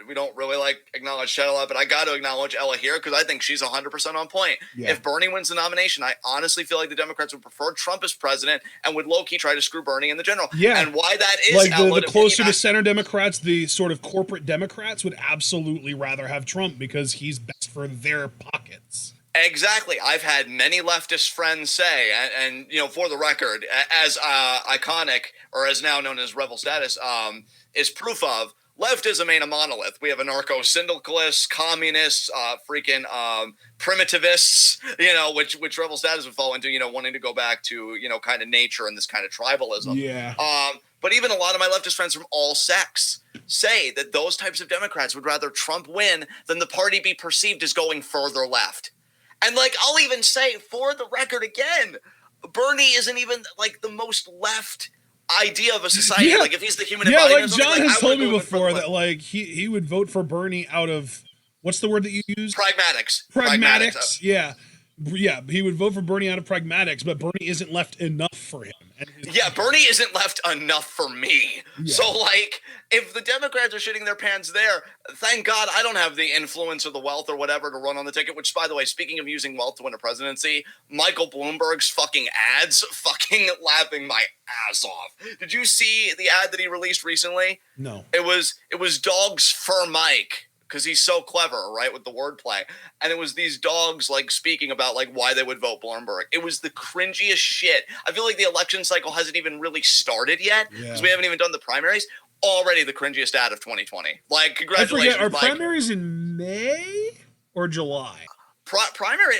we don't really acknowledge Chet a lot, but I got to acknowledge Ella here because I think she's 100% on point. Yeah. If Bernie wins the nomination, I honestly feel like the Democrats would prefer Trump as president and would low-key try to screw Bernie in the general. Yeah. And why that is, the closer to center Democrats, the sort of corporate Democrats would absolutely rather have Trump because he's best for their pockets. Exactly. I've had many leftist friends say, and for the record, as iconic, or as now known as rebel status, is proof of, leftism ain't a monolith. We have anarcho-syndicalists, communists, primitivists, which rebel status would fall into, wanting to go back to, kind of nature and this kind of tribalism. Yeah. But even a lot of my leftist friends from all sects say that those types of Democrats would rather Trump win than the party be perceived as going further left. And I'll even say, for the record again, Bernie isn't even the most left idea of a society. Yeah. If he's the human embodiment. Yeah, John has told me before that he would vote for Bernie out of, what's the word that you used? Pragmatics. Pragmatics. Yeah. Yeah, he would vote for Bernie out of pragmatics, but Bernie isn't left enough for him. Yeah, Bernie isn't left enough for me. Yeah. So, if the Democrats are shitting their pants there, thank God I don't have the influence or the wealth or whatever to run on the ticket, which, by the way, speaking of using wealth to win a presidency, Michael Bloomberg's fucking ads fucking laughing my ass off. Did you see the ad that he released recently? No. It was dogs for Mike. Because he's so clever, right, with the wordplay. And it was these dogs, speaking about, why they would vote Bloomberg. It was the cringiest shit. I feel like the election cycle hasn't even really started yet, because we haven't even done the primaries. already the cringiest ad of 2020. Like, I congratulations, forget, are Mike. primaries in May or July? Primary,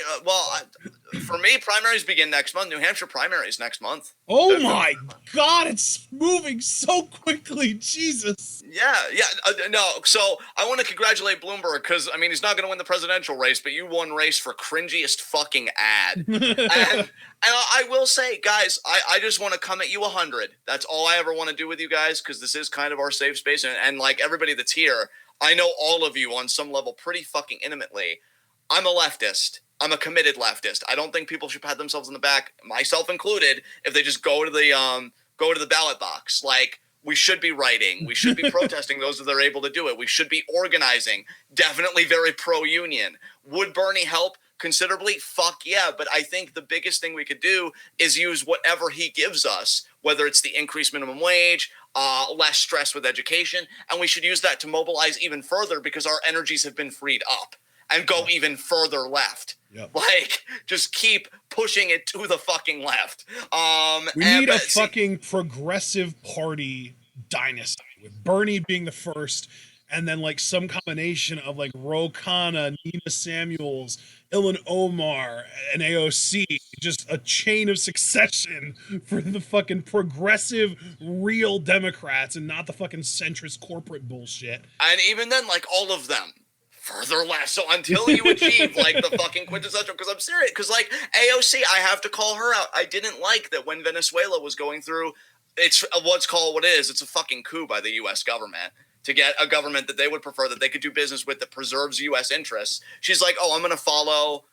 for me, primaries begin next month. New Hampshire primaries next month. Oh my God, it's moving so quickly. Jesus. Yeah. No, so I want to congratulate Bloomberg because, I mean, he's not going to win the presidential race, but you won race for cringiest fucking ad. and I will say, guys, I just want to come at you 100. That's all I ever want to do with you guys, because this is kind of our safe space. And like everybody that's here, I know all of you on some level pretty fucking intimately. I'm a leftist. I'm a committed leftist. I don't think people should pat themselves on the back, myself included, if they just go to the ballot box. Like, we should be writing. We should be protesting those that are able to do it. We should be organizing. Definitely very pro-union. Would Bernie help considerably? Fuck yeah. But I think the biggest thing we could do is use whatever he gives us, whether it's the increased minimum wage, less stress with education, and we should use that to mobilize even further because our energies have been freed up. And go even further left. Yep. Like, just keep pushing it to the fucking left. We need a fucking progressive party dynasty, with Bernie being the first, and then like some combination of like Ro Khanna, Nina Samuels, Ilhan Omar, and AOC. Just a chain of succession for the fucking progressive, real Democrats, and not the fucking centrist corporate bullshit. And even then, like, all of them further left. So until you achieve like the fucking quintessential, because I'm serious, because like AOC, I have to call her out. I didn't like that when Venezuela was going through, it's what's called what is, it's a fucking coup by the U.S. government to get a government that they would prefer, that they could do business with, that preserves U.S. interests. She's like, oh, I'm gonna follow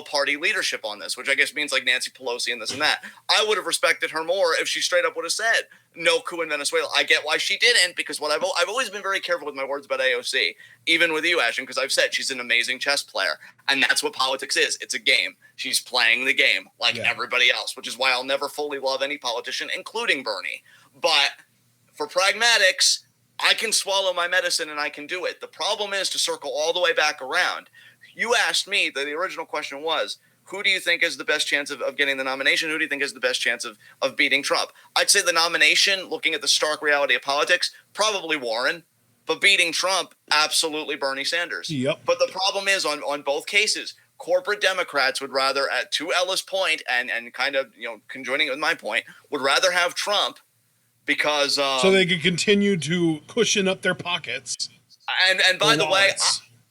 party leadership on this, which I guess means like Nancy Pelosi and this and that. I would have respected her more if she straight up would have said no coup in Venezuela. I get why she didn't, because I've always been very careful with my words about AOC, even with you, Ashton, because I've said she's an amazing chess player, and that's what politics is. It's a game. She's playing the game like everybody else, which is why I'll never fully love any politician, including Bernie. But for pragmatics, I can swallow my medicine and I can do it. The problem is to circle all the way back around. You asked me, the original question was, who do you think is the best chance of getting the nomination? Who do you think is the best chance of beating Trump? I'd say the nomination, looking at the stark reality of politics, probably Warren. But beating Trump, absolutely Bernie Sanders. Yep. But the problem is on both cases, corporate Democrats would rather, to Ella's point, and kind of, conjoining it with my point, would rather have Trump because... so they could continue to cushion up their pockets. And by the way...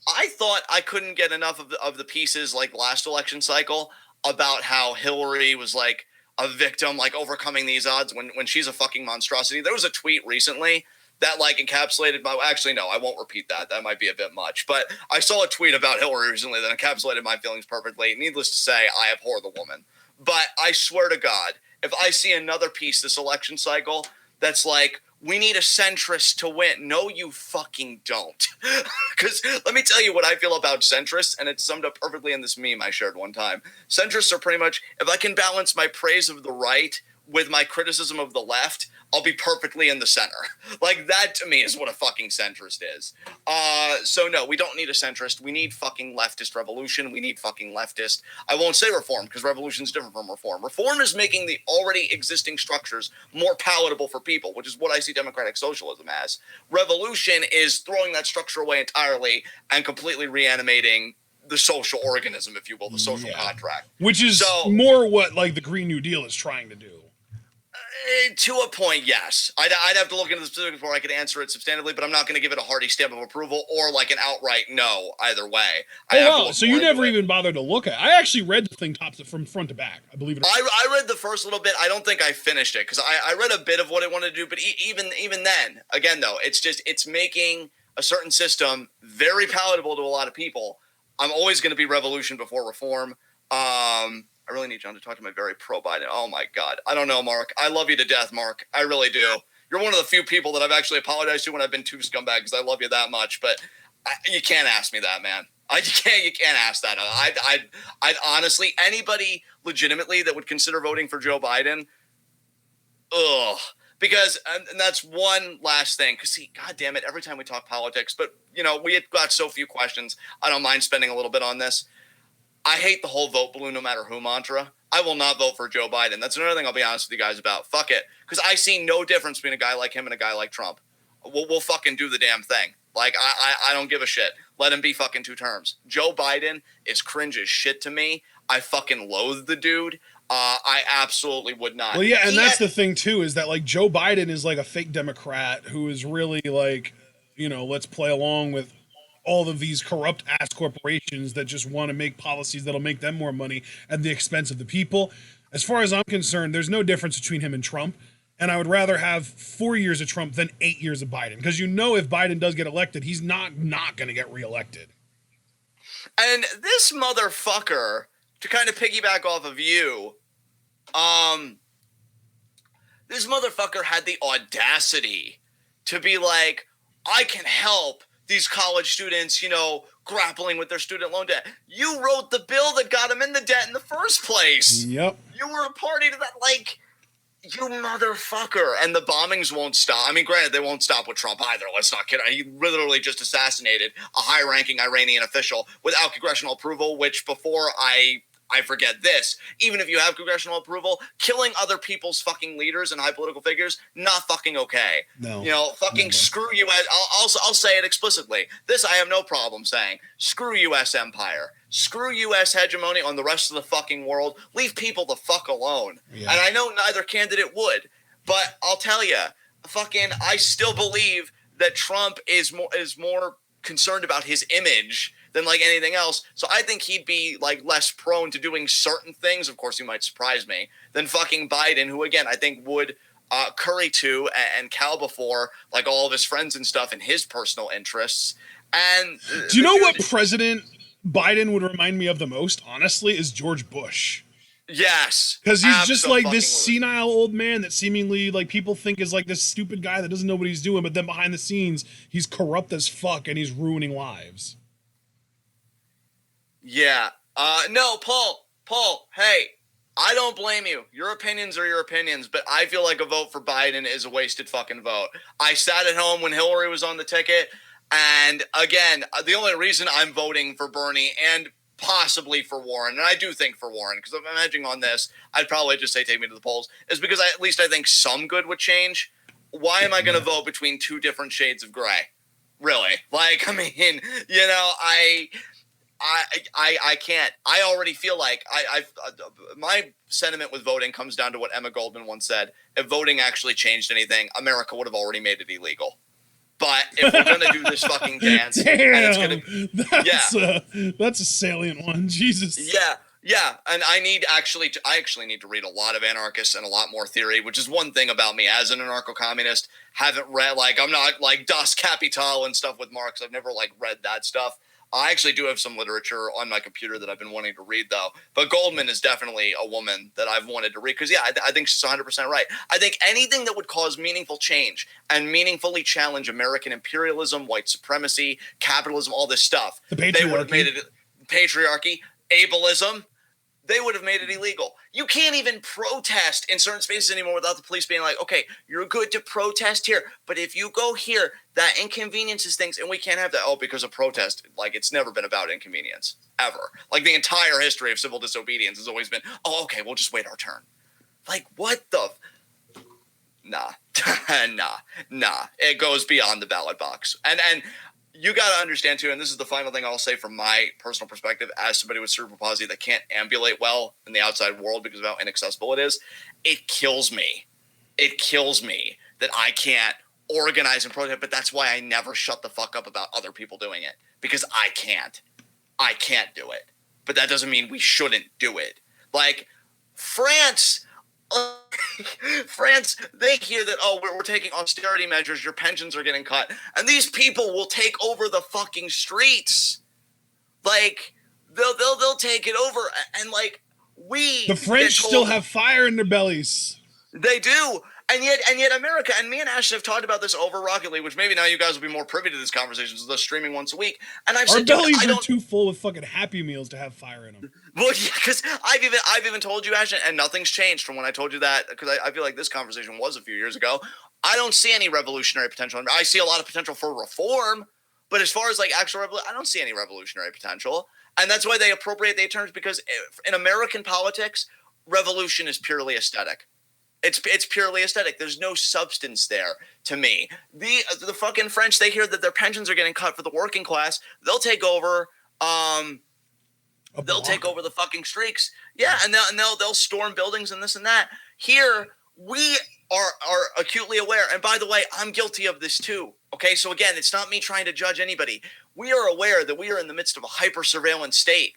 I thought I couldn't get enough of the pieces like last election cycle about how Hillary was like a victim, like overcoming these odds when she's a fucking monstrosity. There was a tweet recently that like encapsulated actually, no, I won't repeat that. That might be a bit much. But I saw a tweet about Hillary recently that encapsulated my feelings perfectly. Needless to say, I abhor the woman. But I swear to God, if I see another piece this election cycle that's like, we need a centrist to win. No, you fucking don't. Because let me tell you what I feel about centrists, and it's summed up perfectly in this meme I shared one time. Centrists are pretty much, if I can balance my praise of the right with my criticism of the left, I'll be perfectly in the center. Like, that to me is what a fucking centrist is. So no, we don't need a centrist. We need fucking leftist revolution. We need fucking leftist. I won't say reform, because revolution is different from reform. Reform is making the already existing structures more palatable for people, which is what I see democratic socialism as. Revolution is throwing that structure away entirely and completely reanimating the social organism, if you will, the social contract. Which is more what like the Green New Deal is trying to do. To a point, yes. I'd have to look into the specifics before I could answer it substantively, but I'm not going to give it a hearty stamp of approval or like an outright no either way. So you never even bothered to look at it. I actually read the thing from front to back. I believe it. I read the first little bit. I don't think I finished it because I read a bit of what it wanted to do, but even then, again though, it's making a certain system very palatable to a lot of people. I'm always going to be revolution before reform. I really need John to talk to my very pro-Biden. Oh, my God. I don't know, Mark. I love you to death, Mark. I really do. You're one of the few people that I've actually apologized to when I've been too scumbag because I love you that much. But you can't ask me that, man. You can't ask that. I'd honestly, anybody legitimately that would consider voting for Joe Biden, because, and that's one last thing. Because, see, God damn it, every time we talk politics, but, we had got so few questions, I don't mind spending a little bit on this. I hate the whole vote blue no matter who mantra. I will not vote for Joe Biden. That's another thing I'll be honest with you guys about. Fuck it. Because I see no difference between a guy like him and a guy like Trump. We'll fucking do the damn thing. Like, I don't give a shit. Let him be fucking 2 terms. Joe Biden is cringe as shit to me. I fucking loathe the dude. I absolutely would not. Well, yeah, and that's the thing, too, is that, like, Joe Biden is, like, a fake Democrat who is really, like, you know, let's play along with all of these corrupt-ass corporations that just want to make policies that'll make them more money at the expense of the people. As far as I'm concerned, there's no difference between him and Trump, and I would rather have 4 years of Trump than 8 years of Biden, because you know if Biden does get elected, he's not going to get reelected. And this motherfucker, to kind of piggyback off of you, this motherfucker had the audacity to be like, I can help these college students, you know, grappling with their student loan debt. You wrote the bill that got them in the debt in the first place. Yep. You were a party to that. Like, you motherfucker. And the bombings won't stop. I mean, granted, they won't stop with Trump either. Let's not kid. He literally just assassinated a high-ranking Iranian official without congressional approval, which before I forget this. Even if you have congressional approval, killing other people's fucking leaders and high political figures, not fucking okay. No. You know, fucking Never. Screw U.S. I'll say it explicitly. This I have no problem saying. Screw U.S. empire. Screw U.S. hegemony on the rest of the fucking world. Leave people the fuck alone. Yeah. And I know neither candidate would, but I'll tell you, fucking, I still believe that Trump is more concerned about his image than like anything else. So I think he'd be like less prone to doing certain things. Of course, he might surprise me than fucking Biden, who again, I think would curry to and cow before like all of his friends and stuff in his personal interests. And do you know what President Biden would remind me of the most, honestly, is George Bush. Yes. Because he's just like this senile old man that seemingly like people think is like this stupid guy that doesn't know what he's doing, but then behind the scenes, he's corrupt as fuck and he's ruining lives. Yeah. No, Paul, hey, I don't blame you. Your opinions are your opinions, but I feel like a vote for Biden is a wasted fucking vote. I sat at home when Hillary was on the ticket, and again, the only reason I'm voting for Bernie and possibly for Warren, and I do think for Warren, because if I'm hedging on this, I'd probably just say take me to the polls, is because at least I think some good would change. Why am I going to vote between 2 different shades of gray? Really? Like, I mean, you know, I can't. I already feel like my sentiment with voting comes down to what Emma Goldman once said. If voting actually changed anything, America would have already made it illegal. But if we're going to do this fucking dance, damn, and it's going to that's a salient one. Jesus. Yeah, and I actually need to read a lot of anarchists and a lot more theory, which is one thing about me as an anarcho-communist. Haven't read, like, I'm not like Das Kapital and stuff with Marx. I've never like read that stuff. I actually do have some literature on my computer that I've been wanting to read, though. But Goldman is definitely a woman that I've wanted to read because, yeah, I think she's 100% right. I think anything that would cause meaningful change and meaningfully challenge American imperialism, white supremacy, capitalism, all this stuff, they would have made it patriarchy, ableism. They would have made it illegal. You can't even protest in certain spaces anymore without the police being like, okay, you're good to protest here, but if you go here, that inconveniences things, and we can't have that. Oh, because of protest. Like, it's never been about inconvenience, ever. Like, the entire history of civil disobedience has always been, oh, okay, we'll just wait our turn. Like, what the? Nah. Nah. It goes beyond the ballot box. And you got to understand, too, and this is the final thing I'll say from my personal perspective as somebody with cerebral palsy that can't ambulate well in the outside world because of how inaccessible it is. It kills me. It kills me that I can't organize and protest, but that's why I never shut the fuck up about other people doing it, because I can't. I can't do it. But that doesn't mean we shouldn't do it. Like, France, they hear that, oh, we're taking austerity measures, your pensions are getting cut, and these people will take over the fucking streets. Like, they'll take it over, and like, the French still have fire in their bellies. They do. And yet America, and me and Ashton have talked about this over Rocket League, which maybe now you guys will be more privy to this conversation, so they're streaming once a week. And I've Our said, bellies are too full with fucking Happy Meals to have fire in them. Well, yeah, because I've even told you, Ashton, and nothing's changed from when I told you that, because I feel like this conversation was a few years ago. I don't see any revolutionary potential. I see a lot of potential for reform, But as far as like actual revolution, I don't see any revolutionary potential. And that's why they appropriate the terms, because in American politics, revolution is purely aesthetic. It's purely aesthetic. There's no substance there to me. The fucking French, they hear that their pensions are getting cut for the working class. They'll take over. They'll take over the fucking streets. Yeah, and they'll storm buildings and this and that. Here we are acutely aware. And by the way, I'm guilty of this too. Okay, so again, it's not me trying to judge anybody. We are aware that we are in the midst of a hyper surveillance state.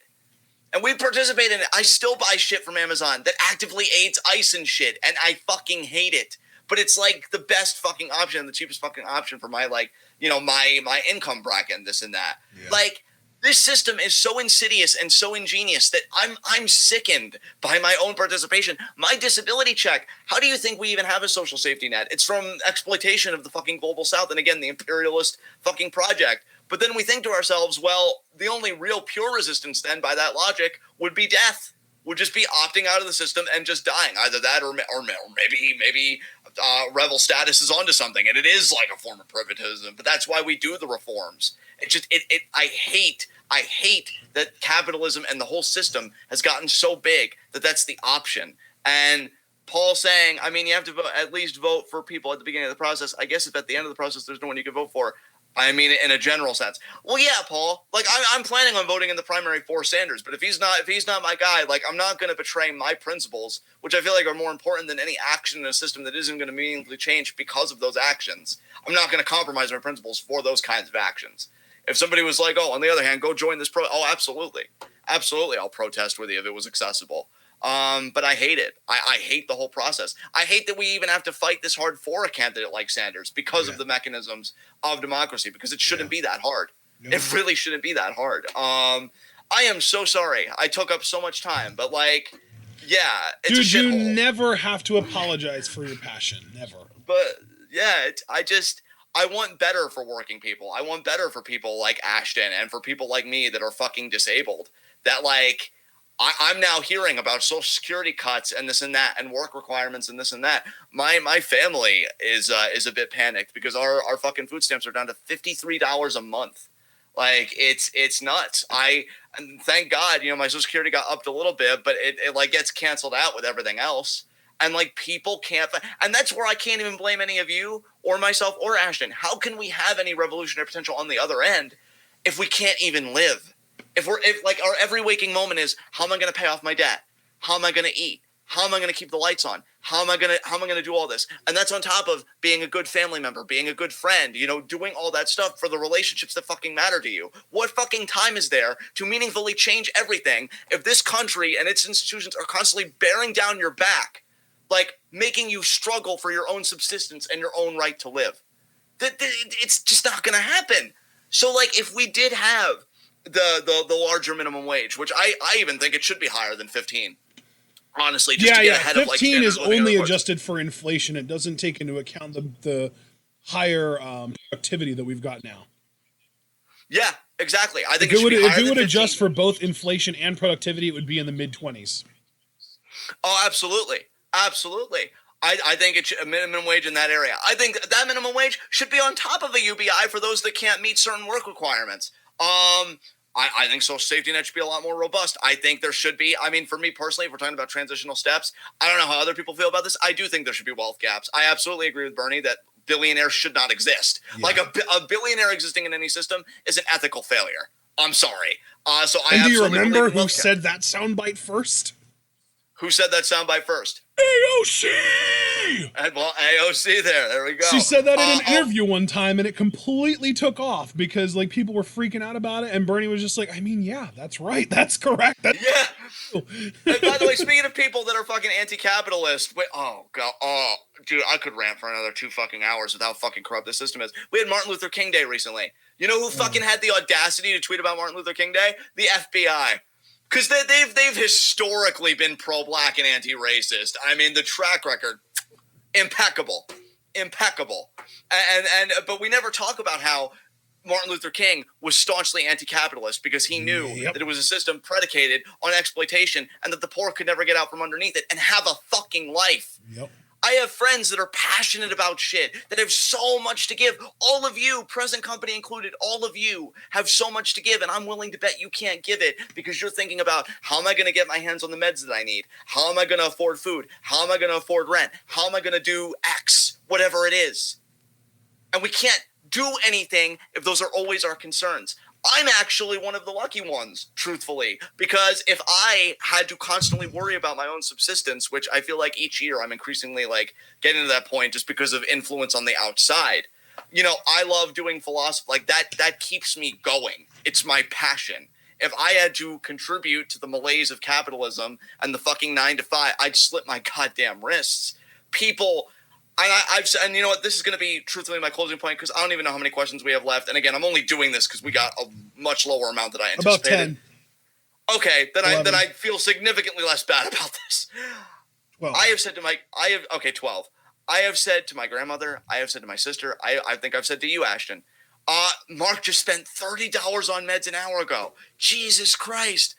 And we participate in it. I still buy shit from Amazon that actively aids ICE and shit, and I fucking hate it. But it's like the best fucking option, the cheapest fucking option for my like, my income bracket and this and that. Yeah. Like, this system is so insidious and so ingenious that I'm sickened by my own participation. My disability check, how do you think we even have a social safety net? It's from exploitation of the fucking global south and again, the imperialist fucking project. But then we think to ourselves, well, the only real pure resistance then by that logic would be death, would just be opting out of the system and just dying. Either that or maybe rebel status is onto something and it is like a form of privatism. But that's why we do the reforms. I hate that capitalism and the whole system has gotten so big that that's the option. And Paul saying, I mean, you have to at least vote for people at the beginning of the process. I guess if at the end of the process there's no one you can vote for, I mean, in a general sense. Well, yeah, Paul. Like, I'm planning on voting in the primary for Sanders, but if he's not my guy, like, I'm not going to betray my principles, which I feel like are more important than any action in a system that isn't going to meaningfully change because of those actions. I'm not going to compromise my principles for those kinds of actions. If somebody was like, oh, on the other hand, go join this absolutely, I'll protest with you if it was accessible. But I hate it. I hate the whole process. I hate that we even have to fight this hard for a candidate like Sanders because of the mechanisms of democracy, because it shouldn't be that hard. No. It really shouldn't be that hard. I am so sorry. I took up so much time, but like, yeah, it's a shithole. You never have to apologize for your passion. Never. But yeah, I want better for working people. I want better for people like Ashton and for people like me that are fucking disabled. That like, I'm now hearing about Social Security cuts and this and that and work requirements and this and that. My family is a bit panicked because our fucking food stamps are down to $53 a month. Like it's nuts. And thank God, my Social Security got upped a little bit, but it like gets canceled out with everything else. And like people can't, and that's where I can't even blame any of you or myself or Ashton. How can we have any revolutionary potential on the other end if we can't even live? If like our every waking moment is, how am I going to pay off my debt? How am I going to eat? How am I going to keep the lights on? How am I going to do all this? And that's on top of being a good family member, being a good friend, doing all that stuff for the relationships that fucking matter to you. What fucking time is there to meaningfully change everything if this country and its institutions are constantly bearing down your back, like making you struggle for your own subsistence and your own right to live? It's just not going to happen. So like if we did have the larger minimum wage, which I even think it should be higher than 15. Honestly, just to get ahead 15 of like 15 is only adjusted for inflation. It doesn't take into account the higher productivity that we've got now. Yeah, exactly. I think if it would adjust for both inflation and productivity, it would be in the mid-20s. Oh, absolutely. Absolutely. I think it's a minimum wage in that area. I think that minimum wage should be on top of a UBI for those that can't meet certain work requirements. I think social safety net should be a lot more robust. I think there should be, I mean, for me personally, if we're talking about transitional steps, I don't know how other people feel about this. I do think there should be wealth gaps. I absolutely agree with Bernie that billionaires should not exist. Yeah. Like a billionaire existing in any system is an ethical failure. I'm sorry. And do you remember who said that soundbite first? Who said that soundbite first? AOC! And well, AOC there we go. She said that in an interview one time, and it completely took off because like people were freaking out about it, and Bernie was just like, I mean, yeah, that's right, that's correct. Yeah. And by the way, speaking of people that are fucking anti-capitalist, dude, I could rant for another 2 fucking hours with how fucking corrupt this system is. We had Martin Luther King Day recently. You know who fucking had the audacity to tweet about Martin Luther King Day? The FBI. Because they've historically been pro-black and anti-racist. I mean, the track record, impeccable. But we never talk about how Martin Luther King was staunchly anti-capitalist because he knew that it was a system predicated on exploitation and that the poor could never get out from underneath it and have a fucking life. Yep. I have friends that are passionate about shit, that have so much to give. All of you, present company included, all of you have so much to give, and I'm willing to bet you can't give it because you're thinking about, how am I going to get my hands on the meds that I need? How am I going to afford food? How am I going to afford rent? How am I going to do X, whatever it is? And we can't do anything if those are always our concerns. I'm actually one of the lucky ones, truthfully, because if I had to constantly worry about my own subsistence, which I feel like each year I'm increasingly like getting to that point just because of influence on the outside. You know, I love doing philosophy like that keeps me going. It's my passion. If I had to contribute to the malaise of capitalism and the fucking 9 to 5, I'd slit my goddamn wrists. People, and you know what? This is going to be truthfully my closing point because I don't even know how many questions we have left. And again, I'm only doing this because we got a much lower amount than I anticipated. About 10. Okay, then I feel significantly less bad about this. 12. I have said to 12. I have said to my grandmother. I have said to my sister. I think I've said to you, Ashton. Mark just spent $30 on meds an hour ago. Jesus Christ.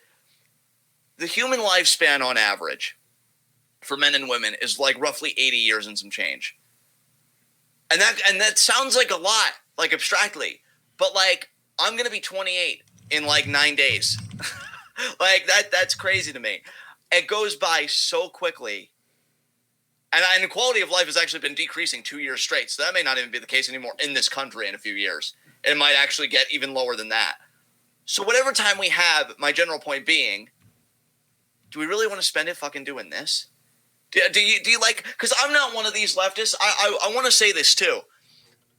The human lifespan on average for men and women is like roughly 80 years and some change. And that sounds like a lot, like abstractly, but like I'm going to be 28 in like 9 days. Like that's crazy to me. It goes by so quickly. And the quality of life has actually been decreasing 2 years straight. So that may not even be the case anymore in this country in a few years. It might actually get even lower than that. So whatever time we have, my general point being, do we really want to spend it fucking doing this? Do you like, because I'm not one of these leftists. I want to say this too,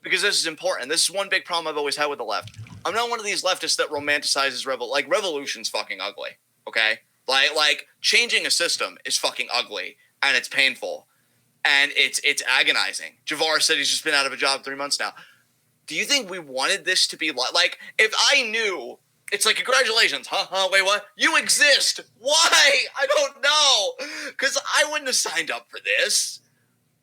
because this is important. This is one big problem I've always had with the left. I'm not one of these leftists that romanticizes revolution's fucking ugly. Okay? Like changing a system is fucking ugly and it's painful and it's agonizing. Javar said he's just been out of a job 3 months now. Do you think we wanted this to be like if I knew? It's like, congratulations. Wait, what? You exist. Why? I don't know. Because I wouldn't have signed up for this.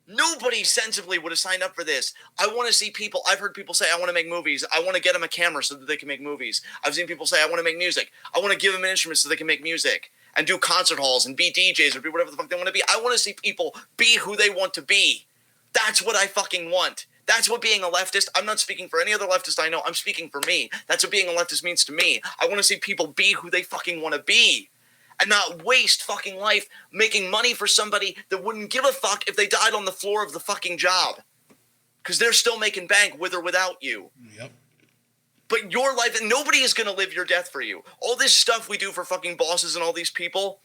Nobody sensibly would have signed up for this. I want to see people. I've heard people say, I want to make movies. I want to get them a camera so that they can make movies. I've seen people say, I want to make music. I want to give them an instrument so they can make music and do concert halls and be DJs or be whatever the fuck they want to be. I want to see people be who they want to be. That's what I fucking want. That's what being a leftist, I'm not speaking for any other leftist I know, I'm speaking for me. That's what being a leftist means to me. I want to see people be who they fucking want to be and not waste fucking life making money for somebody that wouldn't give a fuck if they died on the floor of the fucking job. Because they're still making bank with or without you. Yep. But your life, and nobody is going to live your death for you. All this stuff we do for fucking bosses and all these people,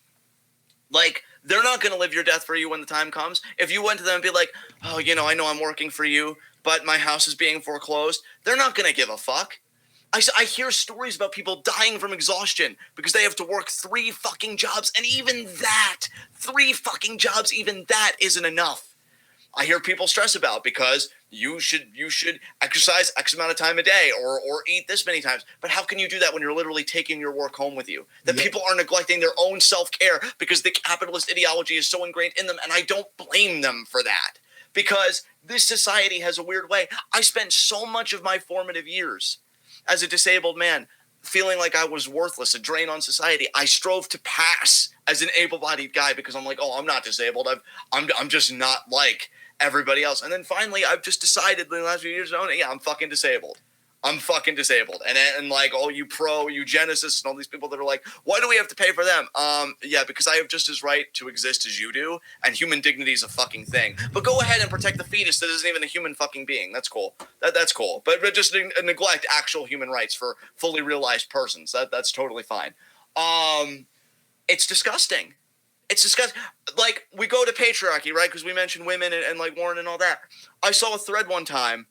like, they're not going to live your death for you when the time comes. If you went to them and be like, oh, you know, I know I'm working for you, but my house is being foreclosed, they're not going to give a fuck. I hear stories about people dying from exhaustion because they have to work 3 fucking jobs, and even that, 3 fucking jobs, even that isn't enough. I hear people stress about because you should exercise X amount of time a day or eat this many times. But how can you do that when you're literally taking your work home with you? That people are neglecting their own self-care because the capitalist ideology is so ingrained in them, and I don't blame them for that. Because this society has a weird way. I spent so much of my formative years as a disabled man feeling like I was worthless, a drain on society. I strove to pass as an able-bodied guy because I'm like, oh, I'm not disabled. I'm just not like everybody else. And then finally, I've just decided in the last few years, oh, yeah, I'm fucking disabled. I'm fucking disabled. And like all you pro-eugenicists and all these people that are like, why do we have to pay for them? Yeah, because I have just as right to exist as you do, and human dignity is a fucking thing. But go ahead and protect the fetus that isn't even a human fucking being. That's cool. That's cool. But just neglect actual human rights for fully realized persons. That's totally fine. It's disgusting. It's disgusting. Like, we go to patriarchy, right? Because we mentioned women and like Warren and all that. I saw a thread one time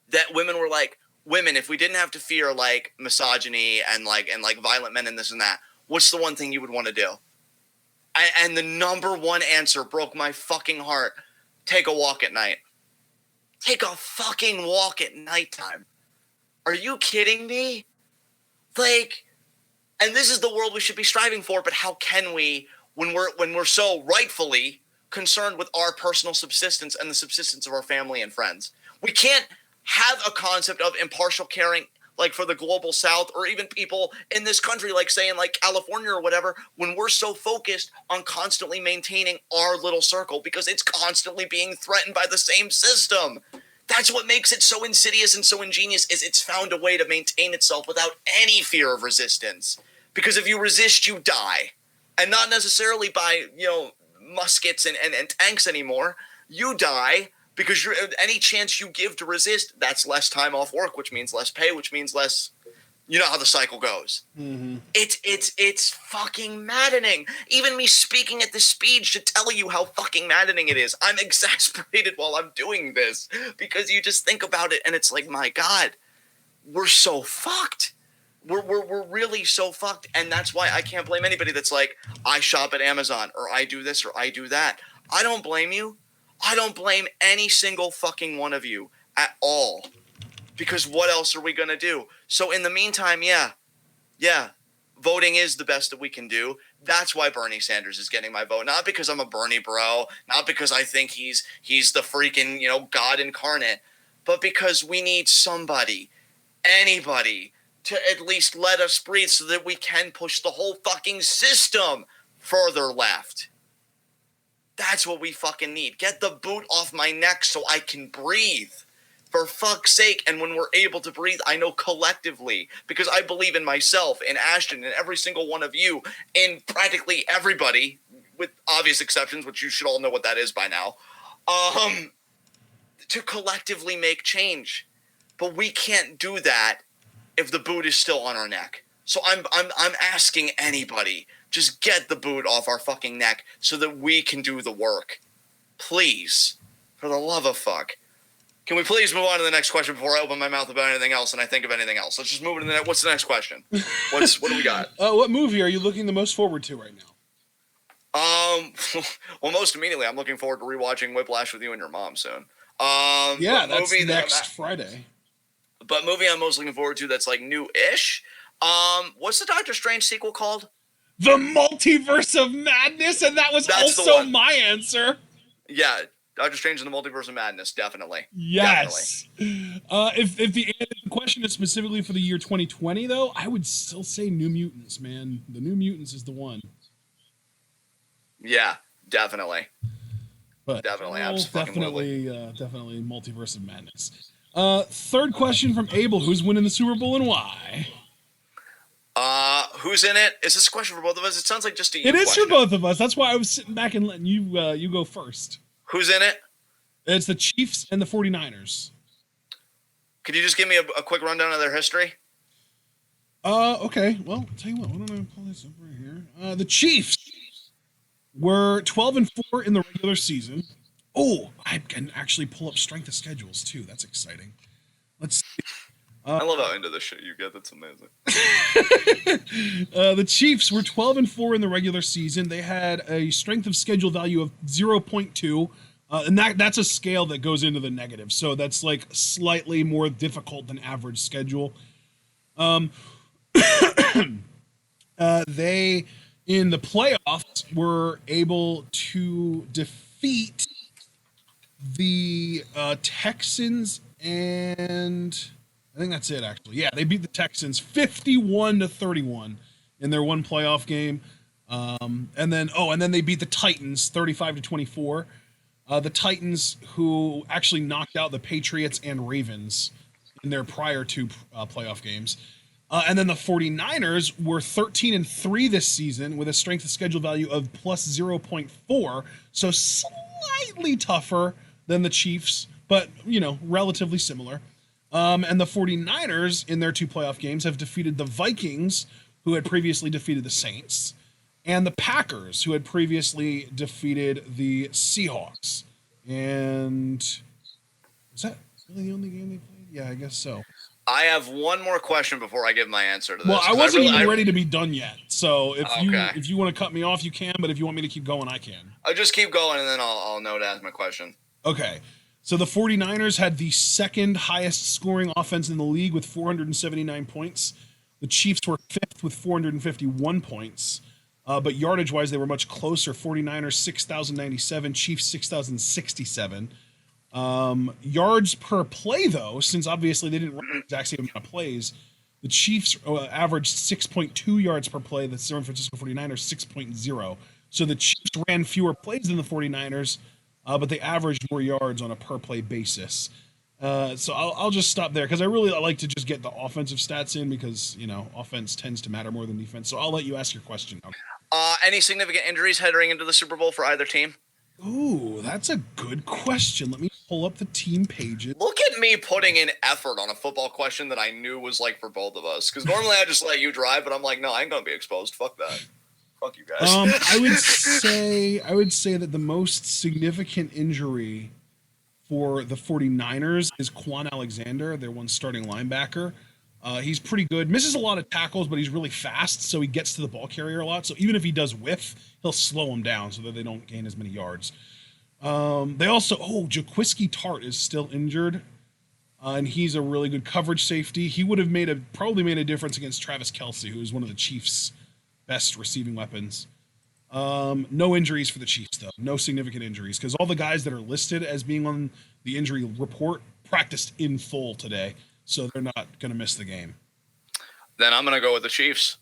that women were like, women, if we didn't have to fear like misogyny and like violent men and this and that, what's the one thing you would want to do? And the number one answer broke my fucking heart. Take a walk at night. Take a fucking walk at nighttime. Are you kidding me? Like, and this is the world we should be striving for, but how can we when we're so rightfully concerned with our personal subsistence and the subsistence of our family and friends? We can't have a concept of impartial caring like for the global South, or even people in this country, like saying like California or whatever, when we're so focused on constantly maintaining our little circle because it's constantly being threatened by the same system. That's what makes it so insidious and so ingenious, is it's found a way to maintain itself without any fear of resistance. Because if you resist, you die. And not necessarily by, muskets and tanks anymore. You die because any chance you give to resist, that's less time off work, which means less pay, which means less. You know how the cycle goes. Mm-hmm. It's fucking maddening. Even me speaking at this speed should tell you how fucking maddening it is. I'm exasperated while I'm doing this because you just think about it and it's like, my God, we're so fucked. We're really so fucked, and that's why I can't blame anybody that's like, I shop at Amazon, or I do this, or I do that. I don't blame you. I don't blame any single fucking one of you at all, because what else are we gonna do? So in the meantime, yeah, voting is the best that we can do. That's why Bernie Sanders is getting my vote, not because I'm a Bernie bro, not because I think he's the freaking God incarnate, but because we need somebody, anybody, to at least let us breathe so that we can push the whole fucking system further left. That's what we fucking need. Get the boot off my neck so I can breathe. For fuck's sake. And when we're able to breathe, I know collectively, because I believe in myself, in Ashton, in every single one of you, in practically everybody, with obvious exceptions, which you should all know what that is by now, to collectively make change. But we can't do that if the boot is still on our neck. So I'm asking anybody, just get the boot off our fucking neck so that we can do the work. Please. For the love of fuck. Can we please move on to the next question before I open my mouth about anything else and I think of anything else? Let's just move into the next. What's the next question? What do we got? What movie are you looking the most forward to right now? Well, most immediately, I'm looking forward to rewatching Whiplash with you and your mom soon. Yeah, that's next Friday. But movie I'm most looking forward to that's like new-ish. What's the Doctor Strange sequel called? The Multiverse of Madness, and that's also my answer. Yeah, Doctor Strange and the Multiverse of Madness, definitely. Yes. Definitely. If the question is specifically for the year 2020, though, I would still say New Mutants, man. The New Mutants is the one. Yeah, definitely. But definitely Multiverse of Madness. Third question from Abel: who's winning the Super Bowl and why? Who's in it? Is this a question for both of us? It sounds like just a you It is question. for both of us. That's why I was sitting back and letting you go first. Who's in it? It's the Chiefs and the 49ers. Could you just give me a quick rundown of their history? Okay. Well, I'll tell you what. Why don't I pull this up right here? The Chiefs were 12-4 in the regular season. Oh, I can actually pull up strength of schedules too. That's exciting. Let's see. I love how into this shit you get. That's amazing. The Chiefs were 12-4 in the regular season. They had a strength of schedule value of 0.2, and that's a scale that goes into the negative. So that's like slightly more difficult than average schedule. They in the playoffs were able to defeat the Texans, and I think that's it, actually. Yeah, they beat the Texans 51-31 in their one playoff game. And then they beat the Titans 35-24. The Titans, who actually knocked out the Patriots and Ravens in their prior two playoff games. And then the 49ers were 13-3 this season with a strength of schedule value of plus 0.4. So slightly tougher than the Chiefs, but, relatively similar. And the 49ers in their two playoff games have defeated the Vikings, who had previously defeated the Saints, and the Packers, who had previously defeated the Seahawks. And is that really the only game they played? Yeah, I guess so. I have one more question before I give my answer to this. Well, I wasn't even ready to be done yet. So if you want to cut me off, you can. But if you want me to keep going, I can. I'll just keep going, and then I'll know to ask my question. Okay. So the 49ers had the second highest scoring offense in the league with 479 points. The Chiefs were fifth with 451 points. But yardage-wise, they were much closer. 49ers, 6,097. Chiefs, 6,067. Yards per play, though, since obviously they didn't run the exact same amount of plays, the Chiefs averaged 6.2 yards per play. The San Francisco 49ers 6.0. So the Chiefs ran fewer plays than the 49ers, but they averaged more yards on a per play basis. So I'll just stop there because I like to just get the offensive stats in because, offense tends to matter more than defense. So I'll let you ask your question now. Any significant injuries heading into the Super Bowl for either team? Ooh, that's a good question. Let me pull up the team pages. Look at me putting in effort on a football question that I knew was like for both of us. Because normally I just let you drive, but I'm like, no, I ain't gonna be exposed. Fuck that. Fuck you guys. I would say that the most significant injury for the 49ers is Quan Alexander, their one starting linebacker. He's pretty good. Misses a lot of tackles, but he's really fast, so he gets to the ball carrier a lot. So even if he does whiff, he'll slow him down so that they don't gain as many yards. They also, Jaquiski Tart is still injured, and he's a really good coverage safety. He would have probably made a difference against Travis Kelce, who is one of the Chiefs' best receiving weapons. No injuries for the Chiefs, though. No significant injuries, because all the guys that are listed as being on the injury report practiced in full today. So they're not going to miss the game. Then I'm going to go with the Chiefs.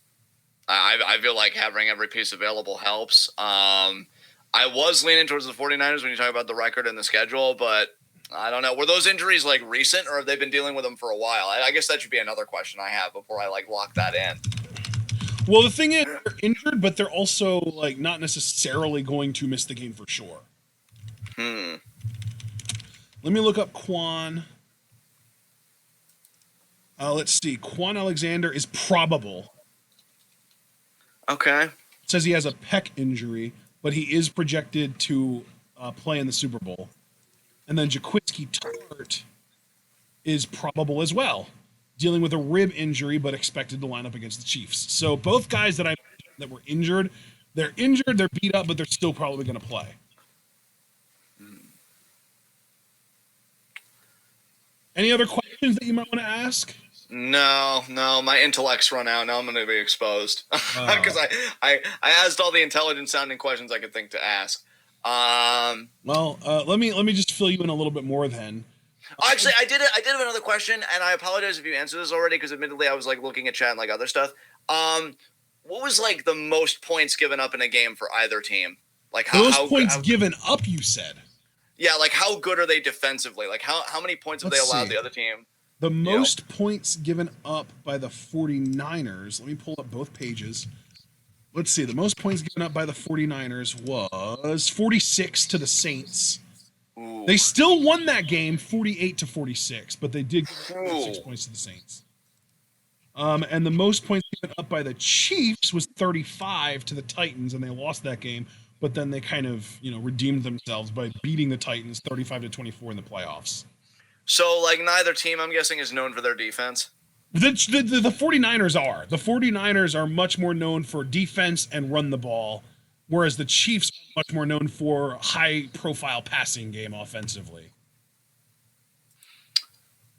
I feel like having every piece available helps. I was leaning towards the 49ers when you talk about the record and the schedule, but I don't know. Were those injuries like recent or have they been dealing with them for a while? I guess that should be another question I have before I lock that in. Well, the thing is, they're injured, but they're also not necessarily going to miss the game for sure. Let me look up Quan. Let's see. Quan Alexander is probable. Okay. It says he has a pec injury, but he is projected to play in the Super Bowl. And then Jaquiski Tart is probable as well, dealing with a rib injury, but expected to line up against the Chiefs. So both guys that were injured, they're beat up, but they're still probably going to play. Any other questions that you might want to ask? No, my intellect's run out. Now I'm going to be exposed because I asked all the intelligent sounding questions I could think to ask. Let me just fill you in a little bit more then. Actually, I did have another question, and I apologize if you answered this already because admittedly I was looking at chat and other stuff. What was the most points given up in a game for either team? How points given up? You said. Yeah, how good are they defensively? How many points have they allowed the other team? The most points given up by the 49ers, let me pull up both pages. Let's see, the most points given up by the 49ers was 46 to the Saints. Ooh. They still won that game 48-46, but they did give 46 points to the Saints. And the most points given up by the Chiefs was 35 to the Titans, and they lost that game, but then they kind of, redeemed themselves by beating the Titans 35-24 in the playoffs. So, neither team, I'm guessing, is known for their defense? The 49ers are. The 49ers are much more known for defense and run the ball, whereas the Chiefs are much more known for high-profile passing game offensively.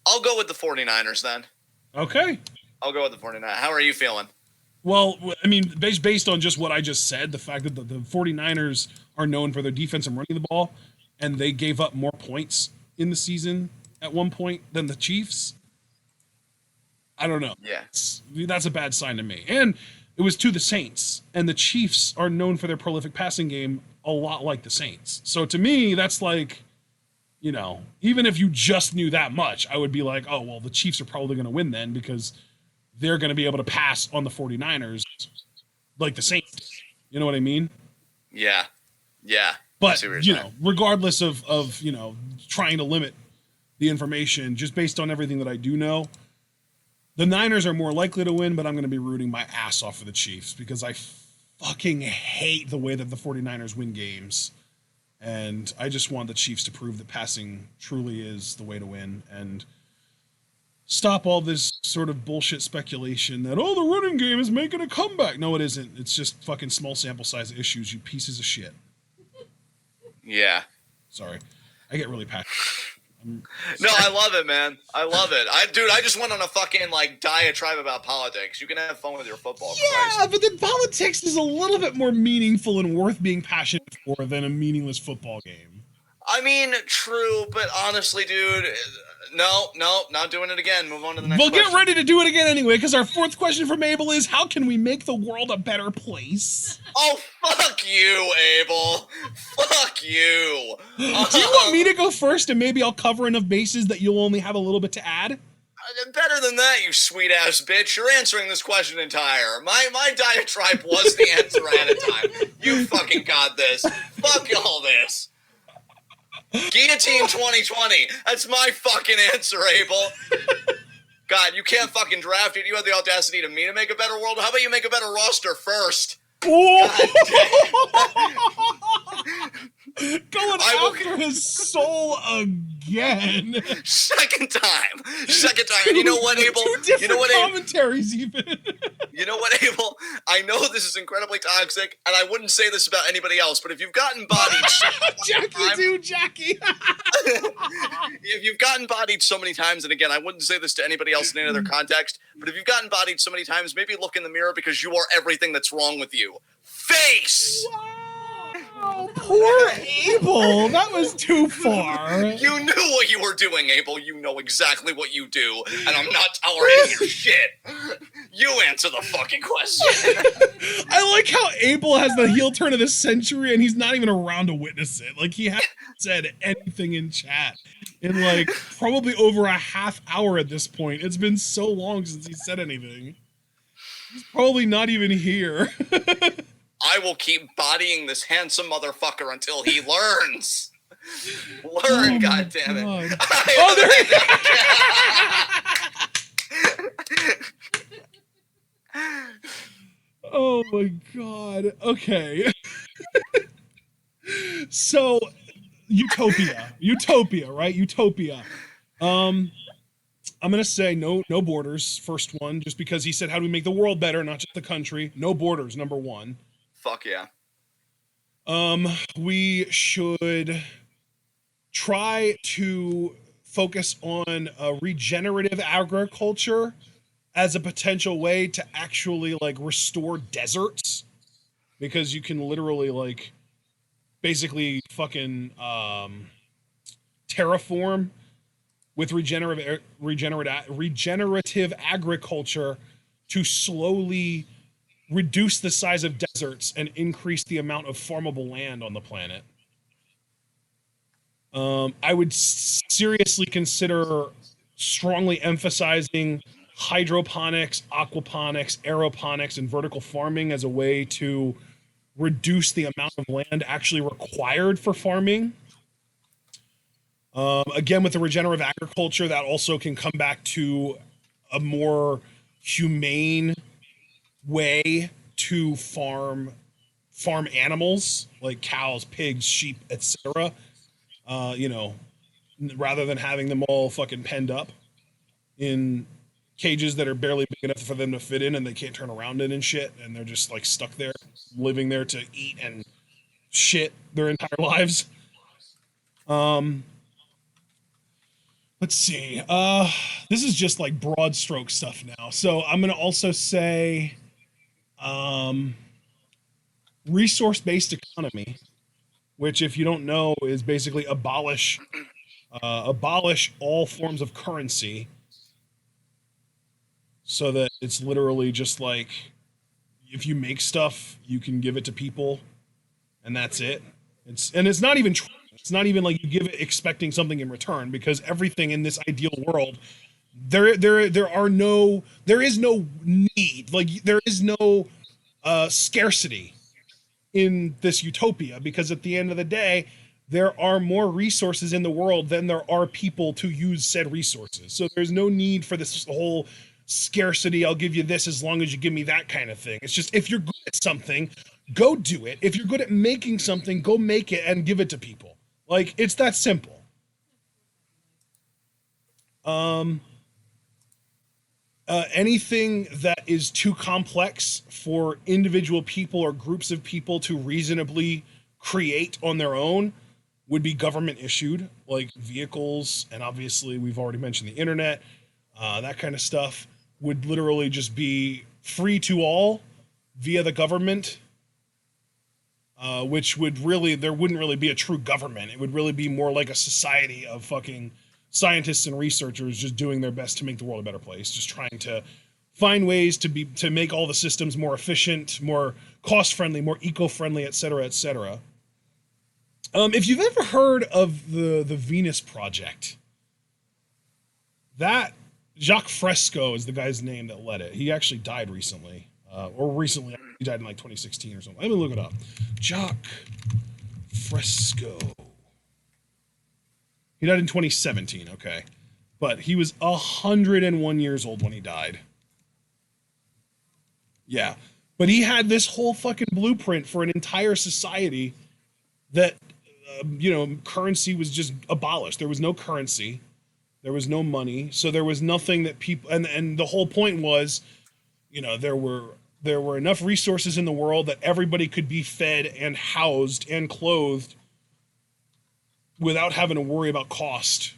I'll go with the 49ers then. Okay. I'll go with the 49ers. How are you feeling? Well, I mean, based on just what I just said, the fact that the 49ers are known for their defense and running the ball, and they gave up more points in the season at one point than the Chiefs, I don't know. Yeah. That's a bad sign to me. And it was to the Saints, and the Chiefs are known for their prolific passing game a lot like the Saints. So to me, that's even if you just knew that much, I would be like, oh, well, the Chiefs are probably going to win then because they're going to be able to pass on the 49ers like the Saints. You know what I mean? Yeah. Yeah. But, regardless of trying to limit the information, just based on everything that I do know, the Niners are more likely to win, but I'm going to be rooting my ass off for the Chiefs because I fucking hate the way that the 49ers win games. And I just want the Chiefs to prove that passing truly is the way to win and stop all this sort of bullshit speculation that, the running game is making a comeback. No, it isn't. It's just fucking small sample size issues, you pieces of shit. Yeah. Sorry. I get really passionate. No, I love it, man. I love it. I just went on a fucking diatribe about politics. You can have fun with your football. Yeah, Christ. but then politics is a little bit more meaningful and worth being passionate for than a meaningless football game. I mean, true, but honestly, dude, no, not doing it again. Move on to the next We'll question. get ready to do it again anyway, because our fourth question from Abel is, how can we make the world a better place? Oh, fuck you, Abel. Fuck you. Do you want me to go first, and maybe I'll cover enough bases that you'll only have a little bit to add? Better than that, you sweet-ass bitch. You're answering this question entire. My diatribe was the answer ahead of time. You fucking got this. Fuck all this. Guillotine 2020. That's my fucking answer, Abel. God, you can't fucking draft it. You have the audacity to me to make a better world. How about you make a better roster first? Going after his soul again. Second time. And you know what, Abel? You know what, commentaries even. You know what, Abel? I know this is incredibly toxic, and I wouldn't say this about anybody else, but if you've gotten bodied Jackie. If you've gotten bodied so many times, and again, I wouldn't say this to anybody else in any other context, but if you've gotten bodied so many times, maybe look in the mirror because you are everything that's wrong with you. Face! Oh, poor Abel. That was too far. You knew what you were doing, Abel. You know exactly what you do, and I'm not tolerating your shit. You answer the fucking question. I like how Abel has the heel turn of the century, and he's not even around to witness it. Like, he hasn't said anything in chat in, like, probably over a half hour at this point. It's been so long since he said anything. He's probably not even here. I will keep bodying this handsome motherfucker until he learns. Learn, goddammit. Oh, there. Oh my god. Okay. So, Utopia, right? Utopia. I'm gonna say no borders. First one, just because he said, "How do we make the world better, not just the country?" No borders. Number one. Fuck yeah. We should try to focus on regenerative agriculture as a potential way to actually, like, restore deserts, because you can literally, like, basically fucking terraform with regenerative agriculture to slowly reduce the size of deserts and increase the amount of farmable land on the planet. I would seriously consider strongly emphasizing hydroponics, aquaponics, aeroponics, and vertical farming as a way to reduce the amount of land actually required for farming. Again, with the regenerative agriculture, that also can come back to a more humane way to farm animals like cows, pigs, sheep, etc. Rather than having them all fucking penned up in cages that are barely big enough for them to fit in and they can't turn around in and shit, and they're just like stuck there, living there to eat and shit their entire lives. Let's see. This is just like broad stroke stuff now. So I'm gonna also say resource-based economy, which, if you don't know, is basically abolish all forms of currency, so that it's literally just like, if you make stuff, you can give it to people, and that's it. It's not even it's not even like you give it expecting something in return, because everything in this ideal world, there is no need, like there is no scarcity in this utopia, because at the end of the day, there are more resources in the world than there are people to use said resources. So there's no need for this whole scarcity, I'll give you this as long as you give me that kind of thing. It's just, if you're good at something, go do it. If you're good at making something, go make it and give it to people. Like, it's that simple. Anything that is too complex for individual people or groups of people to reasonably create on their own would be government issued, like vehicles, and obviously we've already mentioned the internet. That kind of stuff would literally just be free to all via the government. which would really, there wouldn't really be a true government. It would really be more like a society of fucking scientists and researchers just doing their best to make the world a better place, just trying to find ways to make all the systems more efficient, more cost friendly, more eco friendly, et cetera, et cetera. If you've ever heard of the Venus Project, that Jacques Fresco is the guy's name that led it. He actually died recently, he died in like 2016 or something. Let me look it up. Jacques Fresco. He died in 2017. Okay, but he was 101 years old when he died. Yeah, but he had this whole fucking blueprint for an entire society that, currency was just abolished. There was no currency. There was no money, so there was nothing that people, and the whole point was, there were enough resources in the world that everybody could be fed and housed and clothed without having to worry about cost,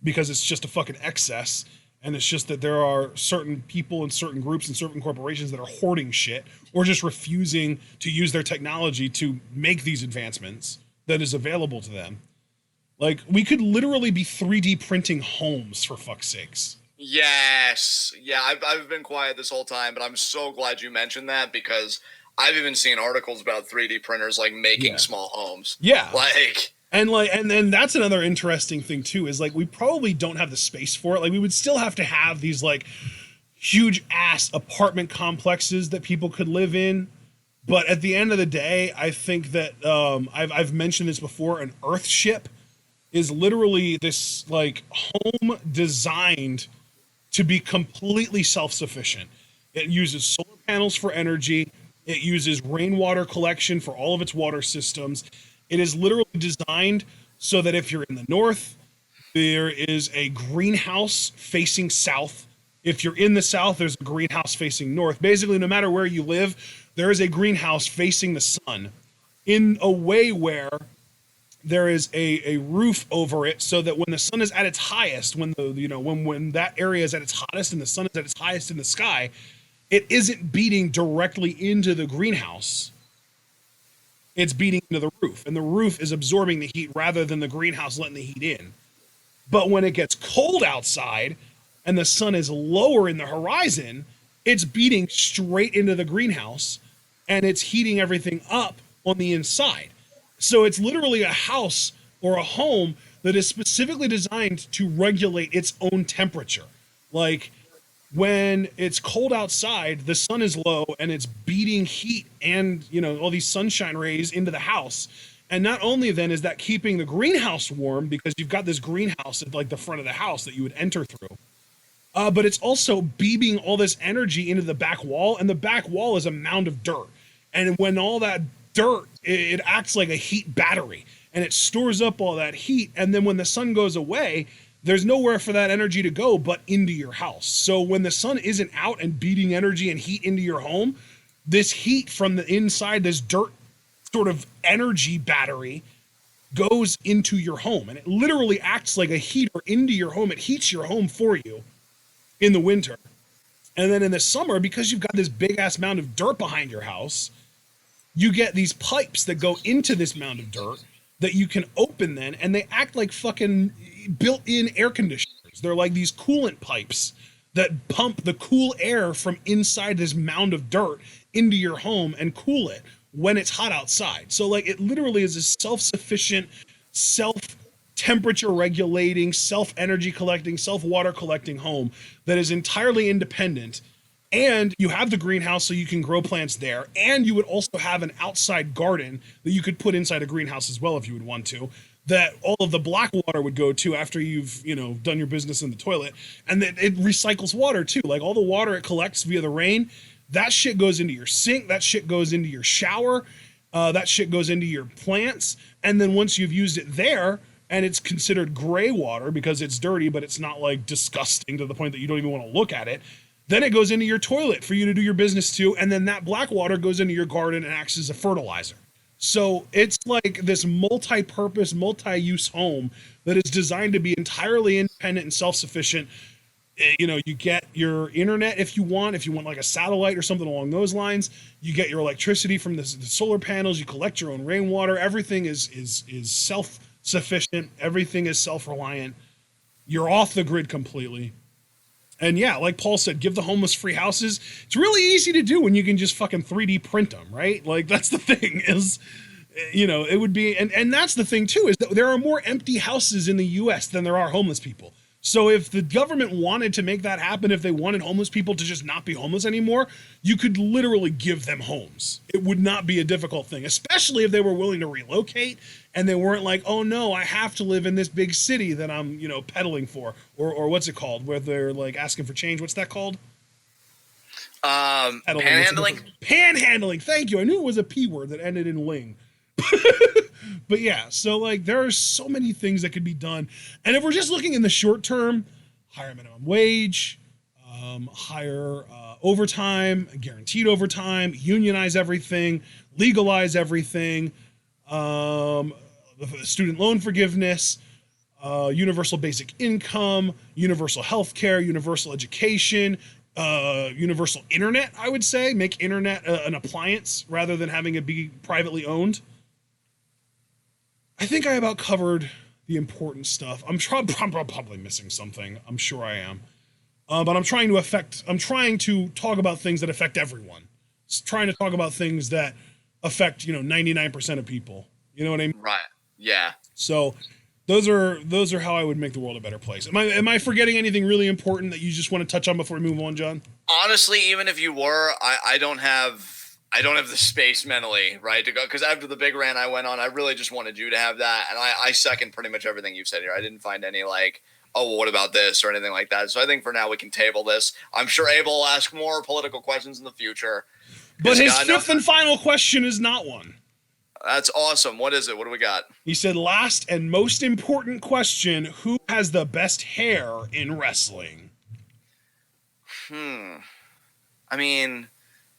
because it's just a fucking excess, and it's just that there are certain people and certain groups and certain corporations that are hoarding shit or just refusing to use their technology to make these advancements that is available to them. Like, we could literally be 3D printing homes, for fuck's sakes. Yes. Yeah, I've been quiet this whole time, but I'm so glad you mentioned that, because I've even seen articles about 3D printers, like, making small homes. Yeah. And then that's another interesting thing, too, is, like, we probably don't have the space for it. Like, we would still have to have these, like, huge-ass apartment complexes that people could live in. But at the end of the day, I think that, I've mentioned this before, an Earth ship is literally this like home designed to be completely self-sufficient. It uses solar panels for energy. It uses rainwater collection for all of its water systems. It is literally designed so that if you're in the north, there is a greenhouse facing south. If you're in the south, there's a greenhouse facing north. Basically, no matter where you live, there is a greenhouse facing the sun in a way where there is a roof over it, so that when the sun is at its highest, when that area is at its hottest and the sun is at its highest in the sky, it isn't beating directly into the greenhouse. It's beating into the roof, and the roof is absorbing the heat rather than the greenhouse letting the heat in. But when it gets cold outside and the sun is lower in the horizon, it's beating straight into the greenhouse, and it's heating everything up on the inside. So it's literally a house or a home that is specifically designed to regulate its own temperature. Like, when it's cold outside, the sun is low and it's beating heat and, all these sunshine rays into the house. And not only then is that keeping the greenhouse warm, because you've got this greenhouse at like the front of the house that you would enter through, but it's also beaming all this energy into the back wall, and the back wall is a mound of dirt. And when all that dirt, it acts like a heat battery, and it stores up all that heat, and then when the sun goes away, there's nowhere for that energy to go but into your house. So when the sun isn't out and beating energy and heat into your home, this heat from the inside, this dirt sort of energy battery, goes into your home, and it literally acts like a heater into your home. It heats your home for you in the winter, and then in the summer, because you've got this big ass mound of dirt behind your house, you get these pipes that go into this mound of dirt that you can open then, and they act like fucking built-in air conditioners. They're like these coolant pipes that pump the cool air from inside this mound of dirt into your home and cool it when it's hot outside. So like, it literally is a self-sufficient, self-temperature regulating, self-energy collecting, self-water collecting home that is entirely independent. And you have the greenhouse so you can grow plants there. And you would also have an outside garden that you could put inside a greenhouse as well if you would want to, that all of the black water would go to after you've, done your business in the toilet. And that it recycles water too. Like, all the water it collects via the rain, that shit goes into your sink, that shit goes into your shower, that shit goes into your plants. And then once you've used it there, and it's considered gray water because it's dirty, but it's not like disgusting to the point that you don't even want to look at it, then it goes into your toilet for you to do your business too, and then that black water goes into your garden and acts as a fertilizer. So it's like this multi-purpose, multi-use home that is designed to be entirely independent and self-sufficient. You know, you get your internet if you want like a satellite or something along those lines. You get your electricity from the solar panels. You collect your own rainwater. Everything is self-sufficient. Everything is self-reliant. You're off the grid completely. And yeah, like Paul said, give the homeless free houses. It's really easy to do when you can just fucking 3D print them, right? Like that's the thing is, you know, it would be, and that's the thing too, is that there are more empty houses in the US than there are homeless people. So if the government wanted to make that happen, if they wanted homeless people to just not be homeless anymore, you could literally give them homes. It would not be a difficult thing, especially if they were willing to relocate and they weren't like, oh no, I have to live in this big city that I'm, you know, peddling for, or what's it called, where they're like asking for change. What's that called? Panhandling. Panhandling. Thank you. I knew it was a P word that ended in ling. But yeah, so like there are so many things that could be done. And if we're just looking in the short term, higher minimum wage, higher overtime, guaranteed overtime, unionize everything, legalize everything, student loan forgiveness, universal basic income, universal health care, universal education, universal internet, I would say. Make internet an appliance rather than having it be privately owned. I think I about covered the important stuff. I'm probably missing something. I'm sure I am. But I'm trying to talk about things that affect everyone. Trying to talk about things that affect, 99% of people. You know what I mean? Right. Yeah. So those are how I would make the world a better place. Am I forgetting anything really important that you just want to touch on before we move on, John? Honestly, even if you were, I don't have the space mentally, right, to go, because after the big rant I went on, I really just wanted you to have that, and I second pretty much everything you've said here. I didn't find any like, oh, well, what about this or anything like that. So I think for now we can table this. I'm sure Abel will ask more political questions in the future. But his fifth and final question is not one. That's awesome. What is it? What do we got? He said, last and most important question, who has the best hair in wrestling? I mean,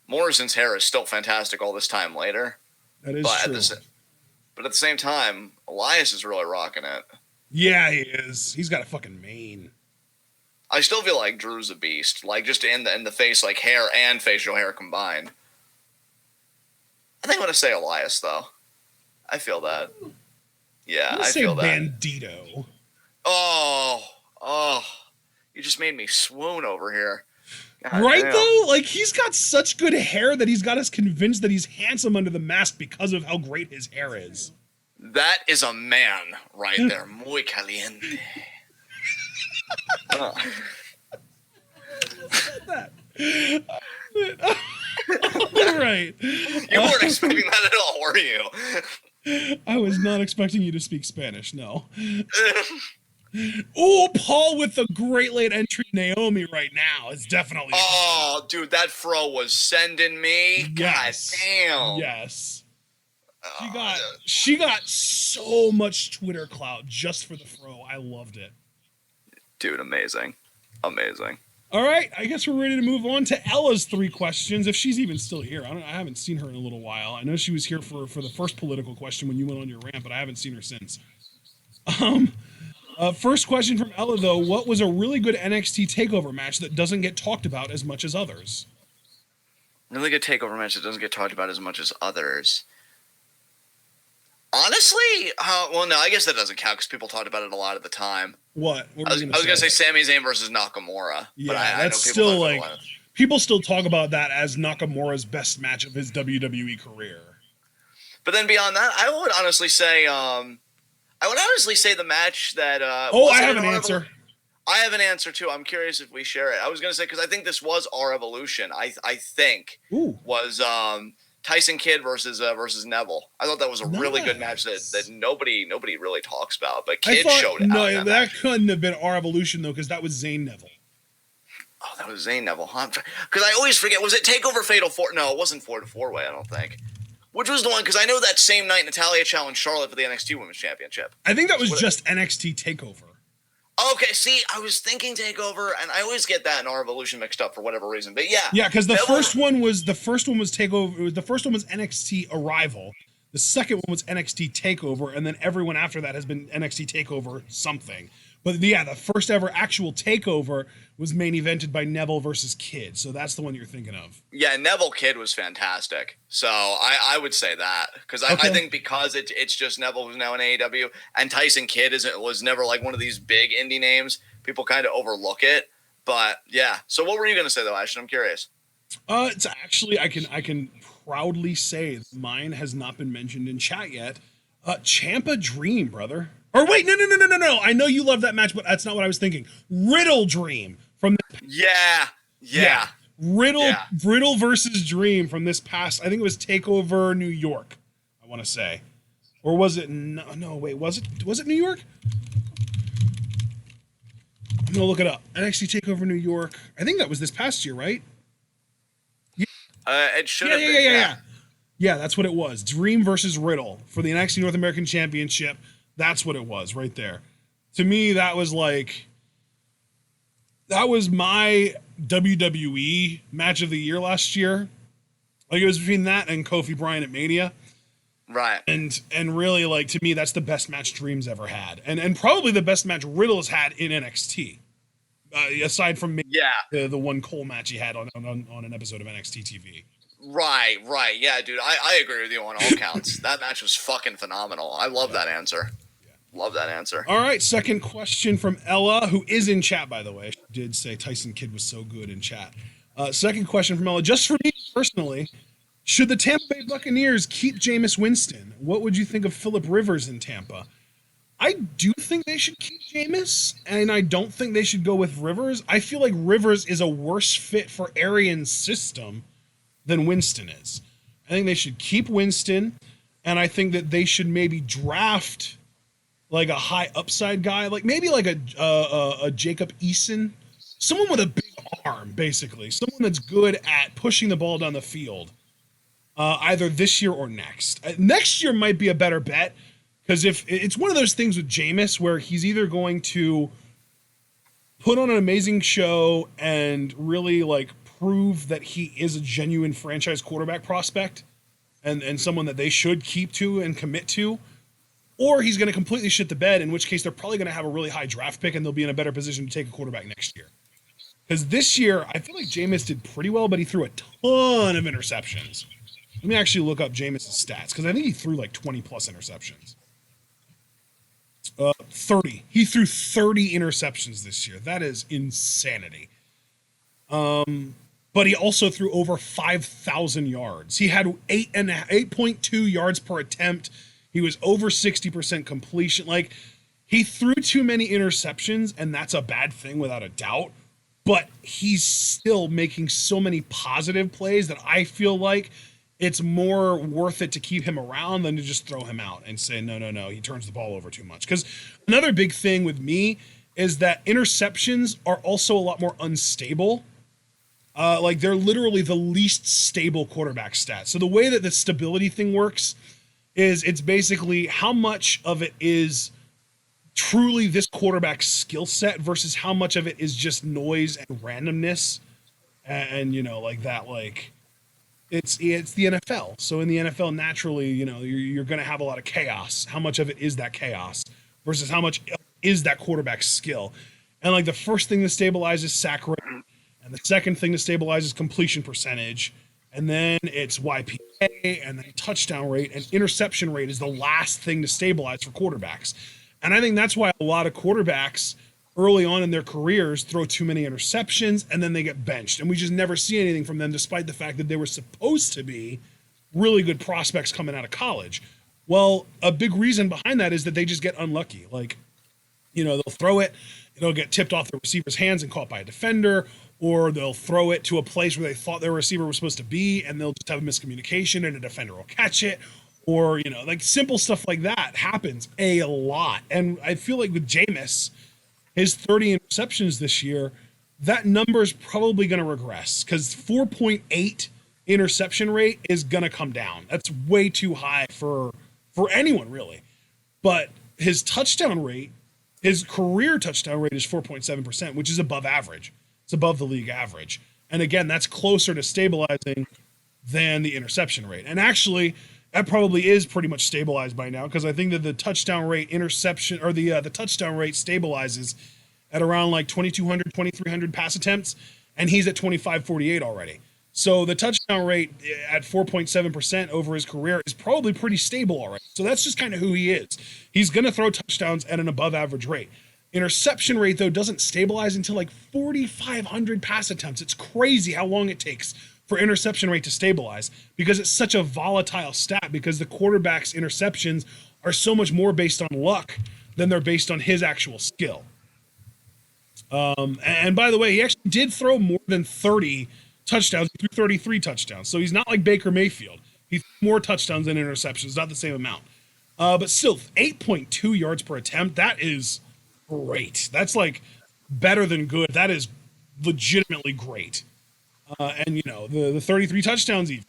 Morrison's hair is still fantastic all this time later. That is true. But at the same time, Elias is really rocking it. Yeah, he is. He's got a fucking mane. I still feel like Drew's a beast, like just in the face, like hair and facial hair combined. I think I'm gonna say Elias though. I feel that. Yeah, I feel that. Bandito. Oh, you just made me swoon over here. God right damn. though, like he's got such good hair that he's got us convinced that he's handsome under the mask because of how great his hair is. That is a man right there. Muy caliente. All right. You weren't expecting that at all, were you? I was not expecting you to speak Spanish, no. Oh, Paul with the great late entry Naomi right now is definitely. Oh, dude, that fro was sending me. Yes. God damn. Yes. She got so much Twitter clout just for the fro. I loved it. Dude, amazing. Amazing. All right, I guess we're ready to move on to Ella's 3 questions, if she's even still here. I haven't seen her in a little while. I know she was here for the first political question when you went on your rant, but I haven't seen her since. First question from Ella, though. What was a really good NXT TakeOver match that doesn't get talked about as much as others? Really good TakeOver match that doesn't get talked about as much as others. Honestly, well, no, I guess that doesn't count because people talked about it a lot at the time. What? I was going to say Sami Zayn versus Nakamura. Yeah, but I that's know still like people still talk about that as Nakamura's best match of his WWE career. But then beyond that, I would honestly say the match that. I have an answer. I have an answer too. I'm curious if we share it. I was going to say because I think this was our evolution. I think was Tyson Kidd versus Neville. I thought that was a really good match that nobody really talks about. But Kidd showed it. No, that couldn't have been our evolution though, because that was Zayn Neville. Oh, that was Zayn Neville, huh? Because I always forget. Was it Takeover Fatal 4? No, it wasn't 4-4-way. I don't think. Which was the one? Because I know that same night Natalya challenged Charlotte for the NXT Women's Championship. I think that was just NXT Takeover. Okay, see, I was thinking Takeover, and I always get that and our Evolution mixed up for whatever reason. But yeah, because the first one was Takeover. The first one was NXT Arrival. The second one was NXT Takeover, and then everyone after that has been NXT Takeover something. But yeah, the first ever actual takeover was main evented by Neville versus Kidd. So that's the one you're thinking of. Yeah, Neville Kidd was fantastic. So I would say that because I think because it's just Neville who's now in AEW and Tyson Kidd was never like one of these big indie names. People kind of overlook it. But yeah. So what were you going to say though, Ashton? I'm curious. It's actually I can proudly say mine has not been mentioned in chat yet. Champa Dream, brother. Or wait, no. I know you love that match, but that's not what I was thinking. Riddle Dream from Yeah. Riddle versus Dream from this past. I think it was Takeover New York. I want to say, or was it? No, wait. Was it New York? I'm gonna look it up. NXT Takeover New York. I think that was this past year, right? It should have been. Yeah. Yeah, that's what it was. Dream versus Riddle for the NXT North American Championship. That's what it was right there. To me, that was my WWE match of the year last year. Like, it was between that and Kofi Bryant at Mania. Right. And really, like, to me, that's the best match Dream's ever had. And probably the best match Riddle has had in NXT. Aside from the one Cole match he had on an episode of NXT TV. Right. Yeah, dude, I agree with you on all counts. That match was fucking phenomenal. I love that answer. Love that answer. All right, second question from Ella, who is in chat, by the way. She did say Tyson Kidd was so good in chat. Second question from Ella. Just for me personally, should the Tampa Bay Buccaneers keep Jameis Winston? What would you think of Phillip Rivers in Tampa? I do think they should keep Jameis, and I don't think they should go with Rivers. I feel like Rivers is a worse fit for Arians' system than Winston is. I think they should keep Winston, and I think that they should maybe draft like a high upside guy, like maybe like a Jacob Eason, someone with a big arm, basically, someone that's good at pushing the ball down the field, either this year or next. Next year might be a better bet, because if it's one of those things with Jameis where he's either going to put on an amazing show and really like prove that he is a genuine franchise quarterback prospect and someone that they should keep to and commit to, or he's going to completely shit the bed, in which case they're probably going to have a really high draft pick and they'll be in a better position to take a quarterback next year. Because this year, I feel like Jameis did pretty well, but he threw a ton of interceptions. Let me actually look up Jameis' stats, because I think he threw like 20 plus interceptions. 30. He threw 30 interceptions this year. That is insanity. But he also threw over 5,000 yards. He had 8.2 yards per attempt. He was over 60% completion. Like, he threw too many interceptions, and that's a bad thing without a doubt. But he's still making so many positive plays that I feel like it's more worth it to keep him around than to just throw him out and say, no, he turns the ball over too much. Because another big thing with me is that interceptions are also a lot more unstable. Like, they're literally the least stable quarterback stat. So the way that the stability thing works is it's basically how much of it is truly this quarterback's skill set versus how much of it is just noise and randomness. And you know, like that, like it's the NFL. So in the NFL, naturally, you know, you're going to have a lot of chaos. How much of it is that chaos versus how much is that quarterback's skill? And like the first thing that stabilizes sack rate, and the second thing that stabilizes completion percentage, and then it's YPA, and then touchdown rate, and interception rate is the last thing to stabilize for quarterbacks. And I think that's why a lot of quarterbacks early on in their careers throw too many interceptions, and then they get benched. And we just never see anything from them, despite the fact that they were supposed to be really good prospects coming out of college. Well, a big reason behind that is that they just get unlucky. Like, you know, they'll throw it, it'll get tipped off the receiver's hands and caught by a defender, or they'll throw it to a place where they thought their receiver was supposed to be, and they'll just have a miscommunication and a defender will catch it. Or, you know, like simple stuff like that happens a lot. And I feel like with Jameis, his 30 interceptions this year, that number is probably going to regress, because 4.8 interception rate is going to come down. That's way too high for anyone, really. But his touchdown rate, his career touchdown rate is 4.7%, which is above average. It's above the league average. And again, that's closer to stabilizing than the interception rate. And actually, that probably is pretty much stabilized by now, because I think that the touchdown rate interception, or the touchdown rate stabilizes at around like 2,200, 2,300 pass attempts, and he's at 2,548 already. So the touchdown rate at 4.7% over his career is probably pretty stable already. So that's just kind of who he is. He's going to throw touchdowns at an above average rate. Interception rate, though, doesn't stabilize until like 4,500 pass attempts. It's crazy how long it takes for interception rate to stabilize, because it's such a volatile stat, because the quarterback's interceptions are so much more based on luck than they're based on his actual skill. And by the way, he actually did throw more than 30 touchdowns. He threw 33 touchdowns. So he's not like Baker Mayfield. He threw more touchdowns than interceptions, not the same amount. But still, 8.2 yards per attempt, that is great. That's like better than good. That is legitimately great. And, you know, the 33 touchdowns even.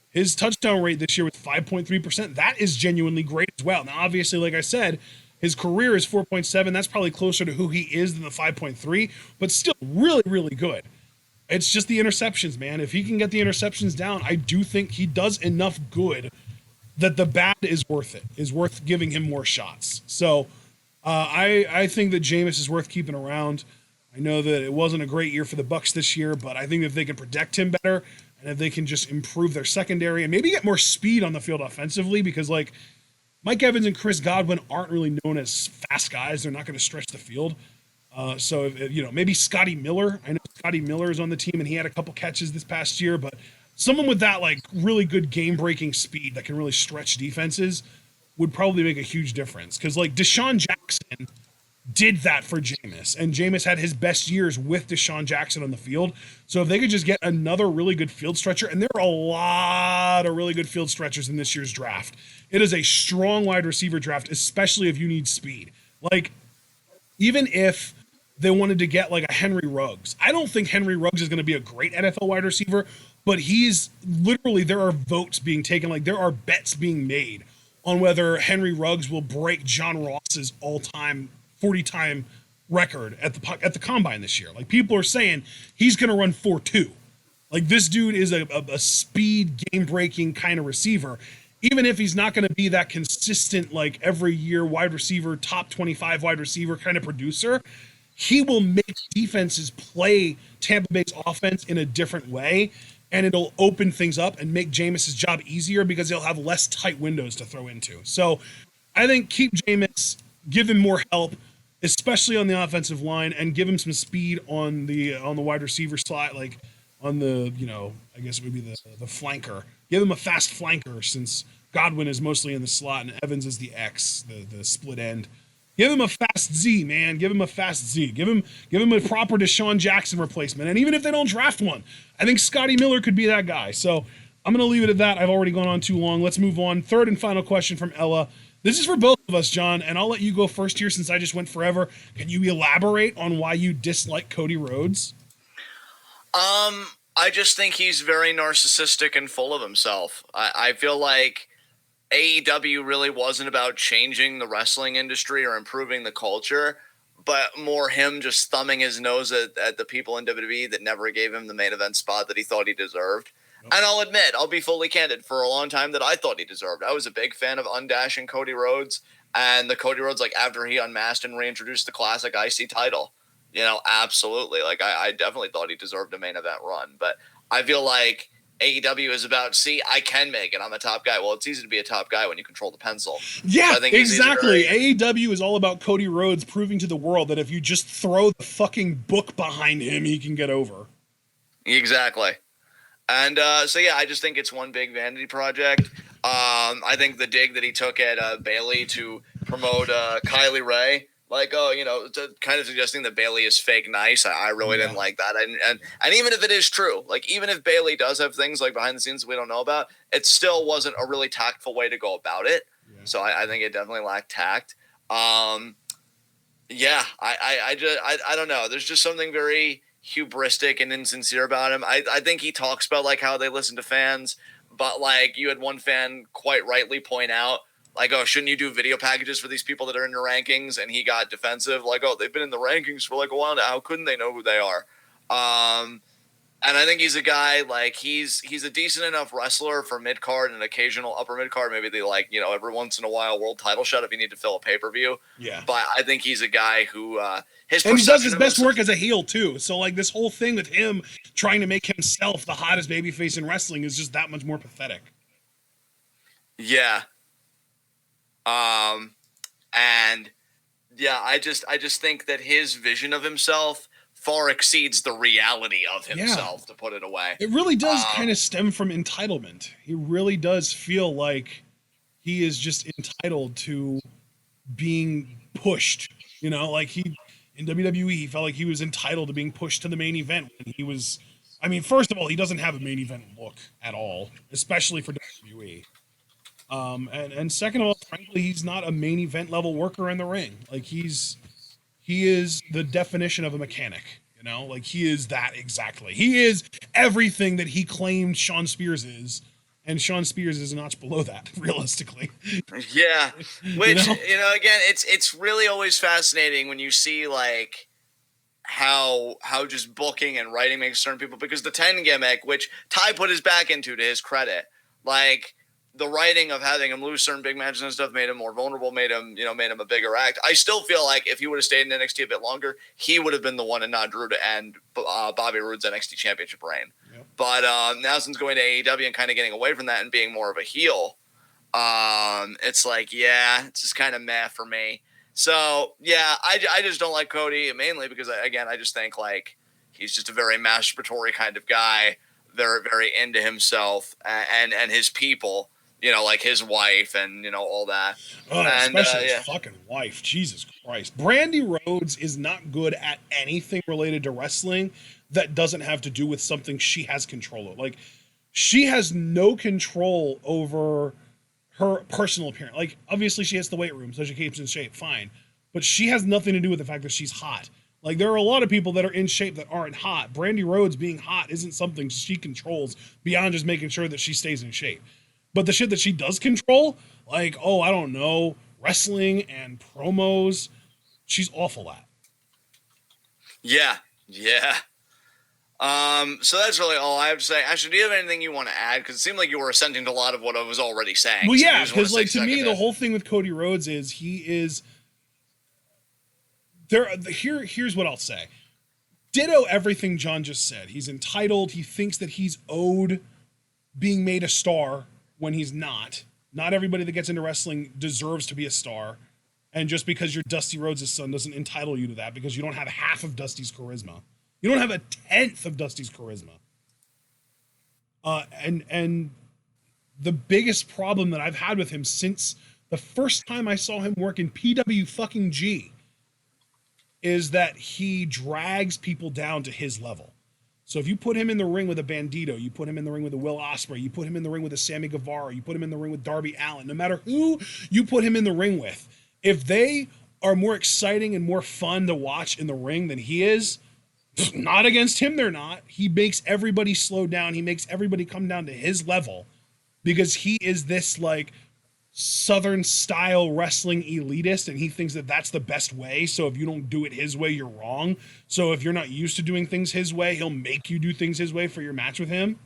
His touchdown rate this year was 5.3%. That is genuinely great as well. Now, obviously, like I said, his career is 4.7. That's probably closer to who he is than the 5.3, but still really, really good. It's just the interceptions, man. If he can get the interceptions down, I do think he does enough good that the bad is worth it, is worth giving him more shots. So I think that Jameis is worth keeping around. I know that it wasn't a great year for the Bucs this year, but I think if they can protect him better, and if they can just improve their secondary and maybe get more speed on the field offensively, because like Mike Evans and Chris Godwin aren't really known as fast guys. They're not going to stretch the field. So, you know, maybe Scotty Miller. I know Scotty Miller is on the team and he had a couple catches this past year, but someone with that like really good game-breaking speed that can really stretch defenses would probably make a huge difference. Because like Deshaun Jackson did that for Jameis, and Jameis had his best years with Deshaun Jackson on the field. So if they could just get another really good field stretcher, and there are a lot of really good field stretchers in this year's draft. It is a strong wide receiver draft, especially if you need speed. Like, even if they wanted to get like a Henry Ruggs, I don't think Henry Ruggs is going to be a great NFL wide receiver, but he's literally, there are votes being taken, like there are bets being made on whether Henry Ruggs will break John Ross's all-time 40-time record at the combine this year. Like, people are saying he's going to run 4.2. Like, this dude is a speed, game-breaking kind of receiver. Even if he's not going to be that consistent, like every year wide receiver, top 25 wide receiver kind of producer, he will make defenses play Tampa Bay's offense in a different way, and it'll open things up and make Jameis's job easier because he'll have less tight windows to throw into. So I think keep Jameis, give him more help, especially on the offensive line, and give him some speed on the wide receiver slot, like on the, you know, I guess it would be the flanker. Give him a fast flanker, since Godwin is mostly in the slot and Evans is the X, the split end. Give him a fast Z, man. Give him a fast Z. Give him a proper Deshaun Jackson replacement. And even if they don't draft one, I think Scotty Miller could be that guy. So I'm going to leave it at that. I've already gone on too long. Let's move on. Third and final question from Ella. This is for both of us, John, and I'll let you go first here since I just went forever. Can you elaborate on why you dislike Cody Rhodes? I just think he's very narcissistic and full of himself. I feel like AEW really wasn't about changing the wrestling industry or improving the culture, but more him just thumbing his nose at the people in WWE that never gave him the main event spot that he thought he deserved. And I'll admit, I'll be fully candid, for a long time that I thought he deserved. I was a big fan of undashing Cody Rhodes, and the Cody Rhodes, like after he unmasked and reintroduced the classic IC title, you know, absolutely. Like I definitely thought he deserved a main event run, but I feel like AEW is about, see, I can make it. I'm a top guy. Well, it's easy to be a top guy when you control the pencil. Yeah, so I think exactly. AEW is all about Cody Rhodes proving to the world that if you just throw the fucking book behind him, he can get over. Exactly. And so, yeah, I just think it's one big vanity project. I think the dig that he took at Bailey to promote Kylie Ray, like, oh, you know, kind of suggesting that Bailey is fake nice. I really didn't like that. And even if it is true, like, even if Bailey does have things like behind the scenes that we don't know about, it still wasn't a really tactful way to go about it. Yeah. So I think it definitely lacked tact. Yeah, I don't know. There's just something very hubristic and insincere about him. I think he talks about like how they listen to fans, but like you had one fan quite rightly point out, like, oh, shouldn't you do video packages for these people that are in your rankings? And he got defensive, like, oh, they've been in the rankings for like a while now. How couldn't they know who they are? And I think he's a guy, like, he's a decent enough wrestler for mid card and occasional upper mid card. Maybe they, like, you know, every once in a while world title shot if you need to fill a pay-per-view. Yeah. But I think he's a guy who his And he does perception his of best himself- work as a heel too. So like this whole thing with him trying to make himself the hottest babyface in wrestling is just that much more pathetic. Yeah. And yeah, I just think that his vision of himself far exceeds the reality of himself, to put it away. It really does kind of stem from entitlement. He really does feel like he is just entitled to being pushed. You know, like he in WWE, he felt like he was entitled to being pushed to the main event when he was. I mean, first of all, he doesn't have a main event look at all, especially for WWE. And second of all, frankly, he's not a main event level worker in the ring. Like he is the definition of a mechanic, you know, like he is that exactly. He is everything that he claimed Shawn Spears is, and Shawn Spears is a notch below that, realistically. Yeah, which You know? again, it's really always fascinating when you see like how just booking and writing makes certain people, because the 10 gimmick, which Ty put his back into to his credit, like the writing of having him lose certain big matches and stuff made him more vulnerable, made him a bigger act. I still feel like if he would have stayed in NXT a bit longer, he would have been the one and not Drew to end Bobby Roode's NXT Championship reign. Yep. But now since going to AEW and kind of getting away from that and being more of a heel, it's like, yeah, it's just kind of meh for me. So yeah, I just don't like Cody, mainly because I just think like he's just a very masturbatory kind of guy, very, very into himself and his people. You know, like his wife and, you know, all that. Oh, and, especially his fucking wife. Jesus Christ. Brandy Rhodes is not good at anything related to wrestling that doesn't have to do with something she has control of. Like, she has no control over her personal appearance. Like, obviously she hits the weight room, so she keeps in shape, fine. But she has nothing to do with the fact that she's hot. Like, there are a lot of people that are in shape that aren't hot. Brandy Rhodes being hot isn't something she controls beyond just making sure that she stays in shape. But the shit that she does control, like, oh, I don't know, wrestling and promos, she's awful at. Yeah. So that's really all I have to say. Actually, do you have anything you want to add? Because it seemed like you were assenting to a lot of what I was already saying. Well, yeah, because like to me, the whole thing with Cody Rhodes is he is there. Here's what I'll say. Ditto everything John just said. He's entitled. He thinks that he's owed being made a star when he's not. Not everybody that gets into wrestling deserves to be a star. And just because you're Dusty Rhodes' son doesn't entitle you to that, because you don't have half of Dusty's charisma. You don't have a tenth of Dusty's charisma. And the biggest problem that I've had with him since the first time I saw him work in PW fucking G is that he drags people down to his level. So if you put him in the ring with a Bandito, you put him in the ring with a Will Ospreay, you put him in the ring with a Sammy Guevara, you put him in the ring with Darby Allin, no matter who you put him in the ring with, if they are more exciting and more fun to watch in the ring than he is, not against him, they're not. He makes everybody slow down. He makes everybody come down to his level because he is this like Southern style wrestling elitist, and he thinks that that's the best way. So if you don't do it his way, you're wrong. So if you're not used to doing things his way, he'll make you do things his way for your match with him.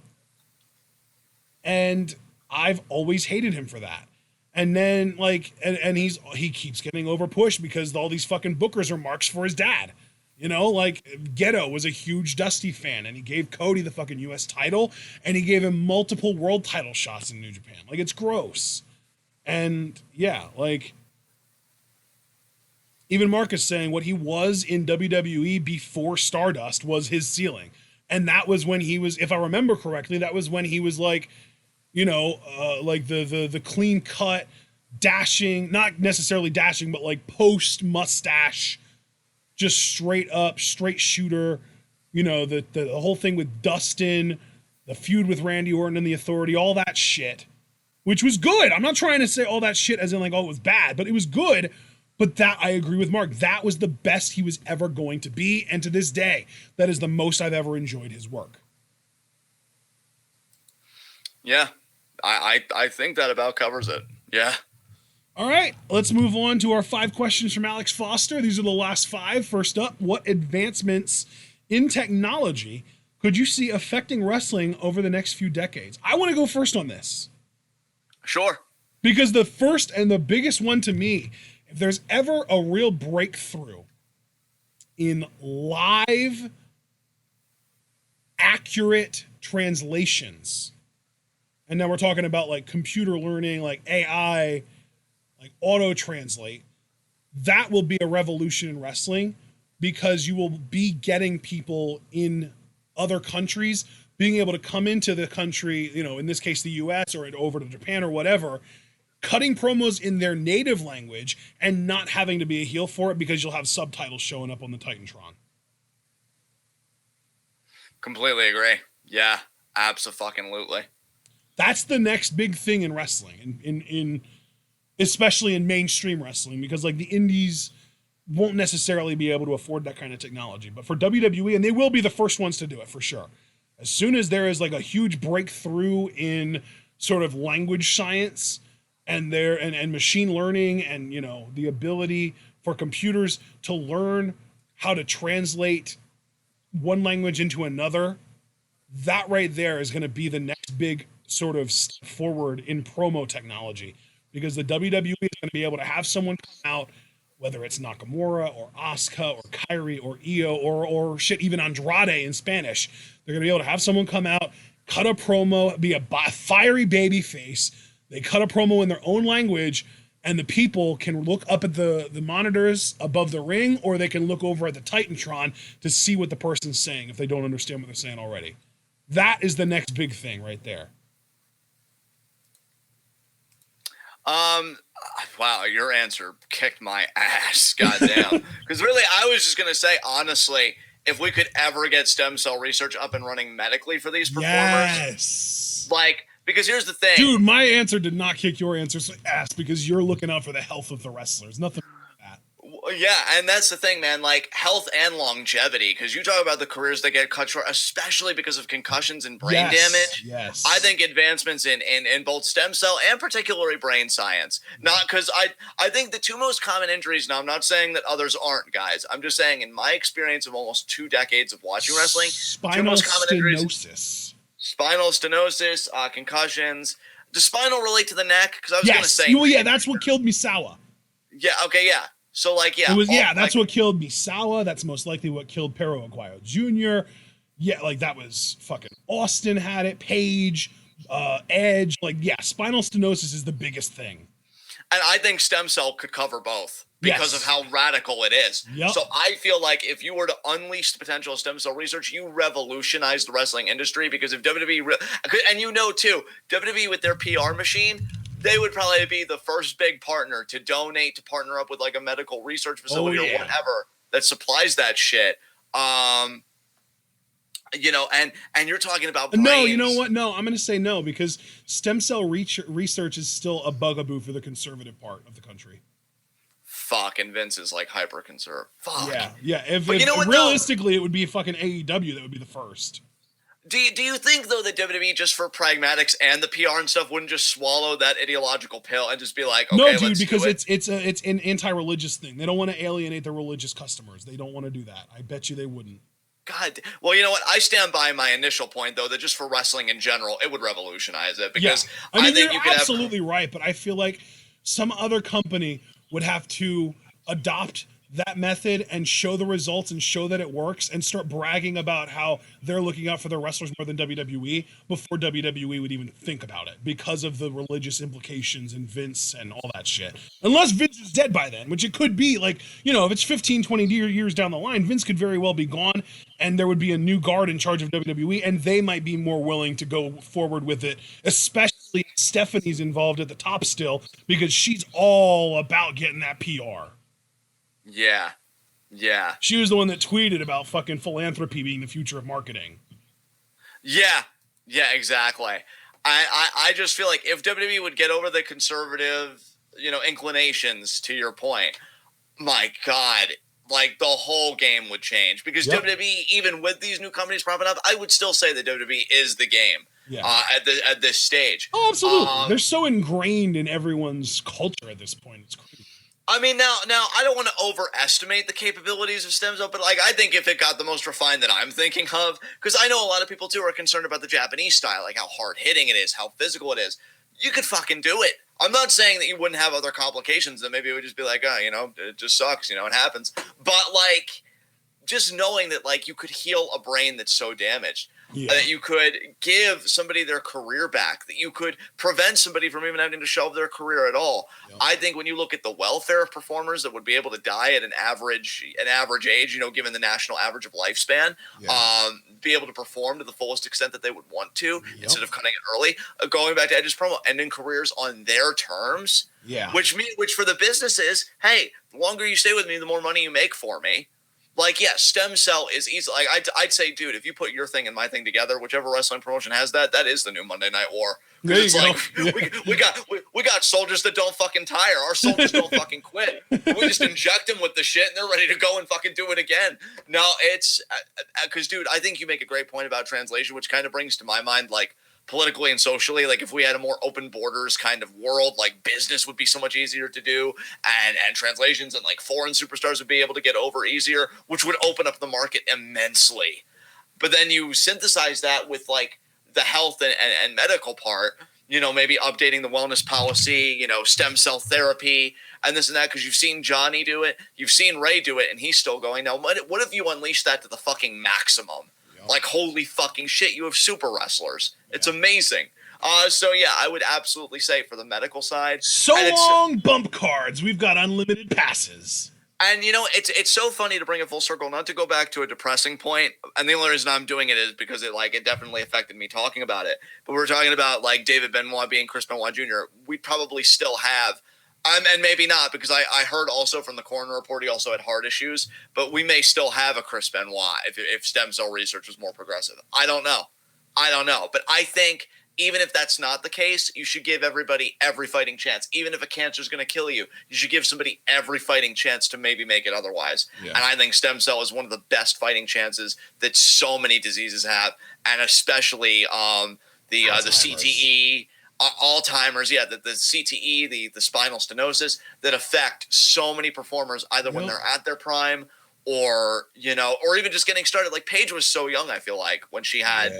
And I've always hated him for that. And then like, and he keeps getting over pushed because all these fucking bookers are marks for his dad. You know, like Ghetto was a huge Dusty fan, and he gave Cody the fucking US title, and he gave him multiple world title shots in New Japan. Like, it's gross. And yeah, like even Marcus saying what he was in WWE before Stardust was his ceiling. And that was when he was, if I remember correctly, that was when he was like, you know, like the clean cut, dashing, not necessarily dashing, but like post mustache, just straight up, straight shooter, you know, the whole thing with Dustin, the feud with Randy Orton and the Authority, all that shit. Which was good. I'm not trying to say all that shit as in like, oh, it was bad, but it was good. But that, I agree with Mark, that was the best he was ever going to be. And to this day, that is the most I've ever enjoyed his work. Yeah, I think that about covers it. Yeah. All right, let's move on to our 5 questions from Alex Foster. These are the last 5. First up, what advancements in technology could you see affecting wrestling over the next few decades? I want to go first on this. Sure. Because the first and the biggest one to me, if there's ever a real breakthrough in live, accurate translations, and now we're talking about like computer learning, like AI, like auto translate, that will be a revolution in wrestling because you will be getting people in other countries being able to come into the country, you know, in this case, the US or over to Japan or whatever, cutting promos in their native language and not having to be a heel for it because you'll have subtitles showing up on the Titantron. Completely agree. Yeah, abso-fucking-lutely. That's the next big thing in wrestling, in especially in mainstream wrestling, because like the indies won't necessarily be able to afford that kind of technology. But for WWE, and they will be the first ones to do it for sure. As soon as there is like a huge breakthrough in sort of language science and machine learning and, you know, the ability for computers to learn how to translate one language into another, that right there is going to be the next big sort of step forward in promo technology, because the WWE is going to be able to have someone come out, whether it's Nakamura or Asuka or Kyrie or Io or shit, even Andrade in Spanish. They're going to be able to have someone come out, cut a promo, be a fiery baby face. They cut a promo in their own language, and the people can look up at the monitors above the ring, or they can look over at the Titantron to see what the person's saying if they don't understand what they're saying already. That is the next big thing right there. Wow, your answer kicked my ass, goddamn. Because really, I was just gonna say, honestly, if we could ever get stem cell research up and running medically for these performers, yes, like, because here's the thing, dude, my answer did not kick your answer's ass because you're looking out for the health of the wrestlers. Nothing like that. Yeah, and that's the thing, man, like health and longevity, because you talk about the careers that get cut short, especially because of concussions and brain damage. Yes. I think advancements in both stem cell and particularly brain science, not because I think the two most common injuries, now I'm not saying that others aren't, guys, I'm just saying in my experience of almost 2 decades of watching wrestling, two most common injuries, spinal stenosis, concussions. Does spinal relate to the neck? Because I was going to say, well, yeah, that's what killed Misawa. Yeah, okay, yeah. So, like, yeah. It was, that's what killed Misawa. That's most likely what killed Pero Aguayo Jr. Yeah, like, that was fucking Austin had it, Paige, Edge. Like, yeah, spinal stenosis is the biggest thing. And I think stem cell could cover both because of how radical it is. Yep. So I feel like if you were to unleash the potential of stem cell research, you revolutionize the wrestling industry, because if WWE, and you know too, WWE with their PR machine, they would probably be the first big partner to donate, to partner up with like a medical research facility or whatever that supplies that shit. You know, and you're talking about brains. No, you know what? No, I'm going to say no, because stem cell research is still a bugaboo for the conservative part of the country. Fuck, and Vince is like hyper conservative. Fuck. Yeah. If you know what, realistically, it would be fucking AEW that would be the first. Do you think, though, that WWE, just for pragmatics and the PR and stuff, wouldn't just swallow that ideological pill and just be like, okay, no, dude, let's because do it? it's an anti-religious thing. They don't want to alienate their religious customers. They don't want to do that. I bet you they wouldn't. God, well, you know what? I stand by my initial point, though, that just for wrestling in general, it would revolutionize it, because I think you could absolutely right, but I feel like some other company would have to adopt that method and show the results and show that it works and start bragging about how they're looking out for their wrestlers more than WWE before WWE would even think about it, because of the religious implications and Vince and all that shit. Unless Vince is dead by then, which it could be. Like, you know, if it's 15, 20 years down the line, Vince could very well be gone and there would be a new guard in charge of WWE, and they might be more willing to go forward with it, especially Stephanie's involved at the top still, because she's all about getting that PR. Yeah. She was the one that tweeted about fucking philanthropy being the future of marketing. Yeah, exactly. I just feel like if WWE would get over the conservative, you know, inclinations, to your point, my God, like the whole game would change, because WWE, even with these new companies propping up, I would still say that WWE is the game. At this stage. Oh, absolutely. They're so ingrained in everyone's culture at this point. It's crazy. I mean, now I don't want to overestimate the capabilities of stem cell, but like I think if it got the most refined that I'm thinking of, because I know a lot of people too are concerned about the Japanese style, like how hard hitting it is, how physical it is. You could fucking do it. I'm not saying that you wouldn't have other complications. That maybe it would just be like, oh, it just sucks. It happens. But like, just knowing that like you could heal a brain that's so damaged, that you could give somebody their career back, that you could prevent somebody from even having to shelve their career at all. I think when you look at the welfare of performers that would be able to die at an average age, given the national average of lifespan, be able to perform to the fullest extent that they would want to, instead of cutting it early, going back to Edge's promo, ending careers on their terms, which for the business is, hey, the longer you stay with me, the more money you make for me. Like, yeah, stem cell is easy. Like, I'd say, dude, if you put your thing and my thing together, whichever wrestling promotion has that is the new Monday Night War. There it's like we got soldiers that don't fucking tire. Our soldiers don't fucking quit. We just inject them with the shit, and they're ready to go and fucking do it again. No, it's because, dude, I think you make a great point about translation, which kind of brings to my mind, like, politically and socially, like if we had a more open borders kind of world, like business would be so much easier to do, and translations and like foreign superstars would be able to get over easier, which would open up the market immensely. But then you synthesize that with like the health and medical part, maybe updating the wellness policy, stem cell therapy and this and that, because you've seen Johnny do it, you've seen Ray do it, and he's still going. Now, what if you unleash that to the fucking maximum? Like, holy fucking shit, you have super wrestlers. It's amazing. So, yeah, I would absolutely say for the medical side. So long, bump cards. We've got unlimited passes. And, it's so funny to bring it full circle, not to go back to a depressing point. And the only reason I'm doing it is because it definitely affected me talking about it. But we're talking about, like, David Benoit being Chris Benoit Jr. We'd probably still have... and maybe not, because I heard also from the coroner report he also had heart issues, but we may still have a Chris Benoit if stem cell research was more progressive. I don't know. But I think even if that's not the case, you should give everybody every fighting chance. Even if a cancer is going to kill you, you should give somebody every fighting chance to maybe make it otherwise. Yeah. And I think stem cell is one of the best fighting chances that so many diseases have, and especially the CTE, Alzheimer's, the CTE, the spinal stenosis that affect so many performers either when they're at their prime or even just getting started. Like Paige was so young, I feel like, when she had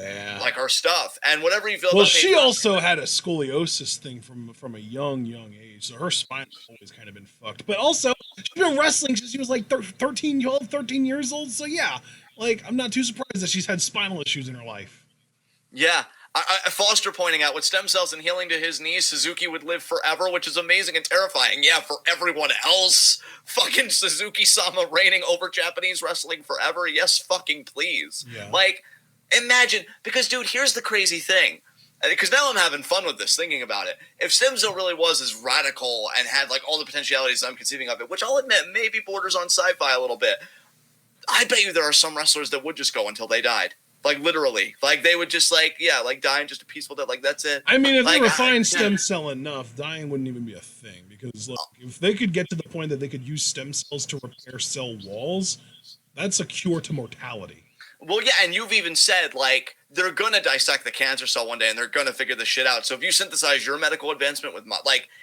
like her stuff, and whatever you feel. Well, about she also had a scoliosis thing from a young age, so her spine's always kind of been fucked. But also, she's been wrestling since she was like 13 years old. So yeah, like I'm not too surprised that she's had spinal issues in her life. Yeah. Foster pointing out with stem cells and healing to his knees, Suzuki would live forever, which is amazing and terrifying. Yeah, for everyone else, fucking Suzuki-sama reigning over Japanese wrestling forever. Yes, fucking please. Yeah. Like, imagine, because dude, here's the crazy thing. Because now I'm having fun with this, thinking about it. If stem cell really was as radical and had like all the potentialities I'm conceiving of it, which I'll admit maybe borders on sci-fi a little bit, I bet you there are some wrestlers that would just go until they died. Like, literally. Like, they would just, die in just a peaceful death. Like, that's it. I mean, if they refine stem cell enough, dying wouldn't even be a thing. Because, if they could get to the point that they could use stem cells to repair cell walls, that's a cure to mortality. Well, yeah, and you've even said, they're going to dissect the cancer cell one day, and they're going to figure this shit out. So if you synthesize your medical advancement with,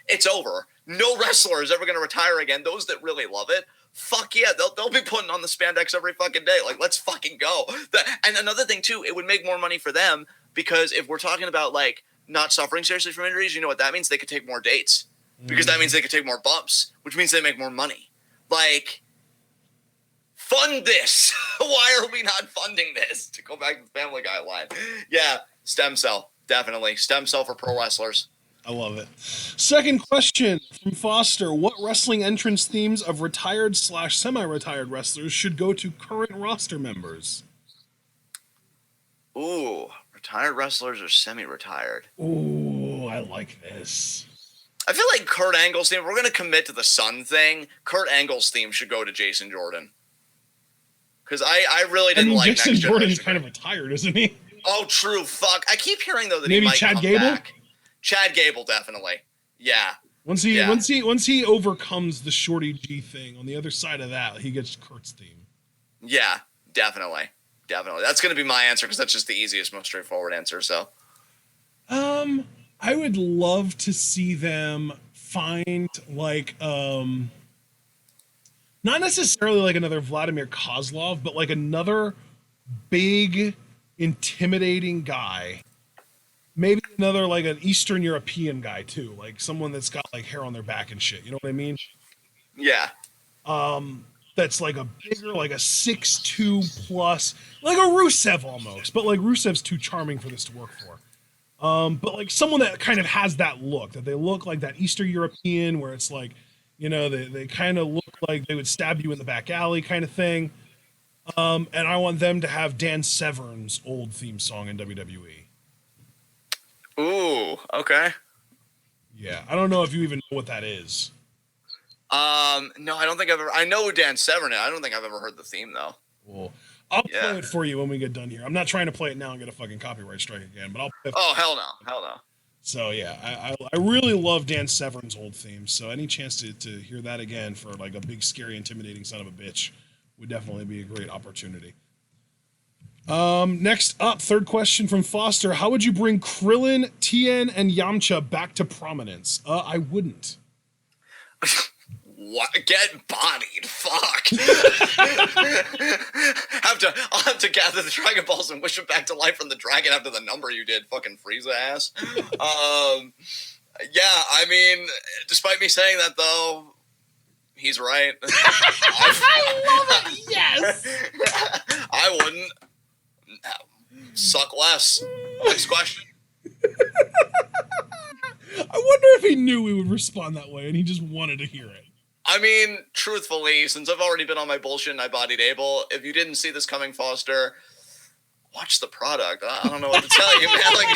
it's over. No wrestler is ever going to retire again. Those that really love it, fuck yeah, they'll be putting on the spandex every fucking day. Like, let's fucking go. And another thing, too, it would make more money for them, because if we're talking about, not suffering seriously from injuries, you know what that means? They could take more dates. Because that means they could take more bumps, which means they make more money. Fund this. Why are we not funding this? To go back to the Family Guy line. Yeah, stem cell. Definitely. Stem cell for pro wrestlers. I love it. Second question from Foster. What wrestling entrance themes of retired/semi-retired wrestlers should go to current roster members? Ooh, retired wrestlers or semi-retired? Ooh, I like this. I feel like Kurt Angle's theme, if we're going to commit to the Sun thing, Kurt Angle's theme should go to Jason Jordan. Because I really didn't like Jason Jordan's kind of retired, isn't he? Oh, true. Fuck. I keep hearing, though, that maybe he might Chad come Gable? back. Chad Gable, definitely. Yeah. Once he overcomes the Shorty G thing, on the other side of that, he gets Kurt's theme. Yeah, definitely. That's going to be my answer, because that's just the easiest, most straightforward answer, so. I would love to see them find, not necessarily like another Vladimir Kozlov, but like another big, intimidating guy. Maybe another like an Eastern European guy too, like someone that's got like hair on their back and shit. You know what I mean? Yeah. That's like a bigger, like a 6'2" plus, like a Rusev almost, but like Rusev's too charming for this to work for. But like someone that kind of has that look, that they look like that Eastern European, where it's like, you know, they kind of look like they would stab you in the back alley kind of thing. And I want them to have Dan Severn's old theme song in WWE. Ooh, okay. Yeah, I don't know if you even know what that is. No, I don't think I've ever. I know who Dan Severn is. I don't think I've ever heard the theme though. Well, I'll play it for you when we get done here. I'm not trying to play it now and get a fucking copyright strike again, but I'll play it. Oh, hell no. Hell no. So yeah, I really love Dan Severn's old theme. So any chance to hear that again for like a big, scary, intimidating son of a bitch would definitely be a great opportunity. Next up, third question from Foster. How would you bring Krillin, Tien, and Yamcha back to prominence? I wouldn't. What? Get bodied? Fuck. I'll have to gather the Dragon Balls and wish them back to life from the dragon after the number you did, fucking Frieza ass. Yeah, I mean, despite me saying that though, he's right. I love it. Yes. I wouldn't. Suck less. Next question. I wonder if he knew we would respond that way and he just wanted to hear it. I mean, truthfully, since I've already been on my bullshit and I bodied Abel, if you didn't see this coming, Foster, watch the product. I don't know what to tell you, man. Like,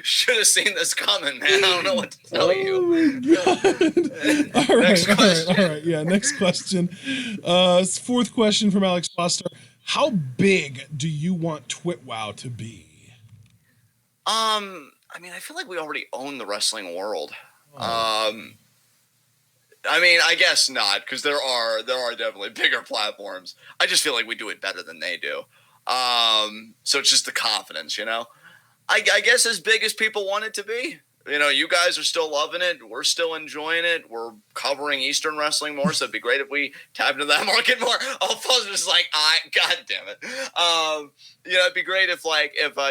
should have seen this coming, man. I don't know what to tell you. My God. All right. Yeah, next question. Fourth question from Alex Foster. How big do you want TWitWoW to be? I mean, I feel like we already own the wrestling world. I mean, I guess not, because there are definitely bigger platforms. I just feel like we do it better than they do. So it's just the confidence, you know? I guess as big as people want it to be. You know, you guys are still loving it. We're still enjoying it. We're covering Eastern wrestling more, so it'd be great if we tap into that market more. Oh, Foster's like, God damn it. You know, it'd be great if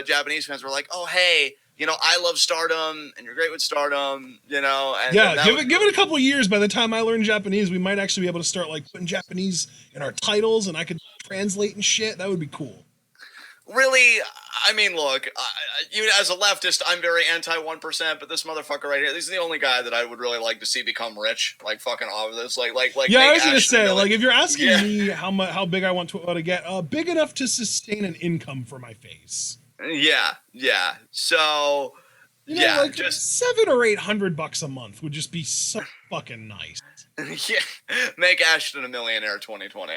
Japanese fans were like, oh, hey, you know, I love Stardom, and you're great with Stardom, you know. And yeah, give it a couple of years. By the time I learn Japanese, we might actually be able to start like putting Japanese in our titles, and I could translate and shit. That would be cool. Really, I mean, look, even as a leftist, I'm very anti 1%, but this motherfucker right here, this is the only guy that I would really like to see become rich, like fucking all of this, like. Yeah, I was gonna say, like, if you're asking me how big I want to get, big enough to sustain an income for my face. Yeah. So, you know, like just $700 or $800 a month would just be so fucking nice. Yeah, make Ashton a millionaire 2020.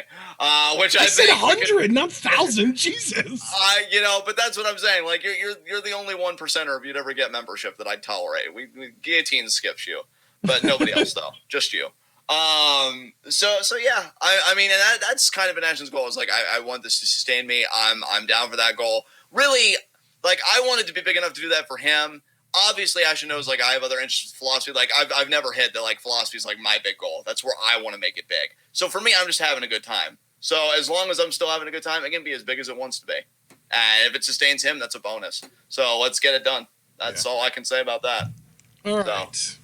Which I said 100, not 1,000. Jesus. You know, but that's what I'm saying. Like you're the only 1%er if you'd ever get membership that I'd tolerate. We guillotine skips you, but nobody else though, just you. So yeah, I mean, and that's kind of an Ashton's goal. Is like I want this to sustain me. I'm down for that goal. Really, like I wanted to be big enough to do that for him. Obviously, Ashton knows, like, I have other interests in philosophy. Like, I've never hit that, like, philosophy is, like, my big goal. That's where I want to make it big. So, for me, I'm just having a good time. So, as long as I'm still having a good time, it can be as big as it wants to be. And if it sustains him, that's a bonus. So, let's get it done. That's all I can say about that. All right.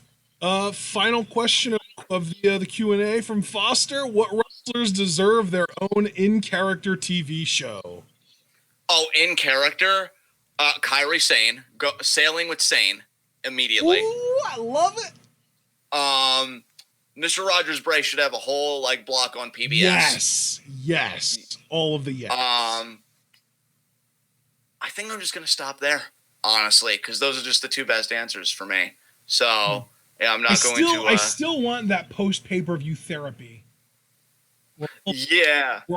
Final question of the Q&A from Foster. What wrestlers deserve their own in-character TV show? Oh, in-character? Kairi Sane, sailing with Sane immediately. Ooh, I love it. Mr. Rogers Bray should have a whole like block on Yes, PBS. all of the yes. I think I'm just gonna stop there, honestly, because those are just the two best answers for me. So yeah, I'm not going to. I still want that post pay-per-view therapy. Where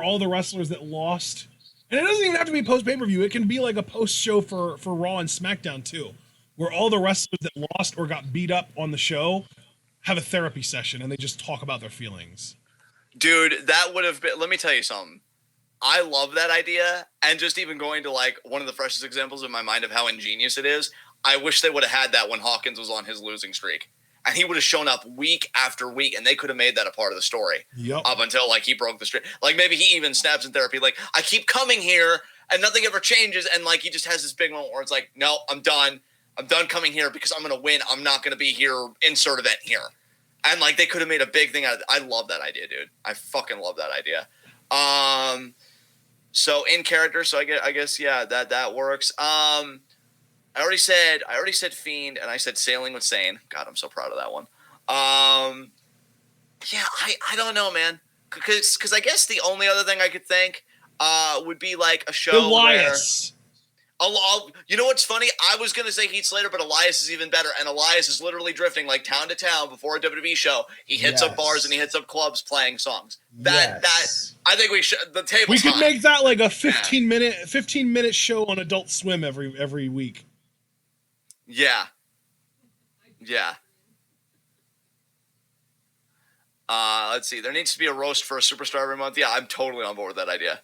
all the wrestlers that lost. And it doesn't even have to be post pay-per-view. It can be like a post show for Raw and SmackDown too, where all the wrestlers that lost or got beat up on the show have a therapy session and they just talk about their feelings. Dude, that would have been. Let me tell you something. I love that idea, and just even going to like one of the freshest examples in my mind of how ingenious it is. I wish they would have had that when Hawkins was on his losing streak, and he would have shown up week after week, and they could have made that a part of the story. Yep. Up until like he broke the streak. Like maybe he even snaps in therapy. Like I keep coming here and nothing ever changes, and like he just has this big moment where it's like, no, I'm done. I'm done coming here because I'm gonna win. I'm not gonna be here. Insert event here. And like they could have made a big thing out of it. I love that idea, dude. I fucking love that idea. So in character, so I guess yeah, that works. I already said Fiend, and I said Sailing with Sane. God, I'm so proud of that one. Yeah, I don't know, man. Because I guess the only other thing I could think would be like a show Elias. You know what's funny? I was going to say Heath Slater, but Elias is even better. And Elias is literally drifting like town to town before a WWE show. He hits up bars and he hits up clubs playing songs. That I think we should. The table. We could make that like a 15-minute show on Adult Swim every week. Yeah. Yeah. Let's see. There needs to be a roast for a superstar every month. Yeah, I'm totally on board with that idea.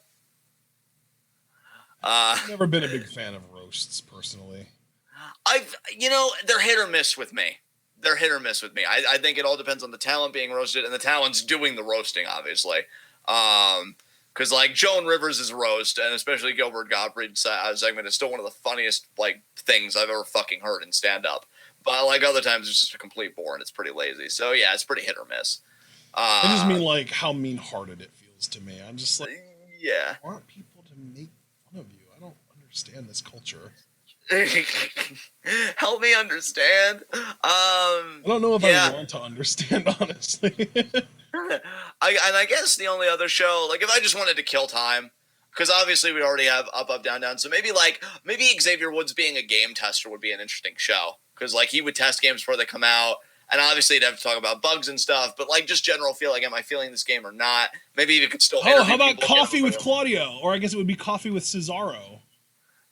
I've never been a big fan of roasts personally. They're hit or miss with me. I think it all depends on the talent being roasted and the talent's doing the roasting, obviously. Because like Joan Rivers' roast, and especially Gilbert Gottfried's segment, is still one of the funniest like things I've ever fucking heard in stand up. But like other times, it's just a complete bore and it's pretty lazy. So yeah, it's pretty hit or miss. I just mean like how mean-hearted it feels to me. I'm just like, yeah. I want people to make fun of you. I don't understand this culture. Help me understand. I don't know if I want to understand, honestly. I guess the only other show, like if I just wanted to kill time, because obviously we already have Up, Up, Down, Down. So maybe Xavier Woods being a game tester would be an interesting show. Because like he would test games before they come out. And obviously he'd have to talk about bugs and stuff. But like just general feel, like am I feeling this game or not? Maybe you could still how about Coffee with Claudio? Or I guess it would be Coffee with Cesaro.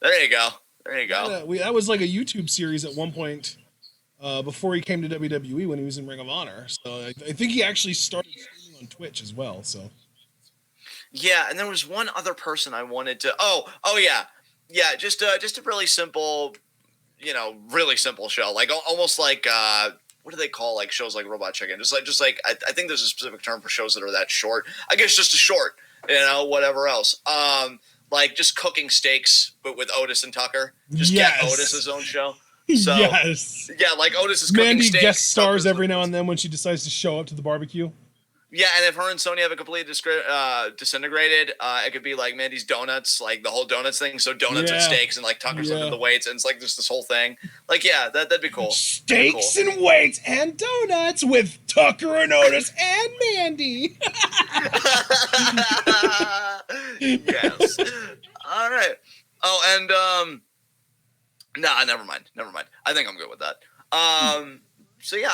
There you go. That was like a YouTube series at one point before he came to WWE when he was in Ring of Honor. So I think he actually started streaming on Twitch as well. So yeah, and there was one other person I wanted to. Oh yeah, just a really simple, really simple show, like almost like what do they call like shows like Robot Chicken? Just like I think there's a specific term for shows that are that short. I guess just a short, whatever else. Like just cooking steaks, but with Otis and Tucker. Just get Otis his own show. So, yes. Yeah, like Otis is cooking steaks. Mandy guest stars every now and then when she decides to show up to the barbecue. Yeah, and if her and Sony have a completely disintegrated, it could be like Mandy's Donuts, like the whole donuts thing. So donuts and steaks, and like Tucker's lifting the weights, and it's like just this whole thing. Like, yeah, that'd be cool. Steaks and weights and donuts with Tucker and Otis and Mandy. Yes. All right. Oh, and never mind. I think I'm good with that. So yeah,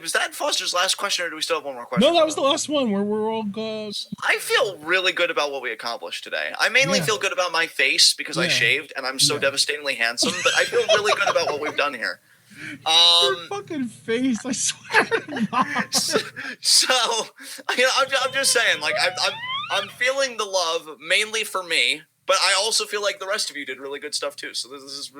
was that Foster's last question, or do we still have one more question? No, that was the last one. We're all good. I feel really good about what we accomplished today. I mainly feel good about my face because I shaved and I'm so devastatingly handsome. But I feel really good about what we've done here. Your fucking face, I swear. So I'm just saying, like I'm feeling the love mainly for me. But I also feel like the rest of you did really good stuff too. So this is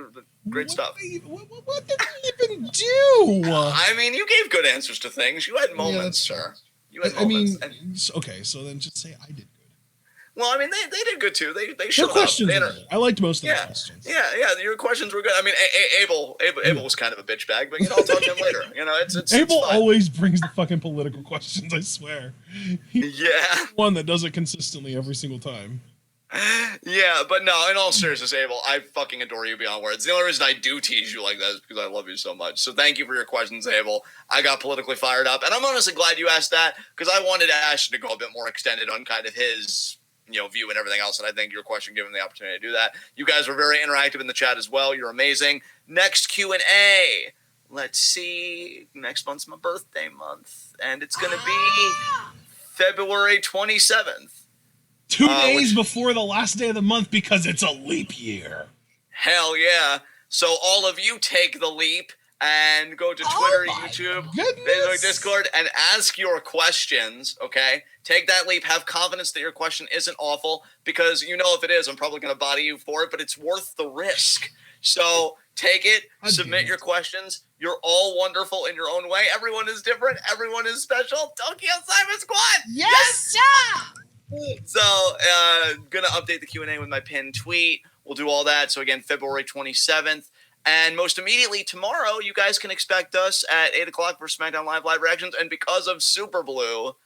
great stuff. What did we even do? I mean, you gave good answers to things. You had moments, sir. You had moments. I mean, okay, so then just say I did good. Well, I mean, they did good too. They showed up. Questions. I liked most of the questions. Yeah. Your questions were good. I mean, Abel was kind of a bitch bag, but I'll talk to him later. It's Abel always brings the fucking political questions. I swear. He's one that does it consistently every single time. Yeah, but no, in all seriousness, Abel, I fucking adore you beyond words. The only reason I do tease you like that is because I love you so much. So thank you for your questions, Abel. I got politically fired up, and I'm honestly glad you asked that because I wanted Ashton to go a bit more extended on kind of his, view and everything else, and I think your question gave him the opportunity to do that. You guys were very interactive in the chat as well. You're amazing. Next Q&A. Let's see. Next month's my birthday month, and it's going to be February 27th. 2 days before the last day of the month because it's a leap year. Hell yeah. So all of you take the leap and go to Twitter, YouTube, Facebook, Discord, and ask your questions, okay? Take that leap. Have confidence that your question isn't awful because if it is, I'm probably going to body you for it, but it's worth the risk. So Take it. God Submit damn your it. questions. You're all wonderful in your own way. Everyone is different. Everyone is special. Tokyo Cyber Squad. Yes! So, gonna update the Q&A with my pinned tweet. We'll do all that. So again, February 27th. And most immediately tomorrow, you guys can expect us at 8 o'clock for SmackDown live reactions. And because of Super Blue,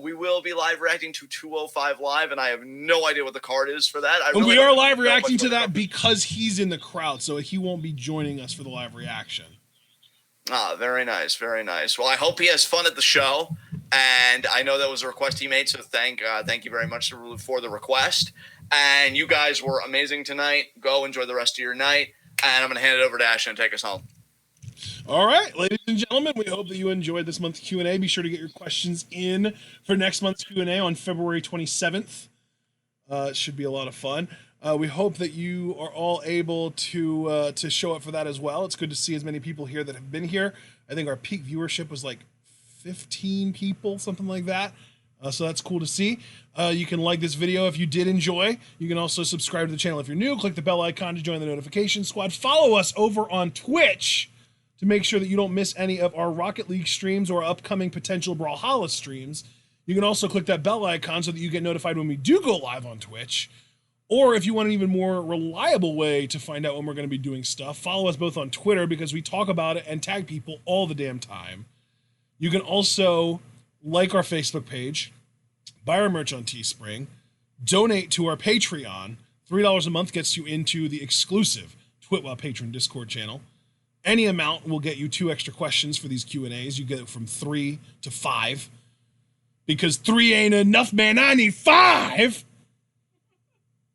we will be live reacting to 205 Live, and I have no idea what the card is for that. And we are live reacting to that because he's in the crowd, so he won't be joining us for the live reaction. Ah, very nice, very nice. Well, I hope he has fun at the show, and I know that was a request he made, so thank you very much for the request. And you guys were amazing tonight. Go enjoy the rest of your night, and I'm going to hand it over to Ashton to take us home. All right, ladies and gentlemen, we hope that you enjoyed this month's Q&A. Be sure to get your questions in for next month's Q&A on February 27th. It should be a lot of fun. We hope that you are all able to show up for that as well. It's good to see as many people here that have been here. I think our peak viewership was like 15 people, something like that. So that's cool to see. You can like this video if you did enjoy. You can also subscribe to the channel if you're new. Click the bell icon to join the notification squad. Follow us over on Twitch to make sure that you don't miss any of our Rocket League streams or upcoming potential Brawlhalla streams. You can also click that bell icon so that you get notified when we do go live on Twitch. Or if you want an even more reliable way to find out when we're going to be doing stuff, follow us both on Twitter because we talk about it and tag people all the damn time. You can also like our Facebook page, buy our merch on Teespring, donate to our Patreon. $3 a month gets you into the exclusive TWitWoW Patreon Discord channel. Any amount will get you 2 extra questions for these Q&As. You get it from 3 to 5. Because 3 ain't enough, man. I need 5!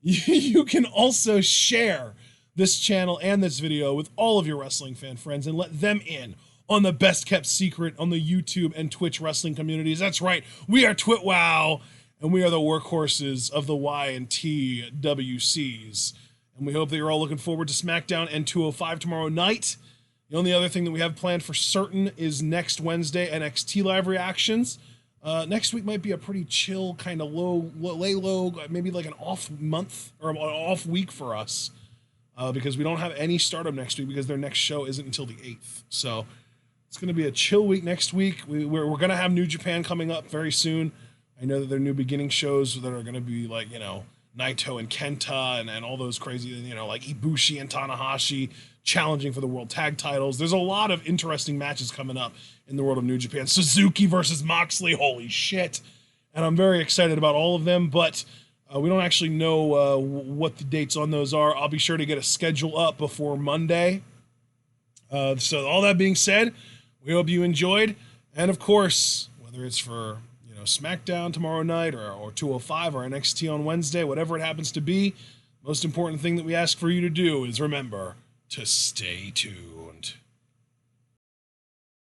You can also share this channel and this video with all of your wrestling fan friends and let them in on the best kept secret on the YouTube and Twitch wrestling communities. That's right. We are TWitWoW, and we are the workhorses of the Y and T WCs. And we hope that you're all looking forward to SmackDown and 205 tomorrow night. The only other thing that we have planned for certain is next Wednesday NXT live reactions. Next week might be a pretty chill, kind of lay low, maybe like an off month or an off week for us because we don't have any Stardom next week because their next show isn't until the 8th. So it's going to be a chill week next week. We're going to have New Japan coming up very soon. I know that there are new beginning shows that are going to be like, Naito and Kenta and all those crazy, like Ibushi and Tanahashi challenging for the world tag titles. There's a lot of interesting matches coming up in the world of New Japan. Suzuki versus Moxley, holy shit. And I'm very excited about all of them, but we don't actually know what the dates on those are. I'll be sure to get a schedule up before Monday. So all that being said, we hope you enjoyed. And of course, whether it's for SmackDown tomorrow night or 205 or NXT on Wednesday, whatever it happens to be, most important thing that we ask for you to do is remember to stay tuned.